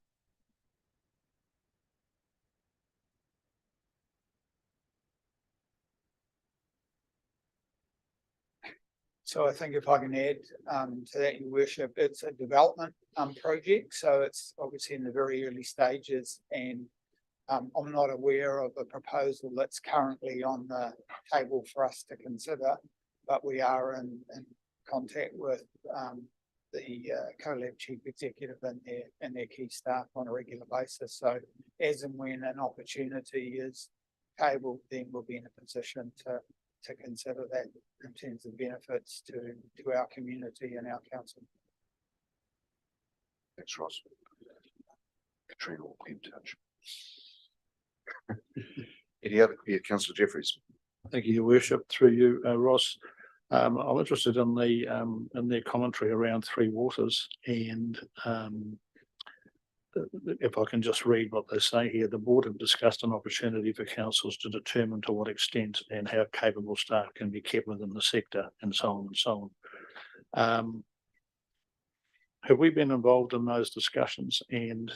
S: So I think if I can add to that, Your Worship, it's a development project, so it's obviously in the very early stages, and I'm not aware of a proposal that's currently on the table for us to consider, but we are in contact with the CoLab chief executive and their key staff on a regular basis. So as and when an opportunity is tabled, then we'll be in a position to consider that in terms of benefits to our community and our council.
A: Thanks, Ross. Katrina will be in touch. Any other? Yeah, Councillor Jeffries.
J: Thank you, Your Worship. Through you, Ross. I'm interested in their commentary around Three Waters, and if I can just read what they say here. The board have discussed an opportunity for councils to determine to what extent and how capable staff can be kept within the sector, and so on and so on. have we been involved in those discussions, and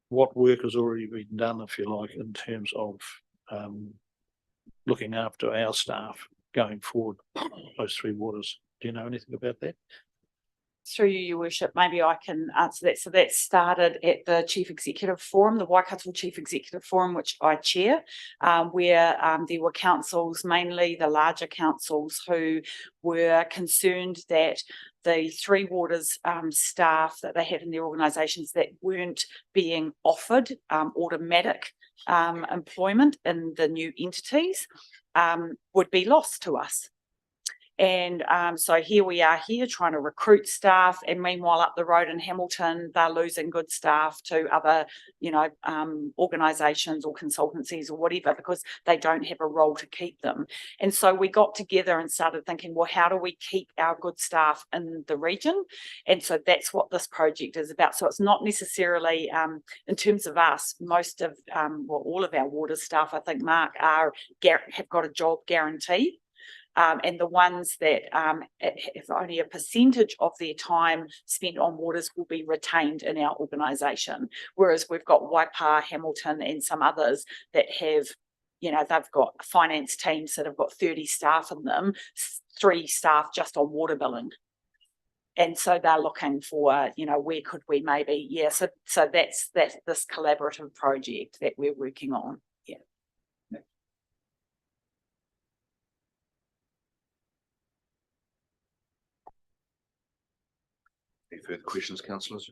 J: what work has already been done, if you like, in terms of looking after our staff going forward, those three waters? Do you know anything about that?
L: Through you, your worship, maybe I can answer that. So that started at the Chief Executive Forum, the Waikato Chief Executive Forum, which I chair, where there were councils, mainly the larger councils, who were concerned that the three waters staff that they had in their organisations that weren't being offered automatic employment in the new entities would be lost to us. And so here we are here trying to recruit staff, and meanwhile up the road in Hamilton, they're losing good staff to other, organisations or consultancies or whatever, because they don't have a role to keep them. And so we got together and started thinking, well, how do we keep our good staff in the region? And so that's what this project is about. So it's not necessarily, in terms of us, most of, all of our water staff, I think, Mark, have got a job guarantee. And the ones that have only a percentage of their time spent on waters will be retained in our organisation. Whereas we've got Waipa, Hamilton and some others that have, they've got finance teams that have got 30 staff in them, 3 staff just on water billing. And so they're looking for, where could we maybe, so that's this collaborative project that we're working on.
A: Any further questions, councillors?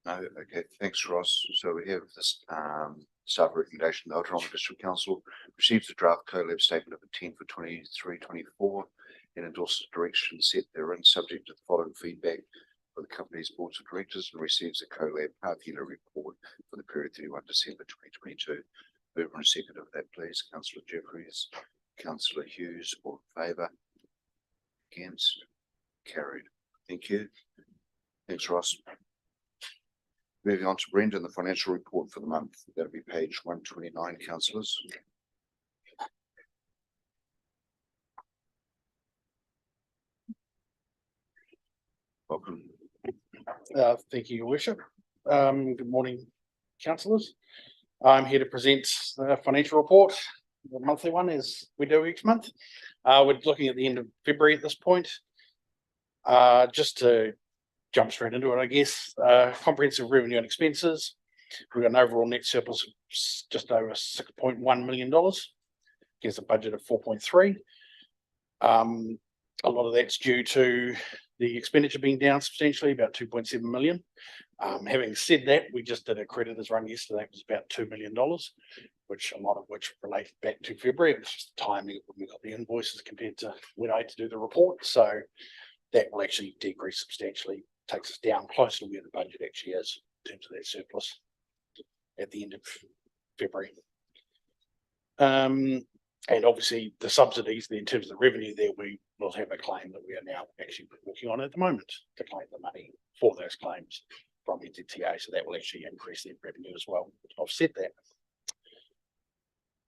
A: No, okay, thanks, Ross. So we have this staff recommendation. The Ōtorohanga District Council receives the draft collab statement of intent for 23-24 and endorses direction set therein, subject to the following feedback for the company's boards of directors, and receives a collab half-yearly report for the period 31 December 2022. Move on a second of that, please. Councillor Jeffries, Councillor Hughes, all in favour? Against? Carried. Thank you. Thanks, Ross. Moving on to Brendan, the financial report for the month. That'll be page 129, councillors. Welcome.
O: Thank you, Your Worship. Good morning, councillors. I'm here to present the financial report, the monthly one, as we do each month. We're looking at the end of February at this point. Just to jump straight into it, I guess, comprehensive revenue and expenses. We've got an overall net surplus of just over $6.1 million against a budget of 4.3. A lot of that's due to the expenditure being down substantially, about 2.7 million. Having said that, we just did a creditors run yesterday. It was about $2 million, which a lot of which related back to February. It was just the timing of when we got the invoices compared to when I had to do the report. So that will actually decrease substantially, takes us down close to where the budget actually is in terms of that surplus at the end of February. And obviously the subsidies, in terms of the revenue there, we will have a claim that we are now actually working on at the moment to claim the money for those claims from NZTA. So that will actually increase their revenue as well to offset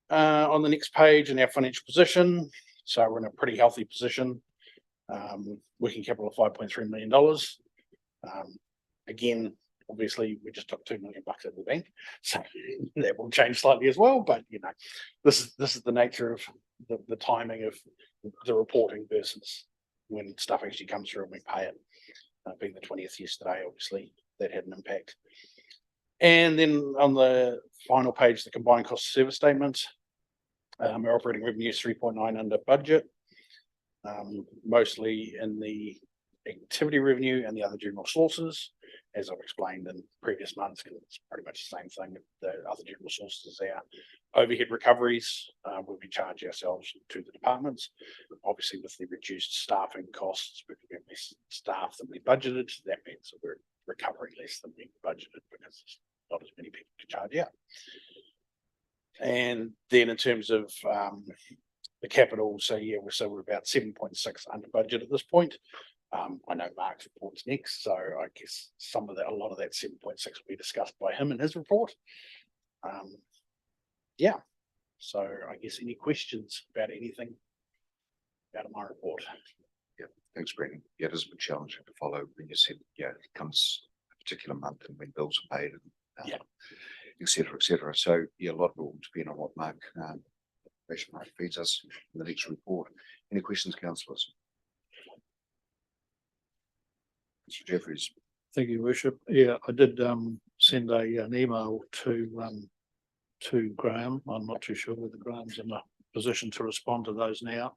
O: that. On the next page, in our financial position, so we're in a pretty healthy position. Working capital of $5.3 million. Again, obviously, we just took $2 million out of the bank, so that will change slightly as well. But this is the nature of the timing of the reporting versus when stuff actually comes through and we pay it. Being the 20th yesterday, obviously, that had an impact. And then on the final page, the combined cost of service statement. Our operating revenue is 3.9 under budget. Mostly in the activity revenue and the other general sources, as I've explained in previous months, because it's pretty much the same thing. The other general sources are overhead recoveries, where we charge ourselves to the departments. Obviously, with the reduced staffing costs, because we have less staff than we budgeted, that means that we're recovering less than we budgeted because not as many people to charge out. And then in terms of the capital, so we're about 7.6 under budget at this point. I know Mark's report's next, so I guess a lot of that 7.6 will be discussed by him in his report. So I guess any questions about anything out of my report?
A: Yeah, Thanks, Brendan. Yeah, it is a bit challenging to follow when you said, yeah, it comes a particular month and when bills are paid and et cetera, et cetera. So yeah, a lot will depend on what Mark feeds us in the next report. Any questions, councillors? Mr. Jeffries.
J: Thank you, Worship. Yeah, I did send an email to Graham. I'm not too sure whether Graham's in a position to respond to those now.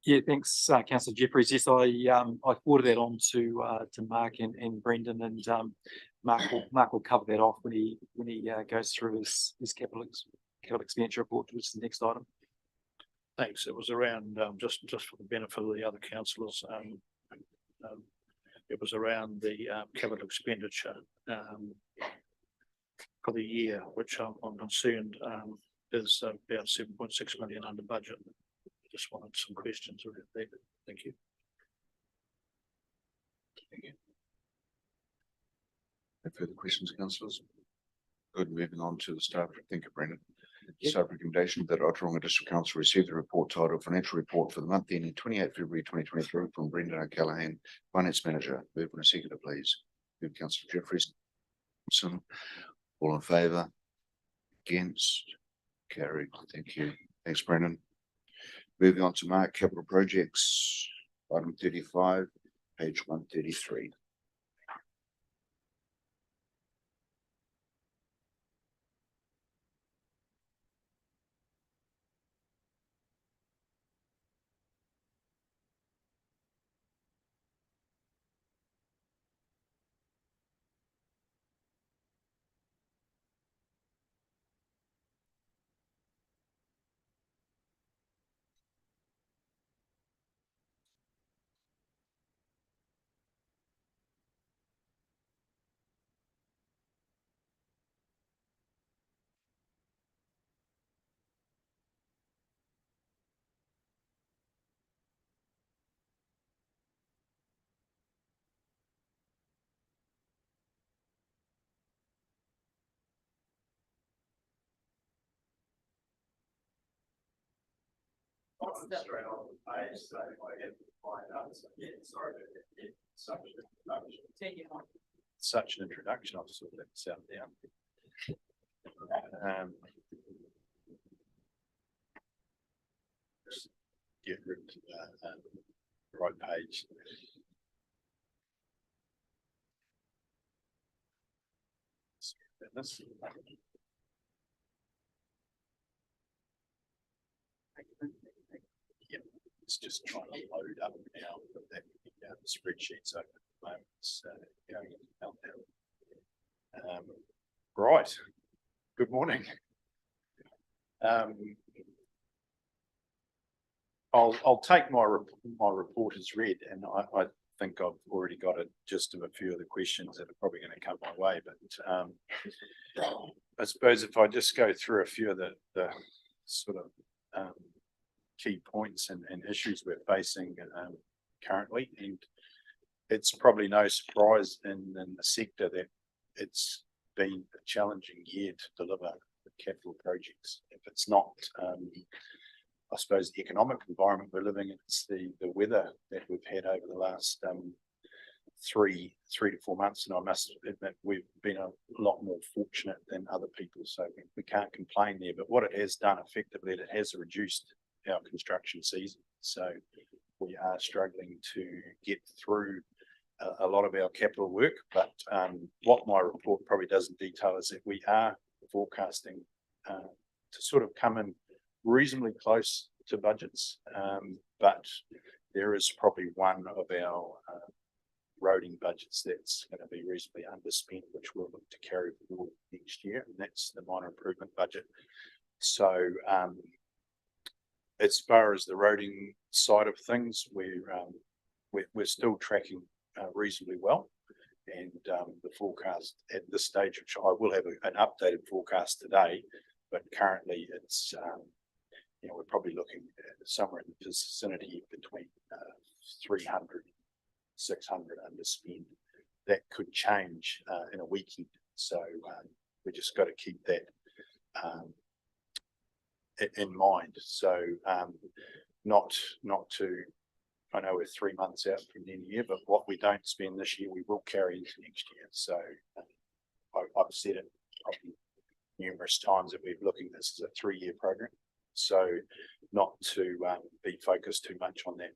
N: Yeah, thanks, Councillor Jeffries. Yes, I forwarded that on to Mark and Brendan, and Mark will cover that off when he goes through his capital expenditure report, which is the next item.
J: Thanks. It was around just for the benefit of the other councillors. It was around the capital expenditure for the year, which I'm concerned is about 7.6 million under budget. Just wanted some questions around that. Thank you.
A: Thank you. No further questions, councillors? Good. Moving on to the staff. Thank you, Brendan. Staff recommendation that Ōtorohanga District Council receive the report titled Financial Report for the month ending 28 February 2023 from Brendan O'Callaghan, Finance Manager. Move on a seconder, please. Move Councillor Jeffries. All in favour? Against? Carried. Thank you. Thanks, Brendan. Moving on to Mark, Capital Projects, item 35, page 133.
T: Straight on the page, so I get to find out. So, yeah, sorry, it's such an introduction. Such an introduction. I'll sort that sound down. Get rid of the right page. This. Yeah, it's just trying to load up now, but that spreadsheet's open at the moment. It's going out now. Right. Good morning. I'll take my report as read, and I think I've already got a gist of a few of the questions that are probably going to come my way. But I suppose if I just go through a few of the sort of key points and issues we're facing currently, and it's probably no surprise in the sector that it's been a challenging year to deliver the capital projects. If it's not, I suppose, the economic environment we're living in, it's the weather that we've had over the last 3 to 4 months, and I must admit we've been a lot more fortunate than other people, so we can't complain there. But what it has done effectively, it has reduced our construction season, so we are struggling to get through a lot of our capital work. But what my report probably doesn't detail is that we are forecasting to sort of come in reasonably close to budgets, but there is probably one of our roading budgets that's going to be reasonably underspent, which we'll look to carry forward next year, and that's the minor improvement budget. So as far as the roading side of things, we're still tracking reasonably well, and the forecast at this stage, which I will have an updated forecast today, but currently it's we're probably looking at somewhere in the vicinity between 300, 600 underspend. That could change in a weekend, so we just got to keep that in mind. So not to, I know we're 3 months out from the end of the year, but what we don't spend this year, we will carry into next year. So I've said it probably numerous times that we're looking, this is a 3-year program. So not to be focused too much on that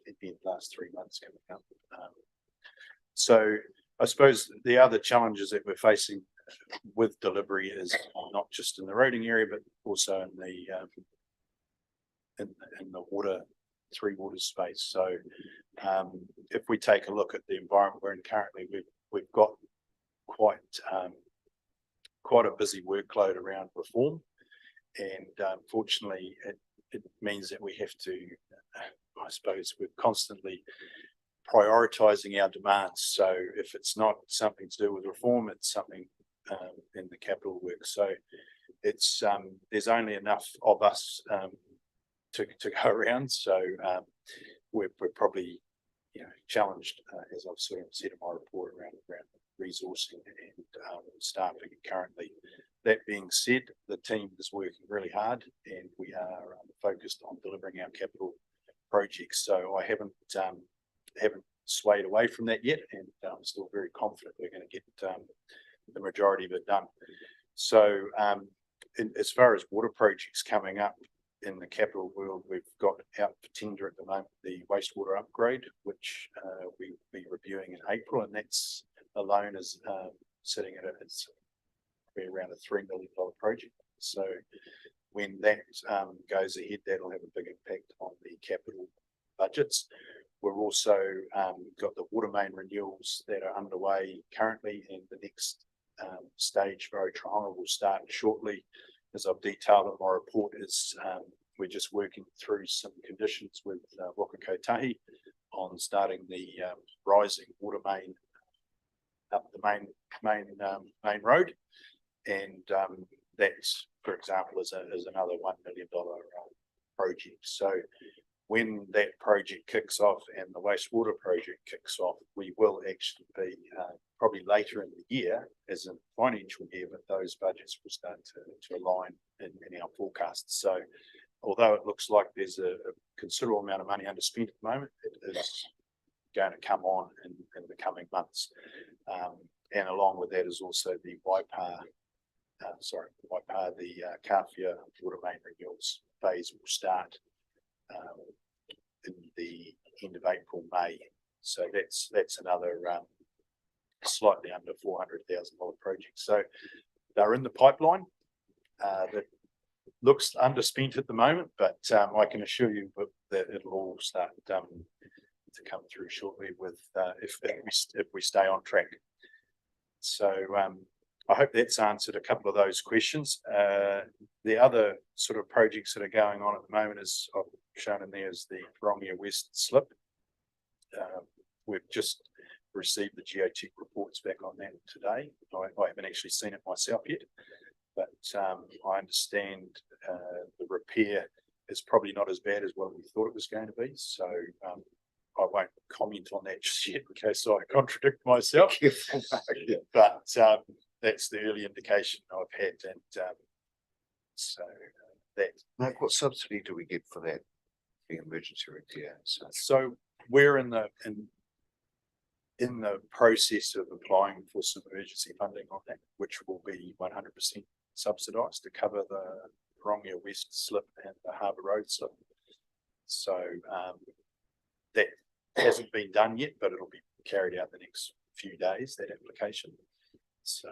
T: in the last 3 months coming up. So I suppose the other challenges that we're facing with delivery is not just in the roading area, but also in the water, 3 waters space. So if we take a look at the environment we're in currently, we've got quite a busy workload around reform, and unfortunately it means that we have to, I suppose, we're constantly prioritising our demands. So if it's not something to do with reform, it's something in the capital work. So it's there's only enough of us to go around. So we're probably, you know, challenged, as I've sort of said in my report, around resourcing and staffing currently. That being said, the team is working really hard, and we are focused on delivering our capital projects. So I haven't swayed away from that yet, and I'm still very confident we're going to get the majority of it done. So as far as water projects coming up in the capital world, we've got out for tender at the moment the wastewater upgrade, which we'll be reviewing in April, and that's alone is sitting at it's around a $3 million project. So when that goes ahead, that'll have a big impact on the capital budgets. We're also got the water main renewals that are underway currently, and the next stage for Ōtorohanga will start shortly. As I've detailed in my report, is we're just working through some conditions with Waka Kotahi on starting the rising water main up the main road, and that, for example, is another $1 million project. So when that project kicks off and the wastewater project kicks off, we will actually be probably later in the year, as in financial year, but those budgets will start to align in our forecasts. So although it looks like there's a considerable amount of money underspent at the moment, it is going to come on in the coming months. And along with that is also the the Kawhia water main renewals phase will start in the end of April, May. So that's another slightly under $400,000 project. So they're in the pipeline. That looks underspent at the moment, but I can assure you that it'll all start to come through shortly with if we stay on track. So I hope that's answered a couple of those questions. The other sort of projects that are going on at the moment, is I've shown in there, is the Ōtorohanga West slip. We've just received the geotech reports back on that today. I haven't actually seen it myself yet, but I understand the repair is probably not as bad as what we thought it was going to be. So I won't comment on that just yet in case I contradict myself. But that's the early indication I've had, and so that.
A: Mark, what subsidy do we get for that, the emergency repair?
T: So we're in the process of applying for some emergency funding on that, which will be 100% subsidised to cover the Ōtorohanga West slip and the Harbour Road slip. So that hasn't been done yet, but it'll be carried out the next few days, that application. So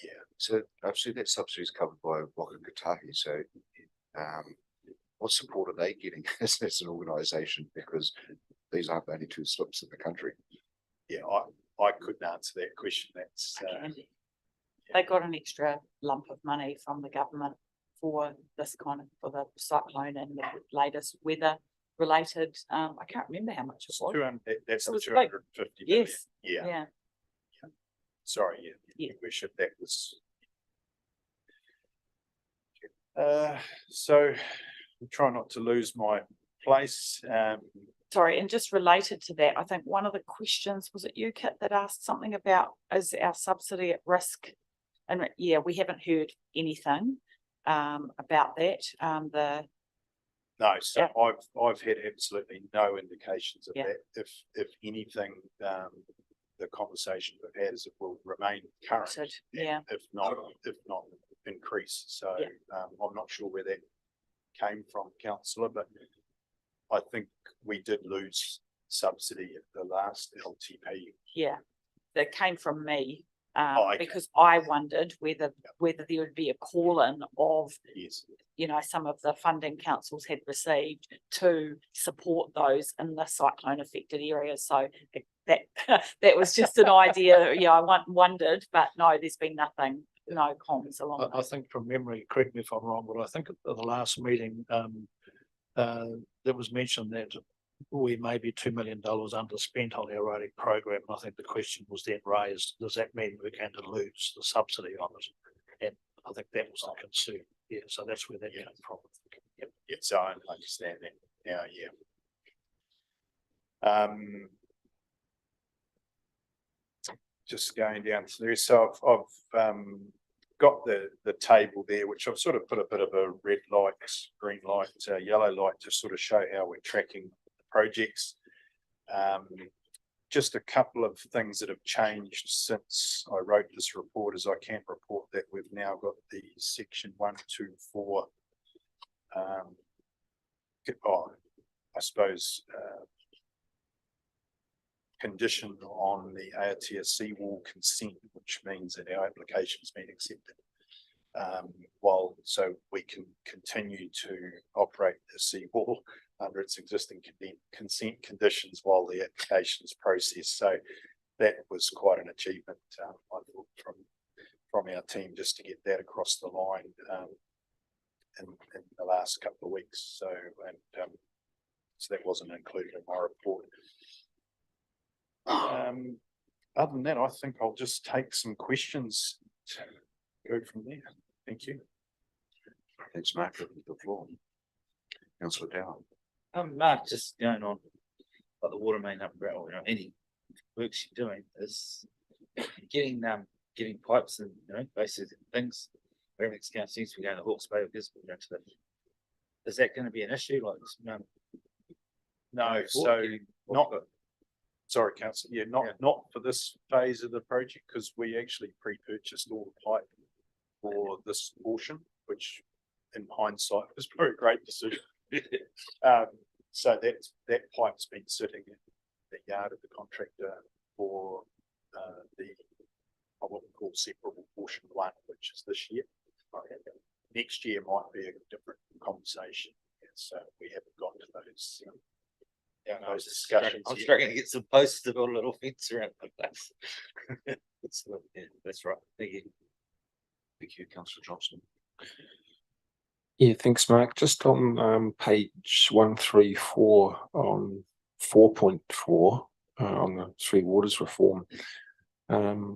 T: yeah.
A: So obviously that subsidy is covered by Waka Kotahi. So what support are they getting as an organisation? Because these aren't the only 2 slips in the country.
T: Yeah, I couldn't answer that question. That's
L: they got an extra lump of money from the government for this kind of, for the cyclone and the latest weather related. I can't remember how much it was.
T: 200, that's the 250
L: million.
T: Yes.
L: Yeah.
T: Sorry, yeah. We should, that was. So I'm trying not to lose my place.
L: Sorry, and just related to that, I think one of the questions, was it you, Kit, that asked something about, is our subsidy at risk? And yeah, we haven't heard anything about that.
T: No, so I've had absolutely no indications of
L: Yeah.
T: that. If anything, the conversation we've had is it will remain current.
L: Yeah.
T: If not increase. So
L: Yeah.
T: I'm not sure where that came from, councillor, but I think we did lose subsidy at the last LTP.
L: Yeah, that came from me.
T: Okay.
L: Because I wondered whether there would be a call-in of,
T: Yes.
L: you know, some of the funding councils had received to support those in the cyclone affected areas. So that that was just an idea. Yeah, I wondered, but no, there's been nothing, no comms along.
J: I think from memory, correct me if I'm wrong, but I think at the last meeting, there was mentioned that we may be $2 million underspent on our roading program. I think the question was then raised, does that mean we're going to lose the subsidy on it? And I think that was the concern. Yeah, so that's where that came from.
T: Yep. Yeah, so I understand that now, yeah. Just going down to there, so I've got the table there, which I've sort of put a bit of a red light, green light, yellow light to sort of show how we're tracking the projects. Just a couple of things that have changed since I wrote this report is I can report that we've now got the section 124. I suppose condition on the Aotea seawall consent, which means that our application's been accepted. While so we can continue to operate the seawall under its existing consent conditions while the application's processed. So that was quite an achievement, I thought, from our team just to get that across the line in the last couple of weeks. So so that wasn't included in my report. Other than that, I think I'll just take some questions to go from there. Thank you.
A: Thanks, Mark. The floor. Councillor Dow.
F: Mark, just going on like the water main upgrade, or any works you're doing is getting pipes and basically things. Everything's going seems to be going to Hawke's Bay because we're going to the. Is that going to be an issue? Like
T: no, so not. Sorry, councillor. Yeah, not for this phase of the project because we actually pre-purchased all the pipe for this portion, which in hindsight was probably a great decision. So that pipe's been sitting in the yard of the contractor for what we call separable portion 1, which is this year. Next year might be a different conversation. So we haven't got to those. Those discussions.
F: I'm struggling to get some posts to build a little fence around the place. That's right. Thank you.
A: Thank you, Councillor Johnson.
G: Yeah, thanks, Mark. Just on page 134 on 4.4 on the Three Waters reform, where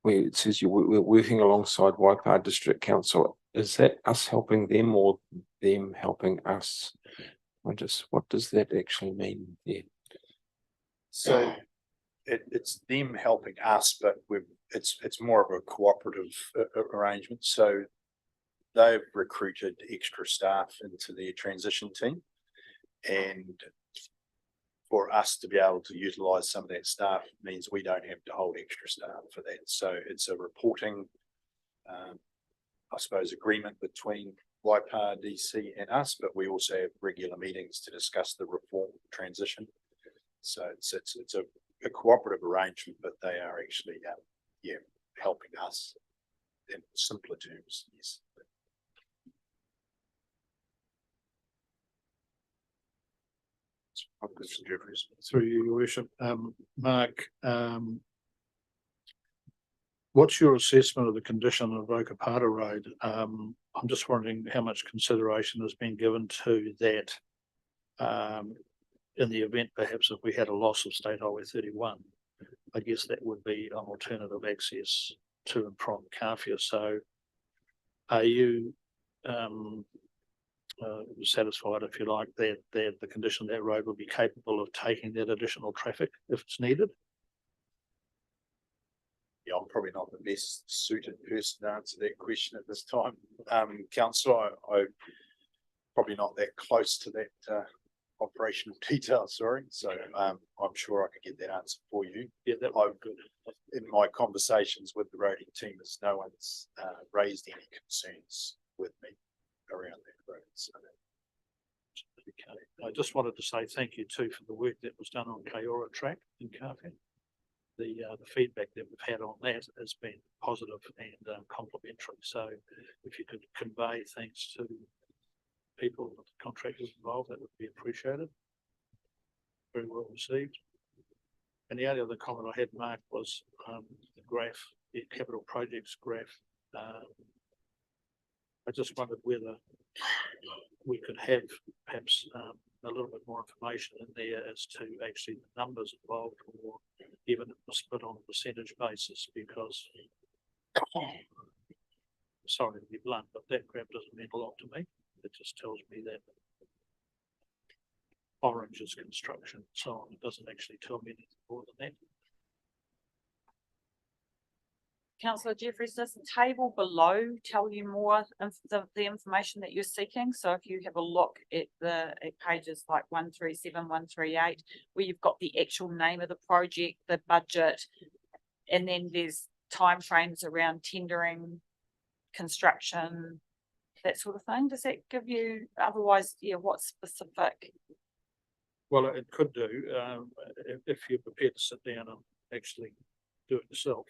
G: it says we're working alongside Waipa District Council. Is that us helping them or them helping us? What does that actually mean? Yeah.
T: So it's them helping us, but it's more of a cooperative arrangement. So they've recruited extra staff into their transition team, and for us to be able to utilise some of that staff means we don't have to hold extra staff for that. So it's a reporting, I suppose, agreement between Waipa DC and us, but we also have regular meetings to discuss the reform transition. So it's a cooperative arrangement, but they are actually helping us in simpler terms. Yes.
J: Through you, Your Worship. Mark, what's your assessment of the condition of Okapata Road? I'm just wondering how much consideration has been given to that in the event perhaps if we had a loss of State Highway 31. I guess that would be an alternative access to and from Kawhia. So are you satisfied, if you like, that the condition of that road will be capable of taking that additional traffic if it's needed?
T: Yeah, I'm probably not the best suited person to answer that question at this time. Councillor, probably not that close to that operational detail, sorry. So I'm sure I could get that answer for you.
J: Yeah, that would be good.
T: In my conversations with the roading team, as no one's raised any concerns with me around that road. So
J: Okay. I just wanted to say thank you too for the work that was done on Kaiora track in Kāwhia. The feedback that we've had on that has been positive and complimentary. So if you could convey thanks to people, contractors involved, that would be appreciated. Very well received. And the only other comment I had, Mark, was the graph, the capital projects graph. I just wondered whether we could have perhaps a little bit more information in there as to actually the numbers involved, or even a split on a percentage basis, because sorry to be blunt, but that graph doesn't mean a lot to me. It just tells me that orange is construction and so on. It doesn't actually tell me anything more than that.
L: Councillor Jeffries, does the table below tell you more of the information that you're seeking? So if you have a look at pages like 137, 138, where you've got the actual name of the project, the budget, and then there's timeframes around tendering, construction, that sort of thing. Does that give you, otherwise, yeah, what's specific?
J: Well, it could do, if you're prepared to sit down and actually do it yourself.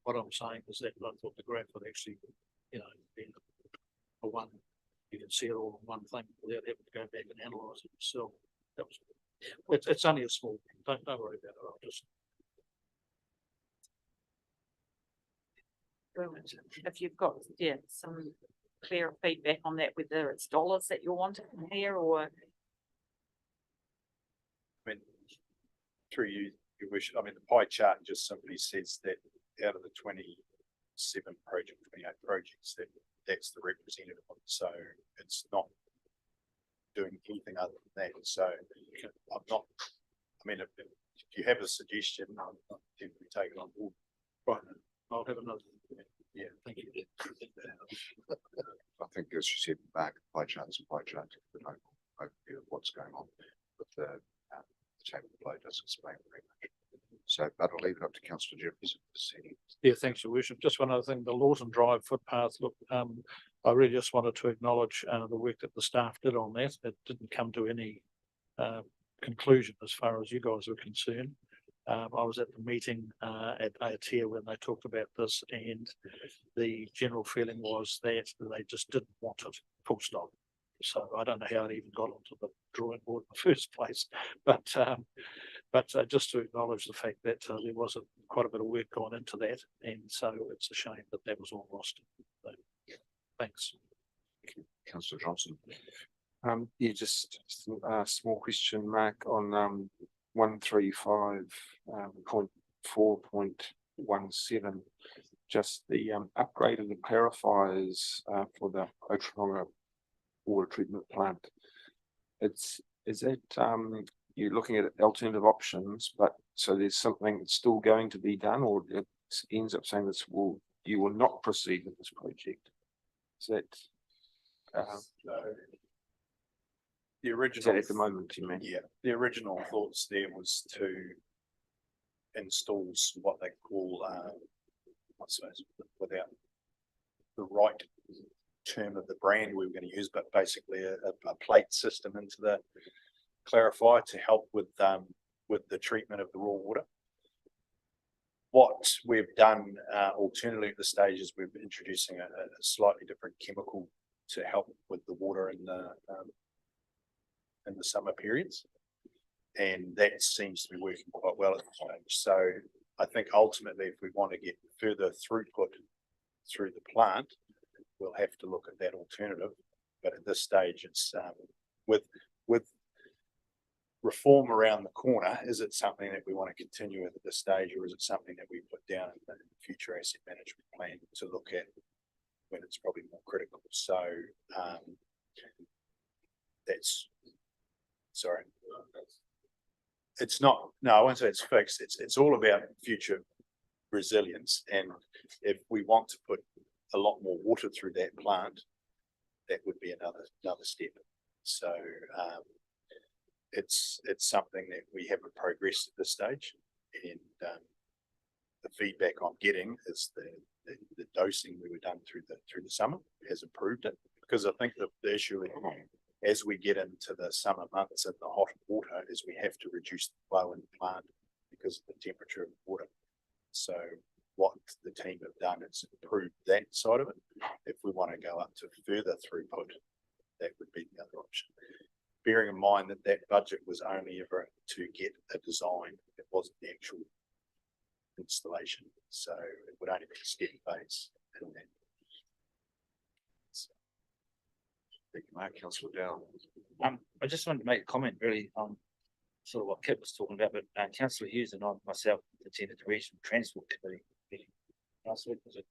J: What I'm saying is that I thought the graph would actually, you know, be a one, you can see it all in one thing without having to go back and analyse it yourself. That was, it's only a small thing. Don't worry about it. I'll just.
L: If you've got, yeah, some clear feedback on that, whether it's dollars that you're wanting here or.
T: I mean, through you, your wish. I mean, the pie chart just simply says that out of the 28 projects, that's the representative one. So it's not doing anything other than that. So I'm not, I mean, if you have a suggestion, I'm definitely taking on board.
J: Right. I'll have another.
T: Yeah,
J: thank you.
A: I think, as you said, Mark, pie charts and pie charts, the overview of what's going on with the table below does explain very much. So, but I'll leave it up to Councillor Jeffries.
J: Yeah, thanks, Your Worship. Just one other thing, the Lawton Drive footpath, look, I really just wanted to acknowledge the work that the staff did on that. It didn't come to any conclusion as far as you guys were concerned. I was at the meeting at Aotea when they talked about this, and the general feeling was that they just didn't want it, full stop. So I don't know how it even got onto the drawing board in the first place, but just to acknowledge the fact that there was quite a bit of work gone into that, and so it's a shame that that was all lost. So, thanks.
A: Councillor Johnson.
G: Yeah, just a small question, Mark, on 135.4.17, just the upgrade of the clarifiers for the Ōtorohanga water treatment plant. Is that you're looking at alternative options, but so there's something that's still going to be done, or it ends up saying this you will not proceed with this project? Is that
T: the original
G: is that at the moment, you mean?
T: Yeah, the original thoughts there was to install what they call I suppose without the right term of the brand we were going to use, but basically a plate system into the clarifier to help with the treatment of the raw water. What we've done alternatively at this stage is we're introducing a slightly different chemical to help with the water in the summer periods, and that seems to be working quite well at the moment. So I think ultimately, if we want to get further throughput through the plant, we'll have to look at that alternative. But at this stage, it's with reform around the corner, is it something that we want to continue with at this stage, or is it something that we put down in the future asset management plan to look at when it's probably more critical? So that's, sorry, it's not, no, I won't say it's fixed. It's all about future resilience, and if we want to put a lot more water through that plant, that would be another step. So it's something that we haven't progressed at this stage, and the feedback I'm getting is the dosing we were done through the summer has improved it, because I think the issue as we get into the summer months and the hot water is we have to reduce the flow in the plant because of the temperature of the water. So what the team have done is improved that side of it. If we want to go up to further throughput, that would be the other option. Bearing in mind that that budget was only ever to get a design, it wasn't the actual installation. So it would only be a steady base.
A: Thank you, Mark. Councillor Dow.
F: I just wanted to make a comment really on sort of what Kit was talking about, but Councillor Hughes and I myself attended the Regional Transport Committee meeting last week, was it?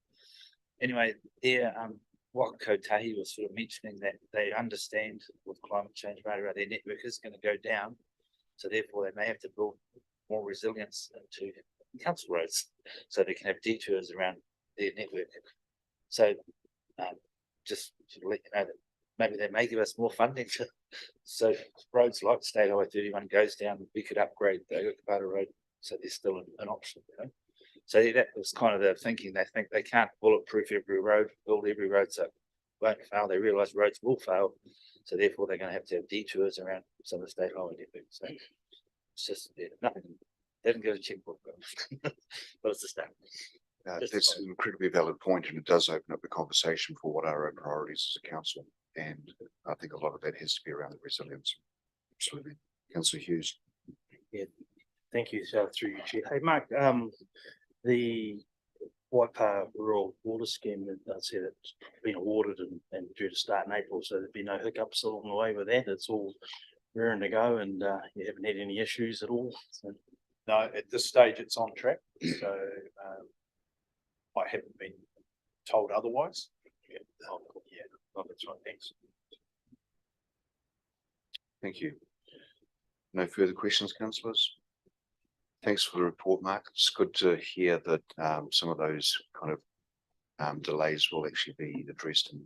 F: Anyway, there, what Kotahi was sort of mentioning that they understand with climate change, their network is going to go down. So therefore they may have to build more resilience into council roads so they can have detours around their network. So just to let you know that maybe they may give us more funding to, so roads like State Highway 31 goes down, we could upgrade the Okapata Road, so there's still an option, you know? So that was kind of their thinking. They think they can't bulletproof every road, build every road so it won't fail. They realise roads will fail, so therefore they're going to have detours around some of the state highway networks. So it's just nothing. They didn't get a checkbook, but it's a start.
A: That's an incredibly valid point, and it does open up the conversation for what are our priorities as a council. And I think a lot of that has to be around the resilience. Absolutely. Councillor Hughes.
O: Yeah, thank you, through you, Chair. Hey, Mark, the Waipa Rural Water Scheme, I said it's been awarded and due to start in April, so there'd be no hiccups along the way with that. It's all raring to go, and you haven't had any issues at all. So.
T: No, at this stage it's on track. So I haven't been told otherwise. Yeah, that's right. Thanks.
A: Thank you. No further questions, councillors? Thanks for the report, Mark. It's good to hear that some of those kind of delays will actually be addressed in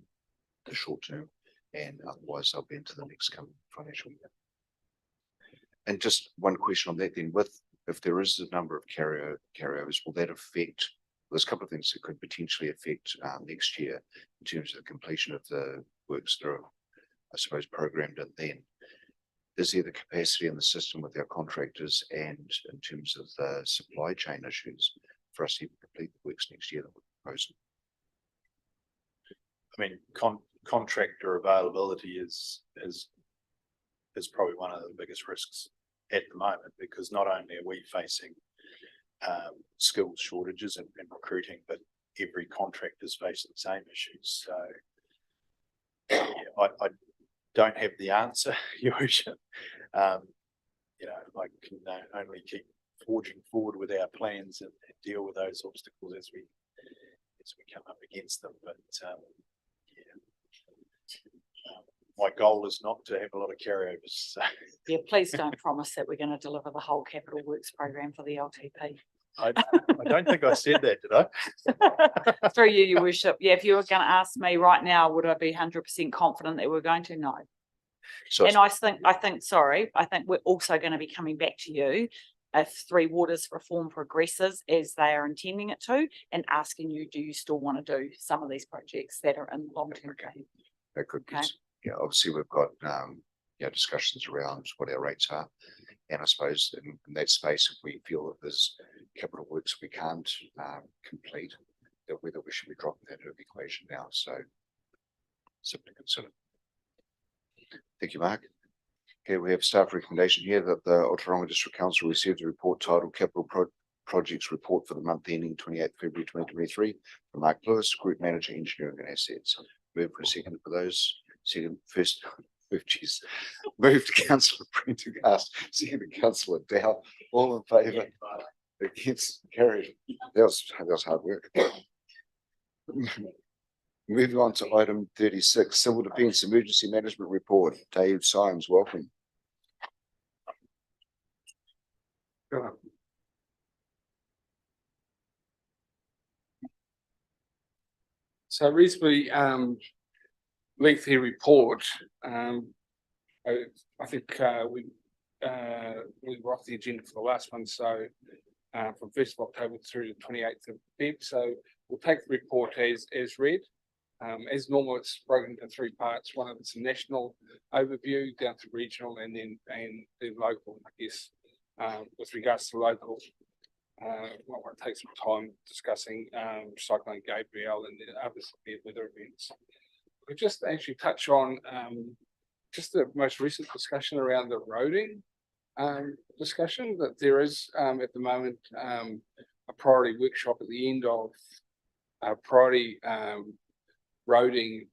A: the short term, and otherwise they'll be into the next coming financial year. And just one question on that then, if there is a number of carryovers, will that affect, there's a couple of things that could potentially affect next year in terms of the completion of the works that are, I suppose, programmed in then. Is there the capacity in the system with our contractors and in terms of the supply chain issues for us to even complete the works next year that we're proposing?
T: I mean, contractor availability is probably one of the biggest risks at the moment, because not only are we facing skills shortages and recruiting, but every contractor is facing the same issues. So yeah, I don't have the answer, Your Worship. You know, I can only keep forging forward with our plans and deal with those obstacles as we come up against them. But my goal is not to have a lot of carryovers. So.
L: Yeah, please don't promise that we're going to deliver the whole capital works program for the LTP.
T: I don't think I said that, did I?
L: Through you, Your Worship. Yeah, if you were going to ask me right now, would I be 100% confident that we're going to? No. So and I think we're also going to be coming back to you if Three Waters reform progresses as they are intending it to, and asking you, do you still want to do some of these projects that are in long-term plan?
A: That could be, yeah, obviously we've got discussions around what our rates are. And I suppose in that space, if we feel that there's capital works we can't complete, that whether we should be dropping that out of the equation now. So something to consider. Thank you, Mark. Okay, we have staff recommendation here that the Ōtorohanga District Council received a report titled Capital Projects Report for the month ending 28th February 2023 from Mark Lewis, Group Manager, Engineering and Assets. Move for a second for those. Second, first, move to Councillor Prendergast, second to Councillor Dow. All in favour? Against? Carried. That was hard work. Moving on to item 36, Civil Defence Emergency Management Report. Dave Symes, welcome.
U: So reasonably lengthy report. I think we were off the agenda for the last one, so from 1st of October through to 28th of Feb. So we'll take the report as read. As normal, it's broken into three parts. One of it's a national overview down to regional and then local, I guess. With regards to local, I want to take some time discussing Cyclone Gabrielle and the other severe weather events. We just actually touch on just the most recent discussion around the roading discussion that there is at the moment a priority workshop at the end of priority roading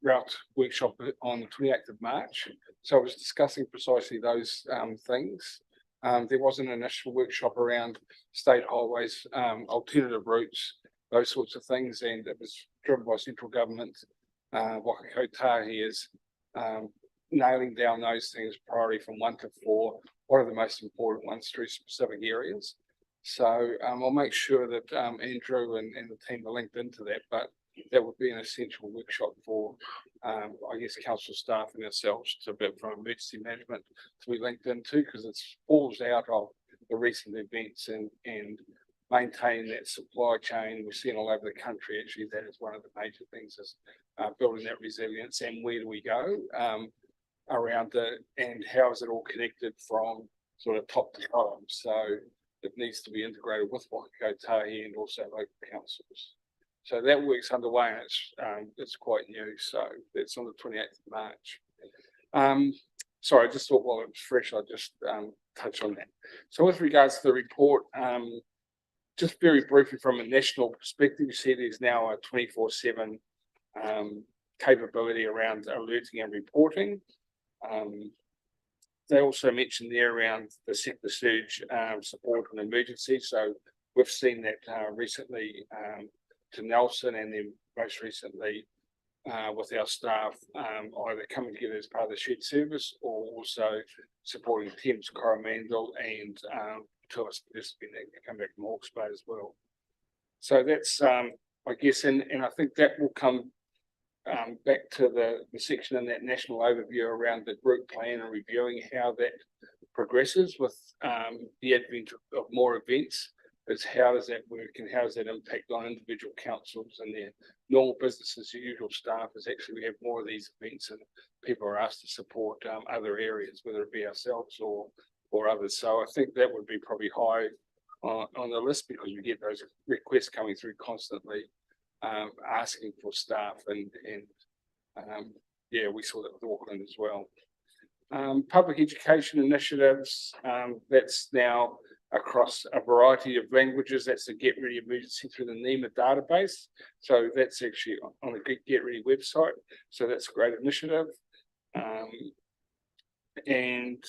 U: route workshop on the 28th of March. So I was discussing precisely those things. There was an initial workshop around state highways, alternative routes, those sorts of things, and it was driven by central government. Waka Kotahi is nailing down those things, priority from 1 to 4. What are the most important ones through specific areas? So I'll make sure that Andrew and the team are linked into that, but that would be an essential workshop for, I guess, council staff and ourselves to be from emergency management to be linked into, because it falls out of the recent events and maintaining that supply chain. We're seeing all over the country, actually, that is one of the major things is building that resilience and where do we go around it and how is it all connected from sort of top to bottom. So it needs to be integrated with Waka Kotahi and also local councils. So that work's underway and it's quite new. So that's on the 28th of March. Sorry, I just thought while it was fresh, I'd just touch on that. So with regards to the report, just very briefly from a national perspective, you see there's now a 24/7 capability around alerting and reporting. They also mentioned there around the sector surge support and emergency. So we've seen that recently to Nelson and then most recently with our staff either coming together as part of the shared service or also supporting Thames, Coromandel and tourists participating that come back from Hawke's Bay as well. So that's I guess, and I think that will come back to the section in that national overview around the group plan and reviewing how that progresses with the advent of more events. Is how does that work and how does that impact on individual councils and their normal business as usual staff? Is actually we have more of these events and people are asked to support other areas, whether it be ourselves or others. So I think that would be probably high on the list because we get those requests coming through constantly asking for staff and yeah, we saw that with Auckland as well. Public education initiatives, that's now across a variety of languages. That's the Get Ready Emergency through the NEMA database. So that's actually on the Get Ready website. So that's a great initiative. And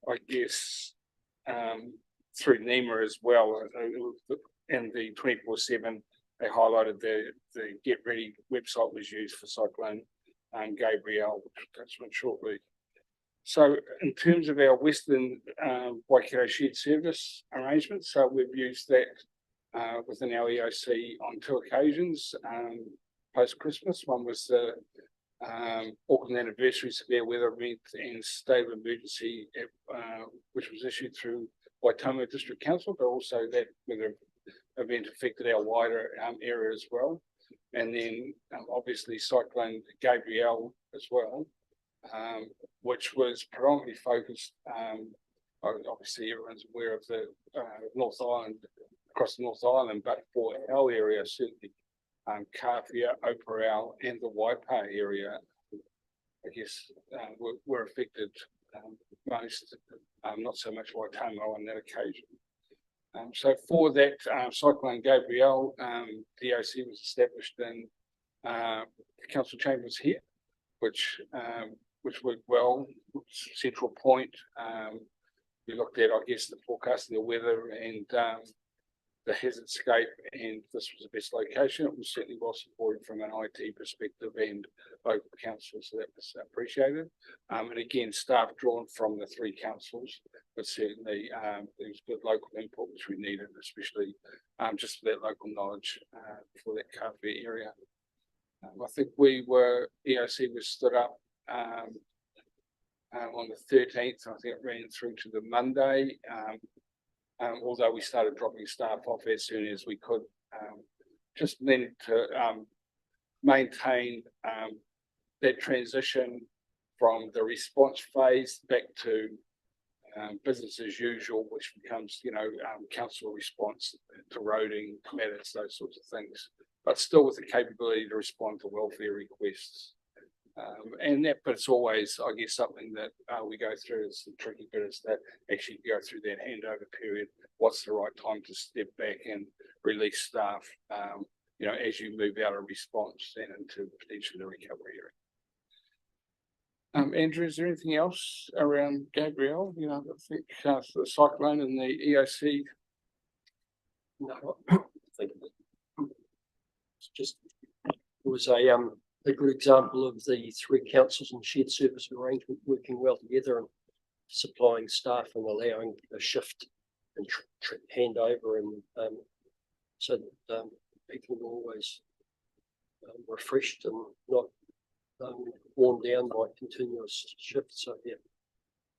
U: I guess through NEMA as well, and the 24/7, they highlighted the Get Ready website was used for Cyclone Gabrielle, which we'll touch on shortly. So in terms of our Western Waikato shared service arrangements, so we've used that within our EOC on 2 occasions post-Christmas. One was the Auckland Anniversary Severe Weather Event and State of Emergency, which was issued through Waitomo District Council, but also that weather event affected our wider area as well. And then obviously Cyclone Gabrielle as well. Which was predominantly focused, obviously everyone's aware of the North Island, across the North Island, but for our area, certainly Kāwhia, Ōtorohanga and the Waipa area, I guess, were affected most, not so much Waitomo on that occasion. So for that Cyclone Gabrielle, DOC was established in the council chambers here, which worked well. Central point, we looked at, I guess, the forecasting of weather and the hazard scape, and this was the best location. It was certainly well supported from an IT perspective and local council, so that was appreciated. And again, staff drawn from the 3 councils, but certainly there was good local input which we needed, especially just for that local knowledge for that Kāwhia area. I think EOC was stood up on the 13th. I think it ran through to the Monday. Although we started dropping staff off as soon as we could, just then to maintain that transition from the response phase back to business as usual, which becomes, council response to roading matters, those sorts of things, but still with the capability to respond to welfare requests. But it's always, I guess, something that we go through. It's the tricky bit is that actually go through that handover period. What's the right time to step back and release staff, as you move out of response and into potentially the recovery area. Andrew, is there anything else around Gabrielle? I think the cyclone and the EOC.
B: No, I think it's just, it was a good example of the three councils and shared service arrangement working well together and supplying staff and allowing a shift and handover, and so that people were always refreshed and not worn down by continuous shifts. So yeah,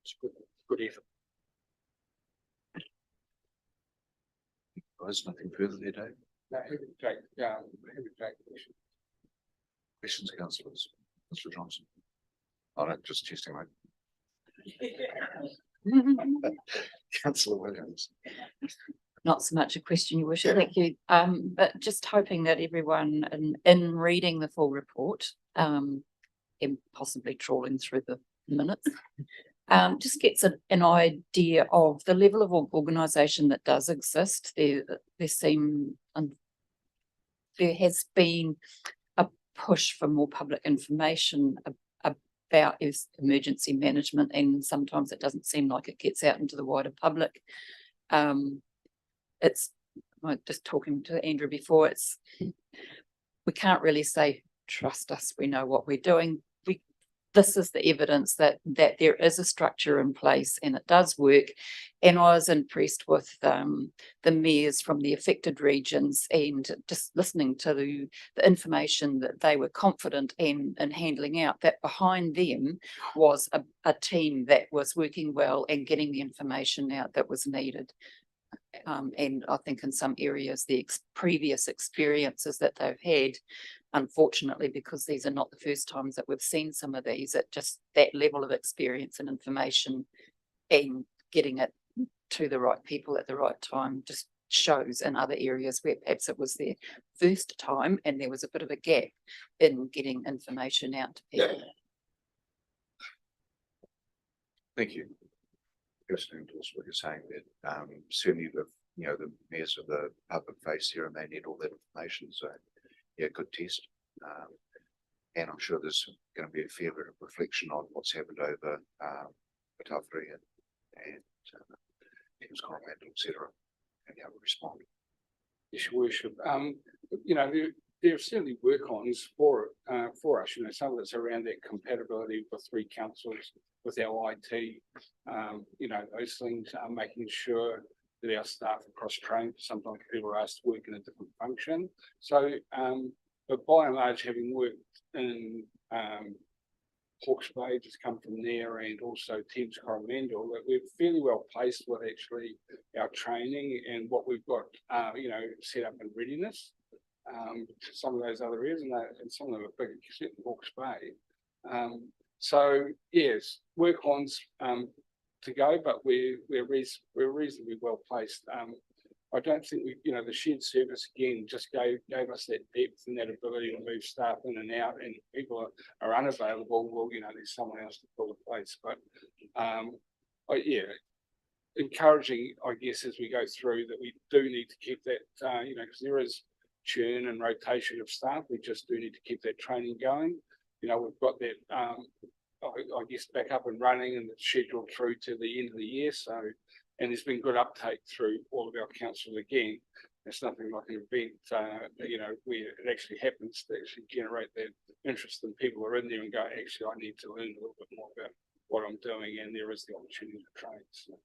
B: it's good effort.
A: There's nothing further there, Dave.
U: No, happy to take
A: Questions, councillors? Mr. Johnson. Oh, no, just testing, mate. Councillor Williams.
I: Not so much a question, Your Worship, thank you. But just hoping that everyone in reading the full report, and possibly trawling through the minutes, just gets an idea of the level of organisation that does exist. There has been a push for more public information about emergency management, and sometimes it doesn't seem like it gets out into the wider public. It's like just talking to Andrew before, we can't really say, trust us, we know what we're doing. This is the evidence that there is a structure in place and it does work. And I was impressed with the mayors from the affected regions, and just listening to the information that they were confident in handling out, that behind them was a team that was working well and getting the information out that was needed. And I think in some areas, the previous experiences that they've had, unfortunately, because these are not the first times that we've seen some of these, at just that level of experience and information and getting it to the right people at the right time just shows in other areas where perhaps it was their first time and there was a bit of a gap in getting information out to people.
A: Thank you. Listening to what you're saying, that certainly the mayors of the public face here and they need all that information. So yeah, good test. And I'm sure there's going to be a fair bit of reflection on what's happened over Ōtorohanga and Thames Coromandel, etc. and how we respond.
U: Yes, Your Worship. There are certainly work-ons for us. Some of it's around that compatibility with three councils, with our IT. Those things are making sure that our staff are cross-trained. Sometimes people are asked to work in a different function. So, but by and large, having worked in Hawke's Bay, just come from there, and also Thames Coromandel, that we're fairly well placed with actually our training and what we've got, set up in readiness. To some of those other areas, and some of them are bigger, certainly Hawke's Bay. So yes, work-ons to go, but we're reasonably well placed. I don't think the shared service again just gave us that depth and that ability to move staff in and out, and if people are unavailable, well, there's someone else to fill the place. But encouraging, I guess, as we go through, that we do need to keep that, because there is churn and rotation of staff. We just do need to keep that training going. We've got that, I guess, back up and running, and it's scheduled through to the end of the year. So, and there's been good uptake through all of our councils again. It's nothing like an event, where it actually happens to actually generate that interest, and people are in there and go, actually, I need to learn a little bit more about what I'm doing, and there is the opportunity to train. So,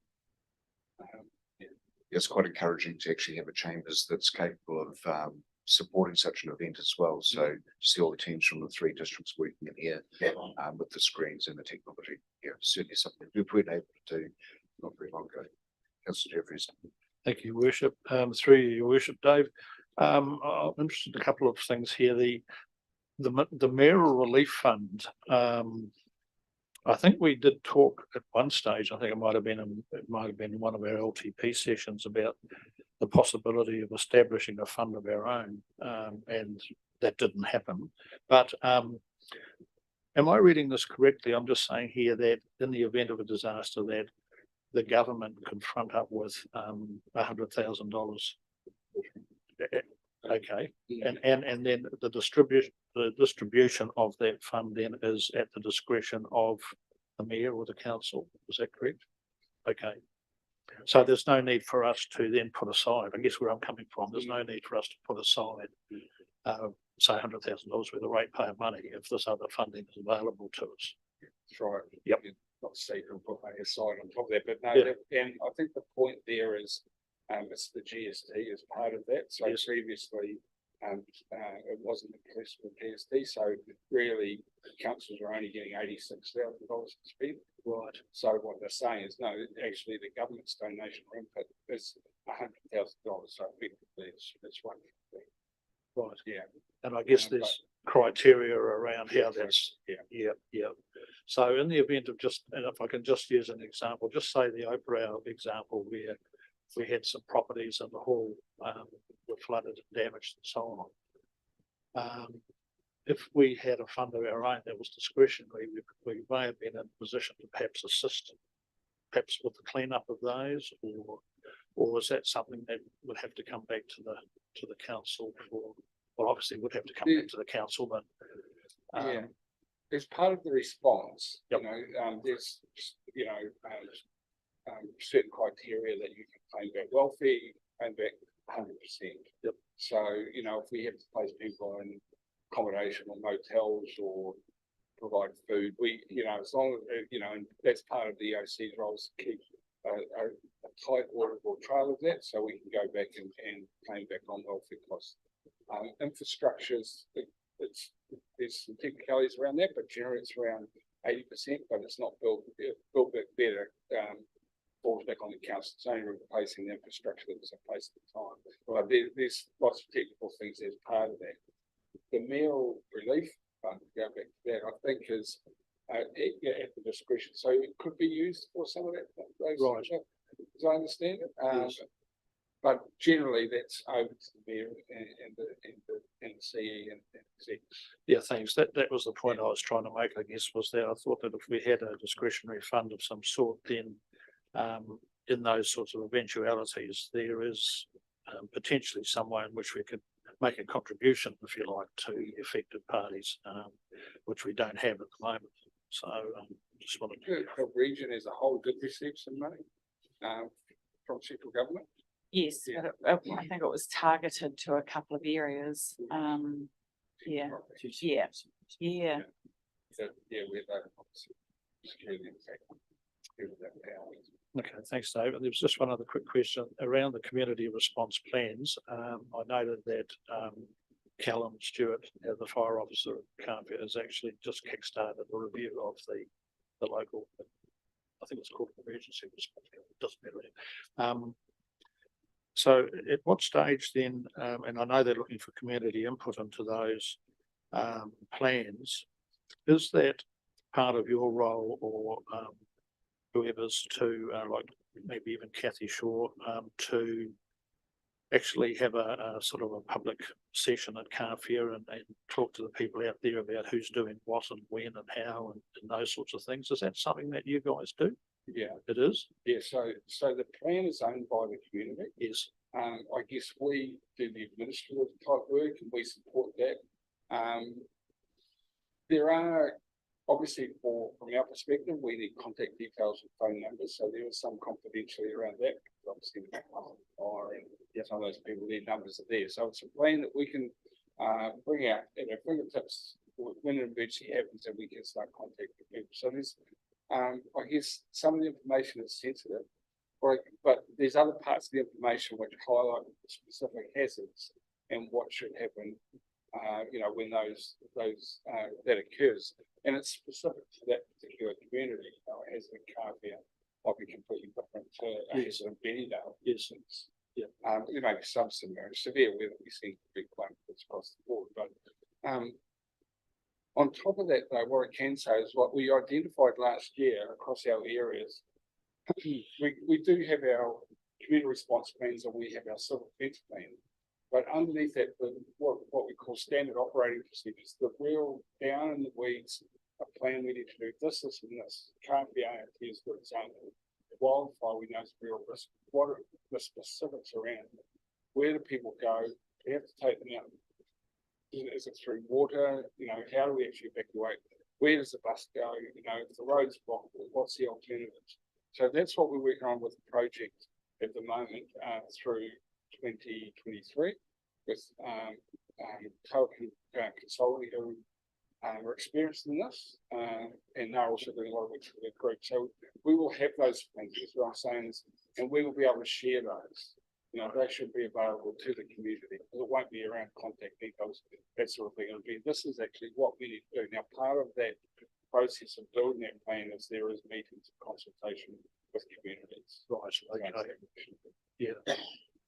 A: It's quite encouraging to actually have a chambers that's capable of supporting such an event as well. So see all the teams from the 3 districts working in here with the screens and the technology. Yeah, certainly something we've been able to do not very long ago. Councillor Jeffries.
J: Thank you, Worship. Through you, Your Worship, Dave. I'm interested in a couple of things here. The mayoral relief fund. I think we did talk at one stage. I think it might have been one of our LTP sessions about the possibility of establishing a fund of our own, and that didn't happen. But am I reading this correctly? I'm just saying here that in the event of a disaster, that the government could front up with $100,000. Okay, and then the distribution of that fund then is at the discretion of the mayor or the council. Is that correct? Okay. So there's no need for us to then put aside, I guess where I'm coming from, there's no need for us to put aside say $100,000 worth of ratepayer money if this other funding is available to us.
U: That's right.
J: Yep.
U: Not safe and put money aside on top of that, but no,
J: Yeah.
U: and I think the point there is, it's the GST as part of that. So
J: Yes.
U: previously, it wasn't inclusive of GST. So really, councils are only getting $86,000 to spend.
J: Right.
U: So what they're saying is, no, actually, the government's donation or input is $100,000. So effectively, it's one.
J: Right.
U: Yeah.
J: And I guess there's criteria around how that's.
U: Yeah.
J: So in the event of and if I can just use an example, just say the Ōtorohanga example where we had some properties in the hall were flooded and damaged and so on. If we had a fund of our own that was discretionary, we may have been in a position to perhaps assist, perhaps with the cleanup of those, or is that something that would have to come back to the council for? Well, obviously, would have to come back to the council, but
U: As part of the response,
J: Yep.
U: there's certain criteria that you can claim back welfare, you can claim back 100%.
J: Yep.
U: So, if we have to place people in accommodation or motels or provide food, as long as, and that's part of the EOC's roles, to keep a tight auditable trail of that, so we can go back and claim back on welfare costs. Infrastructures, there's some technicalities around that, but generally it's around 80%, but it's not built back better, falls back on the council. It's only replacing the infrastructure that was in place at the time. Well, there's lots of technical things as part of that. The mayoral relief fund, to go back to that, I think is at the discretion. So it could be used for some of that. Right. As I understand it.
J: Yes.
U: But generally, that's over to the mayor and the CE and exec.
J: Yeah, thanks. That was the point I was trying to make, I guess, was that I thought that if we had a discretionary fund of some sort, then in those sorts of eventualities, there is potentially some way in which we could make a contribution, if you like, to affected parties, which we don't have at the moment. So just wanted to.
U: The region as a whole did receive some money from central government.
L: Yes, but I think it was targeted to a couple of areas. Yeah.
U: So, we have security and
J: Okay, thanks, Dave. And there was just one other quick question around the community response plans. I noted that Callum Stewart, the fire officer at Canberra, has actually just kickstarted a review of the local, I think it's called emergency response. Doesn't matter. So at what stage then, and I know they're looking for community input into those plans, is that part of your role or whoever's to, like maybe even Kathy Shaw, to actually have a sort of a public session at Carfair and talk to the people out there about who's doing what and when and how and those sorts of things? Is that something that you guys do?
U: Yeah,
J: it is.
U: Yeah, so the plan is owned by the community.
J: Yes.
U: I guess we do the administrative type work and we support that. There are obviously from our perspective, we need contact details and phone numbers. So there is some confidentiality around that. Obviously, and some of those people, their numbers are there. So it's a plan that we can bring out at our fingertips when an emergency happens, and we can start contacting people. So there's, I guess, some of the information is sensitive, but there's other parts of the information which highlight specific hazards and what should happen, when that occurs. And it's specific to that particular community, as a caveat, might be completely different to as in Bennydale.
J: Yes.
U: Yeah. There may be some severe weather we see big climates across the board, but on top of that, though, what I can say is what we identified last year across our areas. We do have our community response plans, and we have our civil defence plan. But underneath that, what we call standard operating procedures, the real down in the weeds, a plan we need to do this, and this. Can't be ART as for example. Wildfire, we know is real risk. What are the specifics around? Where do people go? We have to take them out. Is it through water? How do we actually evacuate? Where does the bus go? If the road's blocked, what's the alternatives? So that's what we're working on with the project at the moment through 2023 with consulting who are experienced in this, and they're also doing a lot of work for their group. So we will have those plans, is what I'm saying, and we will be able to share those. They should be available to the community. It won't be around contact details, that sort of thing. This is actually what we need to do. Now, part of that process of building that plan is there is meetings and consultation with communities.
J: Right. Okay. Yeah.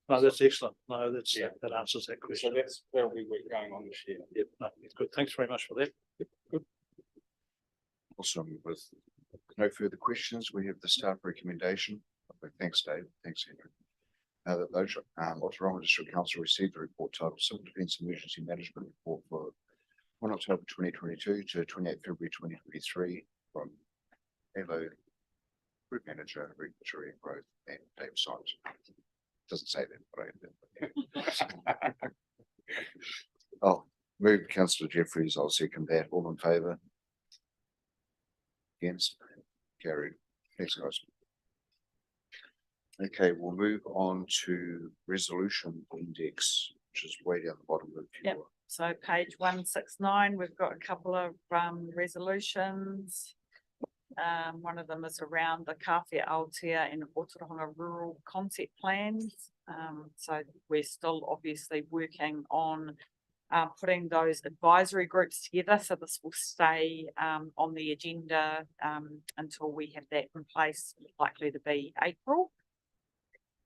J: No, that's excellent. No, that answers that question.
U: So that'll be work going on this year.
J: Yep. No, good. Thanks very much for that. Yep. Good.
A: Awesome. With no further questions, we have the staff recommendation. Thanks, Dave. Thanks, Henry. That those Ōtorohanga District Council received the report titled Civil Defence Emergency Management Report for 1 October 2022 to 28 February 2023 from Hello Group Manager, Regulatory and Growth, and Dave Symes. Doesn't say that, but I I'll move Councillor Jeffries. I'll second that. All in favour? Against? Carried. Thanks, guys. Okay, we'll move on to resolution index, which is way down the bottom of the
L: Yep. So page 169, we've got a couple of resolutions. One of them is around the Kawhia Aotea and Ōtorohanga rural concept plans. So we're still obviously working on putting those advisory groups together. So this will stay on the agenda until we have that in place, likely to be April.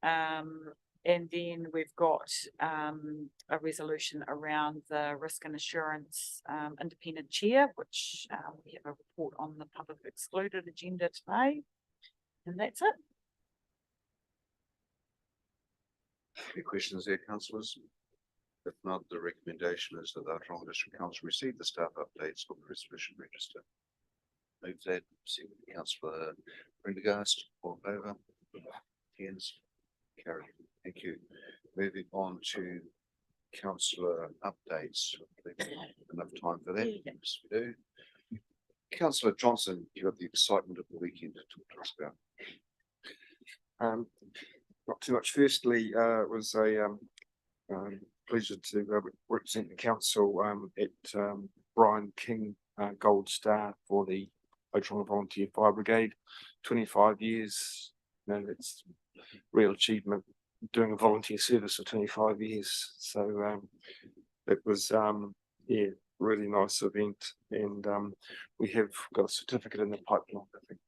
L: And then we've got a resolution around the risk and assurance independent chair, which we have a report on the public excluded agenda today. And that's it.
A: Any questions there, councillors? If not, the recommendation is that the Ōtorohanga District Council receive the staff updates for the resolution register. Move that. Councillor Prendergast, all in favour? Against? Carried. Thank you. Moving on to councillor updates. Enough time for that? Yes, we do. Councillor Johnson, you have the excitement of the weekend to talk to us about.
G: Not too much. Firstly, it was a pleasure to represent the council at Brian King Gold Star for the Ōtorohanga Volunteer Fire Brigade. 25 years. It's real achievement doing a volunteer service for 25 years. So it was really nice event, and we have got a certificate in the pipeline. I think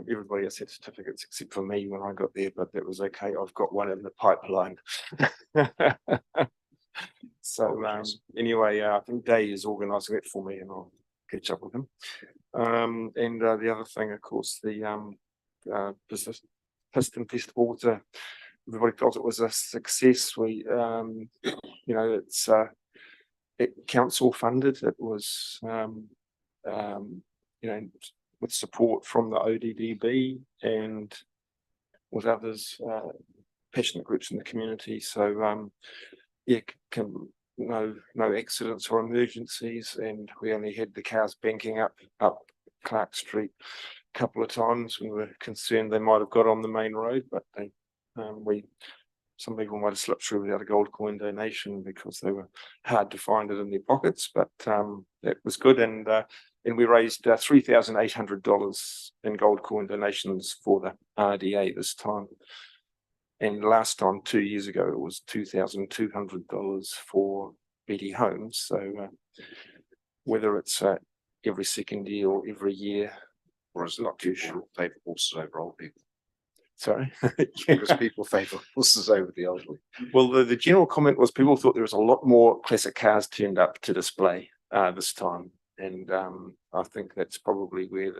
G: everybody else had certificates except for me when I got there, but that was okay. I've got one in the pipeline. So anyway, I think Day is organising that for me, and I'll catch up with him. And the other thing, of course, the Piston Festival. Everybody felt it was a success. We, it's council funded. It was, with support from the ODDB and with others, passionate groups in the community. So, no accidents or emergencies, and we only had the cars banking up Clark Street a couple of times. We were concerned they might have got on the main road, but they, some people might have slipped through without a gold coin donation because they were hard to find it in their pockets. But that was good, and we raised $3,800 in gold coin donations for the RDA this time. And last time, 2 years ago, it was $2,200 for Betty Homes. So whether it's every second year or every year,
A: Or is it not too sure, favour horses over old people?
G: sorry.
A: Because people favour horses over the elderly.
G: Well, the general comment was people thought there was a lot more classic cars turned up to display this time. And I think that's probably where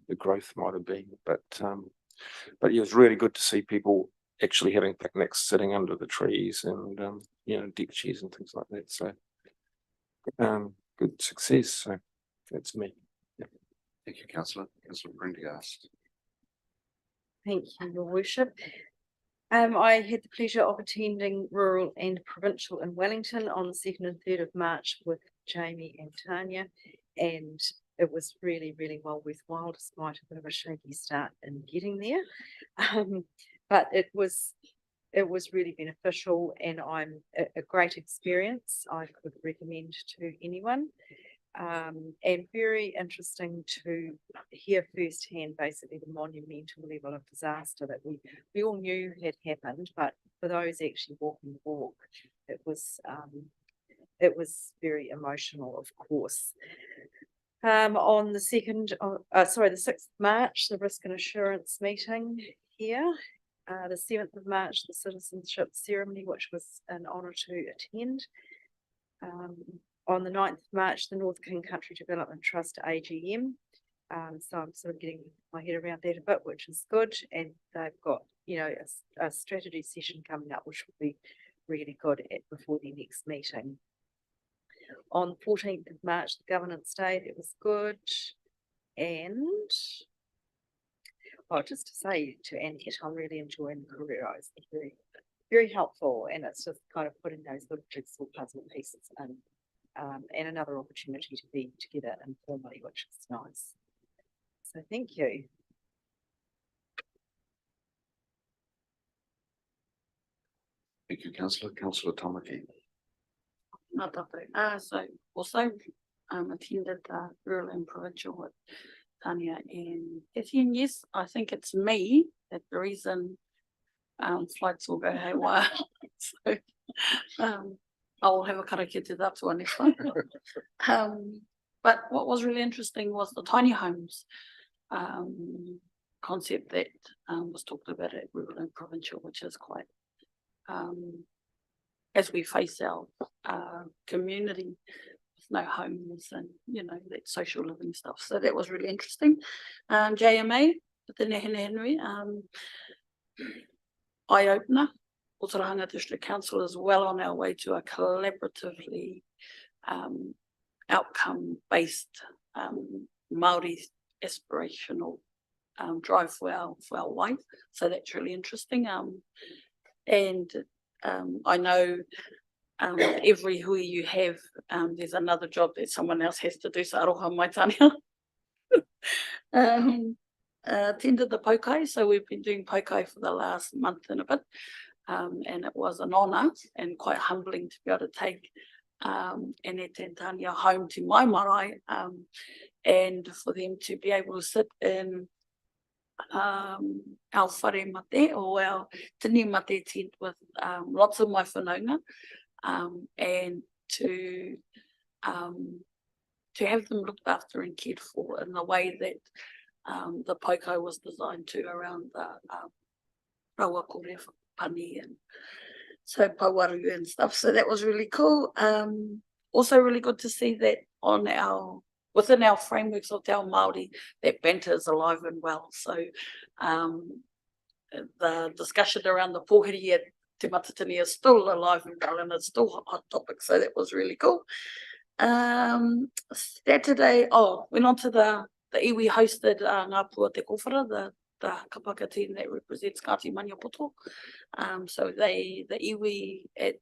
G: the growth might have been. But yeah, it was really good to see people actually having picnics, sitting under the trees and, deck chairs and things like that. So good success. So that's me. Yeah.
A: Thank you, Councillor. Councillor Prendergast.
K: Thank you, Your Worship. I had the pleasure of attending rural and provincial in Wellington on the 2nd and 3rd of March with Jamie and Tanya, and it was really, really well worthwhile despite a bit of a shaky start in getting there. But it was really beneficial, and a great experience I could recommend to anyone. And very interesting to hear firsthand basically the monumental level of disaster that we all knew had happened, but for those actually walking the walk, it was very emotional, of course. On the 6th of March, the risk and assurance meeting here. The 7th of March, the citizenship ceremony, which was an honour to attend. On the 9th of March, the North King Country Development Trust AGM. So I'm sort of getting my head around that a bit, which is good. And they've got, a strategy session coming up, which will be really good before the next meeting. On 14th of March, the Governance Day, it was good. And just to say to Annette, I'm really enjoying the career. It's very, very helpful. And it's just kind of putting those little jigsaw puzzle pieces in. And another opportunity to be together informally, which is nice. So thank you.
A: Thank you, Councillor. Councillor Tamaki.
C: So also attended rural and provincial with Tanya and Hetty, and yes, I think it's me that the reason flights will go haywire. So I'll have a karakia te tatua next time. But what was really interesting was the tiny homes concept that was talked about at rural and provincial, which is quite, as we face our community with no homes and, that social living stuff. So that was really interesting. JMA, the Nehenehene, eye-opener. Ōtorohanga District Council is well on our way to a collaboratively outcome-based Māori aspirational drive for our life. So that's really interesting. And I know every hui you have, there's another job that someone else has to do. So aroha mai Tania. Attended the pokai. So we've been doing pokai for the last month and a bit. And it was an honour and quite humbling to be able to take Annette and Tanya home to my marae, and for them to be able to sit in our whare mate or our tini mate tent with lots of my whanaunga, and to have them looked after and cared for in the way that the pokai was designed to around the rawa kore pani and so pauaru and stuff. So that was really cool. Also really good to see that within our frameworks of Te Ao Māori, that banter is alive and well. So the discussion around the pōhiri at Te Matatini is still alive and well, and it's still a hot topic. So that was really cool. Saturday, went on to the iwi hosted Ngā Pua Te Kōwhara, the kapaka team that represents Ngāti Maniapoto. So the iwi at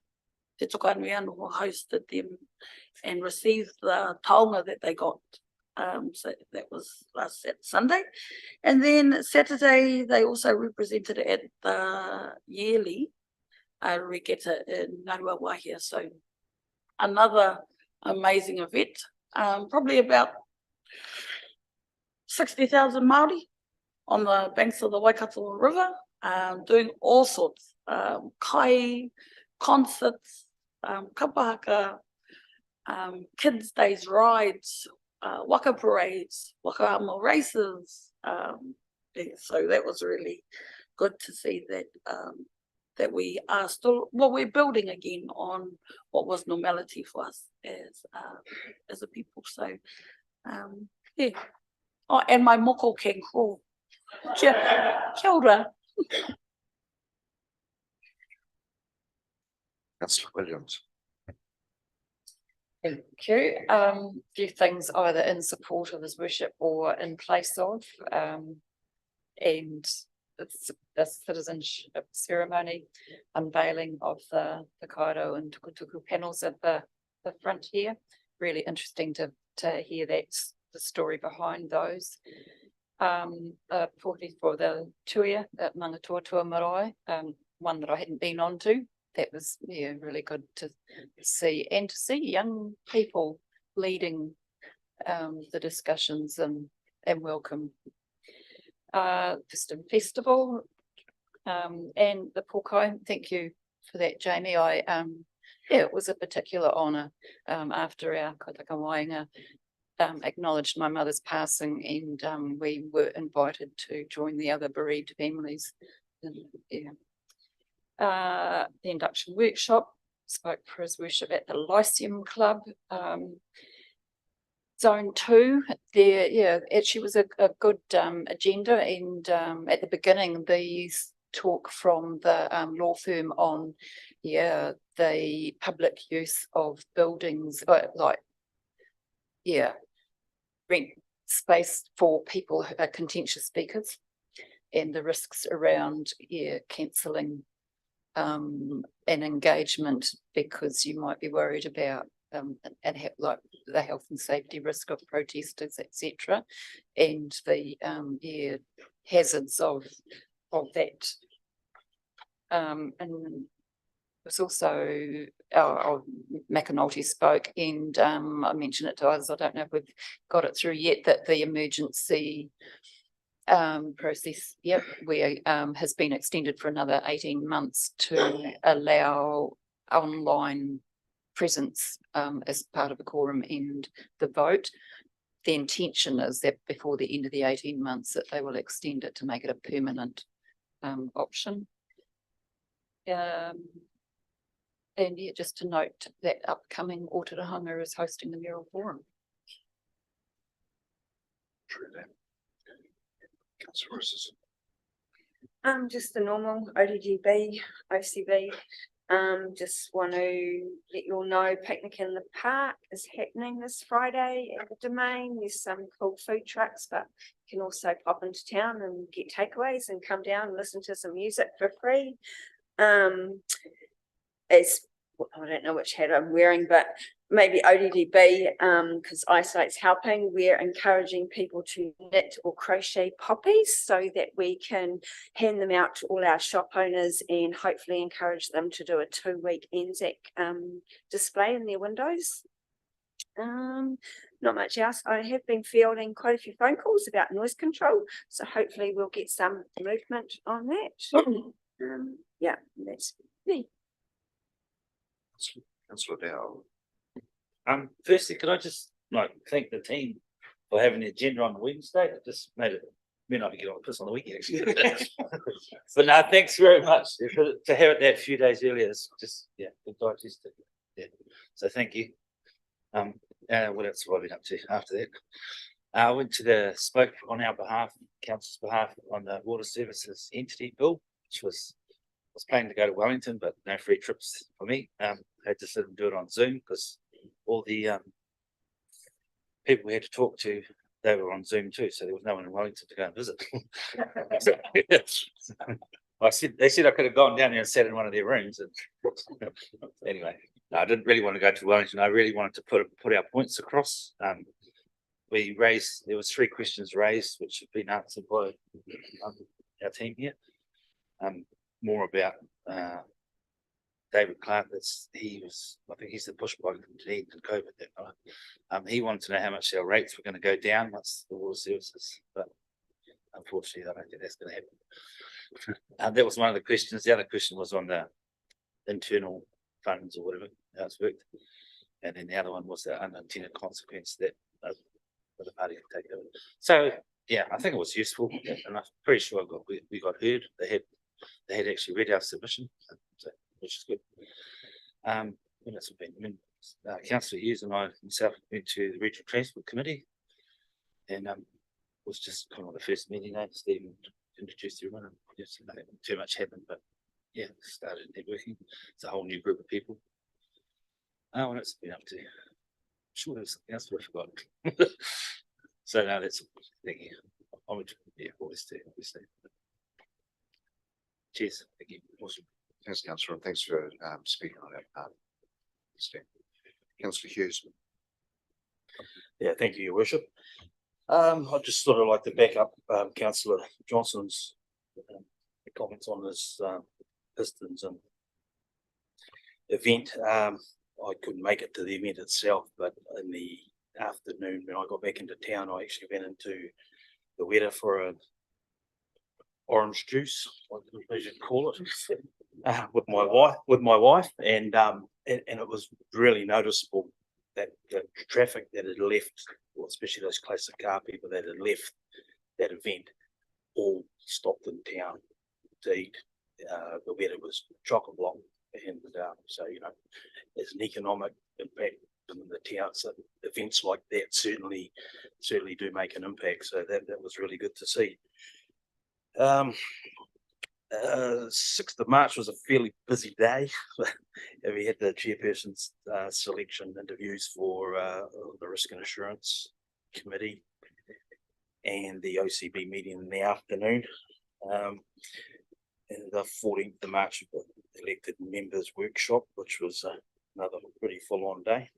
C: Te Tokanui Anō hosted them and received the taonga that they got. So that was last Sunday. And then Saturday, they also represented at the yearly regatta in Narua Wahia. So another amazing event. Probably about 60,000 Māori on the banks of the Waikato River, doing all sorts kai concerts, kapahaka, kids days rides, waka parades, waka amo races. So that was really good to see that that we are still, well, we're building again on what was normality for us as a people. So yeah. Oh, and my moko king crew. Kia ora.
A: Councillor Williams.
I: Thank you. Few things either in support of his worship or in place of, and it's the citizenship ceremony, unveiling of the Kairo and Tukutuku panels at the front here. Really interesting to hear that's the story behind those. Probably for the tuia at Mangatoatua Marae, one that I hadn't been on to. That was really good to see, and to see young people leading the discussions and welcome. Festive Festival and the Pokai. Thank you for that, Jamie. It was a particular honour after our kaitaka wainga acknowledged my mother's passing, and we were invited to join the other bereaved families. The induction workshop, spoke for his worship at the Lyceum Club. Zone 2, there, actually was a good agenda, and at the beginning, these talk from the law firm on, the public use of buildings, rent space for people who are contentious speakers, and the risks around, cancelling an engagement because you might be worried about like the health and safety risk of protesters, etc., and the hazards of that. And it was also McAnulty spoke, and I mentioned it to others. I don't know if we've got it through yet, that the emergency process, has been extended for another 18 months to allow online presence as part of the quorum and the vote. The intention is that before the end of the 18 months that they will extend it to make it a permanent option. And just to note that upcoming Ōtorohanga is hosting the Mural Forum.
A: True that. Councillor Ross.
H: Just the normal ODGB, OCB. Just want to let you all know Picnic in the Park is happening this Friday at the Domain. There's some cool food trucks, but you can also pop into town and get takeaways and come down and listen to some music for free. I don't know which hat I'm wearing, but maybe ODDB, because eyesight's helping. We're encouraging people to knit or crochet poppies so that we can hand them out to all our shop owners and hopefully encourage them to do a 2-week Anzac display in their windows. Not much else. I have been fielding quite a few phone calls about noise control, so hopefully we'll get some movement on that. Yeah, that's me.
A: Councillor Dow.
F: Firstly, could I just thank the team for having the agenda on the Wednesday? It just made it me not to get on piss on the weekend actually. But no, thanks very much to have it that a few days earlier. It's just good digested. So thank you. What else have I been up to after that? I went to spoke on our behalf, council's behalf, on the water services entity bill, which was planning to go to Wellington, but no free trips for me. Had to sit and do it on Zoom because all the people we had to talk to, they were on Zoom too, so there was no one in Wellington to go and visit. They said I could have gone down there and sat in one of their rooms. And anyway, no, I didn't really want to go to Wellington. I really wanted to put our points across. There was 3 questions raised, which have been answered by our team here. More about David Clark. I think he's the push button in COVID that night. He wanted to know how much our rates were going to go down once the water services, but unfortunately I don't think that's going to happen. That was one of the questions. The other question was on the internal funds or whatever, how it's worked. And then the other one was the unintended consequence that the party can take over. So yeah, I think it was useful, and I'm pretty sure we got heard. They had actually read our submission, so, which is good. When it's been, Councillor Hughes and I himself went to the Regional Transport Committee, and was just kind of the first meeting. Stephen introduced everyone, and just nothing too much happened, but yeah, started networking. It's a whole new group of people. Oh, and it's been up to. I'm sure there's something else I forgot. So now that's thank you. Yeah, always do. Cheers. Thank you.
A: Awesome. Thanks, Councillor, and thanks for speaking on that part. Councillor Hughes.
O: Yeah, thank you, Your Worship. I'd just sort of like to back up Councillor Johnson's comments on this Pistons and event. I couldn't make it to the event itself, but in the afternoon when I got back into town, I actually went into the Weta for an orange juice, I should call it, with my wife, and it was really noticeable that the traffic that had left, well, especially those classic car people that had left that event, all stopped in town to eat. The Weta was chock-a-block, and so there's an economic impact in the town. So events like that certainly do make an impact. So that was really good to see. 6th of March was a fairly busy day. We had the chairperson's selection interviews for the Risk and Assurance Committee and the OCB meeting in the afternoon. And the 14th of March, the elected members workshop, which was another pretty full-on day.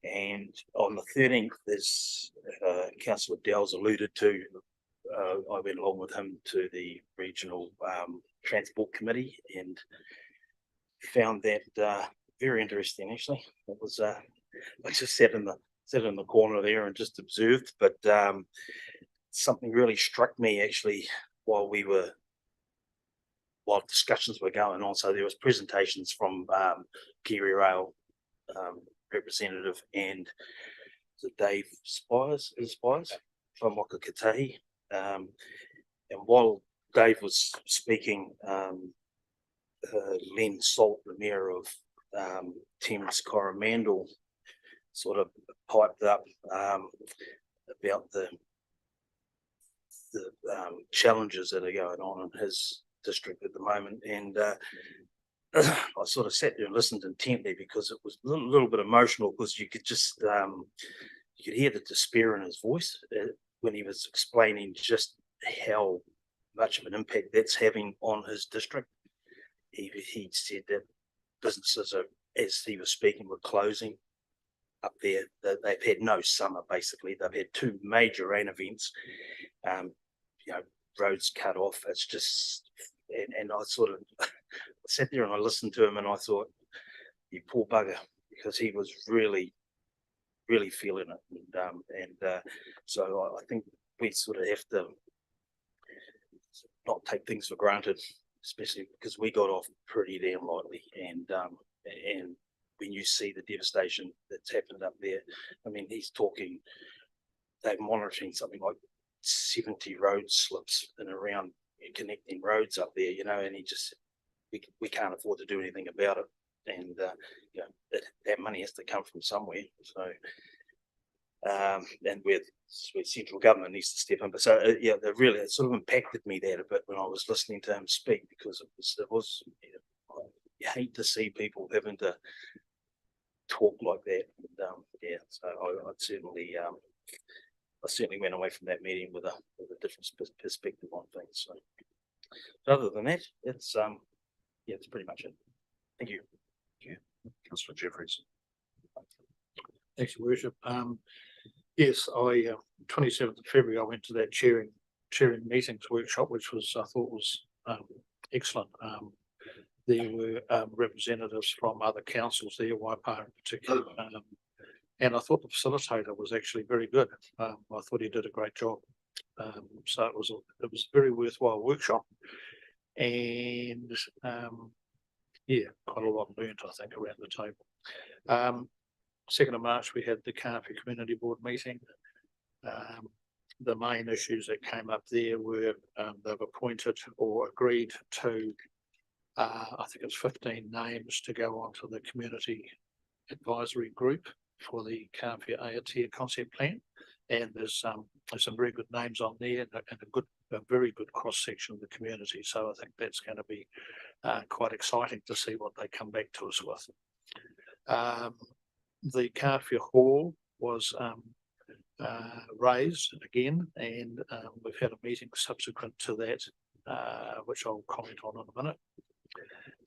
O: And on the 13th, as Councillor Dow's alluded to, I went along with him to the Regional Transport Committee and found that very interesting. Actually, it was I just sat in the corner there and just observed, but something really struck me actually while discussions were going on. So there was presentations from Kiwi Rail representative and Dave Spires from Wakakatahi. And while Dave was speaking, Len Salt, the mayor of Thames Coromandel, sort of piped up about the challenges that are going on in his district at the moment. And I sort of sat there and listened intently because it was a little bit emotional, because you could just you could hear the despair in his voice when he was explaining just how much of an impact that's having on his district. He said that businesses are, as he was speaking, were closing up there. They've had no summer, basically. They've had 2 major rain events, roads cut off. It's just, and I sort of sat there and I listened to him and I thought, you poor bugger, because he was really feeling it. So I think we sort of have to not take things for granted, especially because we got off pretty damn lightly. And when you see the devastation that's happened up there, I mean, he's talking, they're monitoring something like 70 road slips and around connecting roads up there, and he just, we can't afford to do anything about it. And that money has to come from somewhere. So and where central government needs to step in. But so it sort of impacted me that a bit when I was listening to him speak, because it was you hate to see people having to talk like that. And, so I certainly went away from that meeting with a different perspective on things. So other than that, it's it's pretty much it. Thank you.
A: Councillor Jeffries.
J: Thanks, Your Worship. Yes, 27th of February, I went to that chairing meetings workshop, which I thought was excellent. There were representatives from other councils there, Waipa in particular, and I thought the facilitator was actually very good. I thought he did a great job. So it was a very worthwhile workshop. And yeah, quite a lot learned, I think, around the table. 2nd of March, we had the Kāwhia Community Board meeting. The main issues that came up there were they've appointed or agreed to, I think it's 15 names to go onto the community advisory group for the Kāwhia Aotea concept plan. And there's some very good names on there and a very good cross section of the community. So I think that's going to be quite exciting to see what they come back to us with. The Kāwhia Hall was raised again, and we've had a meeting subsequent to that, which I'll comment on in a minute.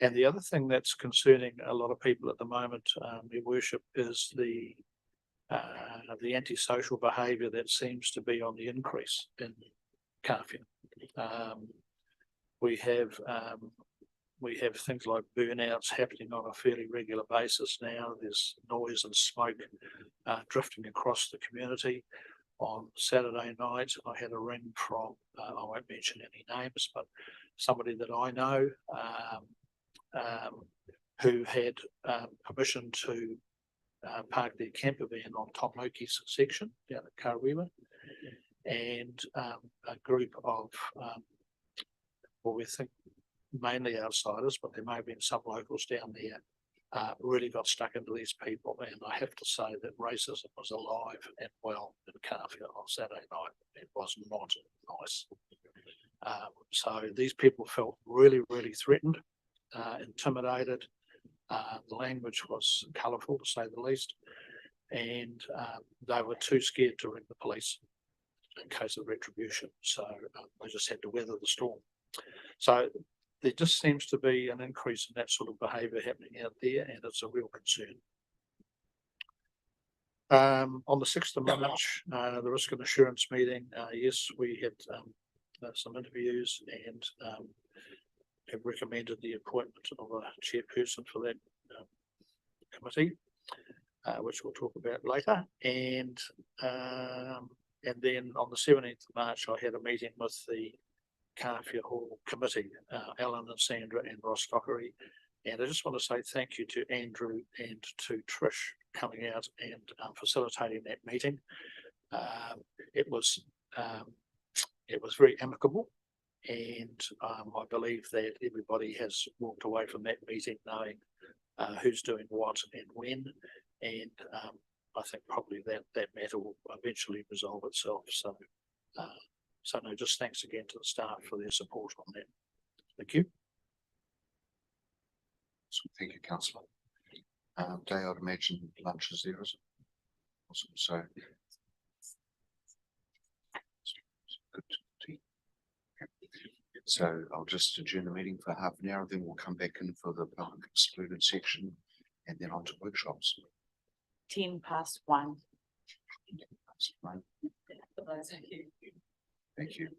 J: And the other thing that's concerning a lot of people at the moment, Your Worship, is the antisocial behaviour that seems to be on the increase in Kāwhia. We have things like burnouts happening on a fairly regular basis now. There's noise and smoke drifting across the community. On Saturday night, I had a ring from, I won't mention any names, but somebody that I know who had permission to park their camper van on Tomoki's section down at Karewa, and a group of, well, we think mainly outsiders, but there may have been some locals down there, really got stuck into these people. And I have to say that racism was alive and well in Kāwhia on Saturday night. It was not nice. So these people felt really, really threatened, intimidated. The language was colourful, to say the least, and they were too scared to ring the police in case of retribution. So they just had to weather the storm. So there just seems to be an increase in that sort of behaviour happening out there, and it's a real concern. On the 6th of March, the risk and assurance meeting, yes, we had some interviews and have recommended the appointment of a chairperson for that committee, which we'll talk about later. And then on the 17th of March, I had a meeting with the Kāwhia Hall committee, Alan and Sandra and Ross Dockery. And I just want to say thank you to Andrew and to Trish coming out and facilitating that meeting. It was very amicable, and I believe that everybody has walked away from that meeting knowing who's doing what and when, and I think probably that matter will eventually resolve itself. So no, just thanks again to the staff for their support on that. Thank you.
A: So thank you, Councillor. Day, I'd imagine lunch is there, is it? Awesome. So good tea. So I'll just adjourn the meeting for half an hour, then we'll come back in for the public excluded section and then on to workshops.
L: 1:10. 1:10.
A: Thank you.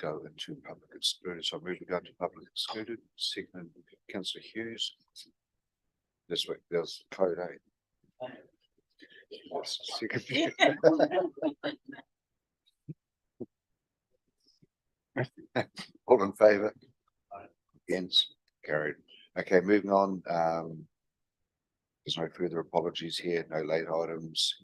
A: go into public excluded. So I move to go into public excluded, second, councillor Hughes. This week, there's code A. Second. All in favour? Against, carried. Okay, moving on, there's no further apologies here, no late items.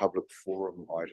A: public forum item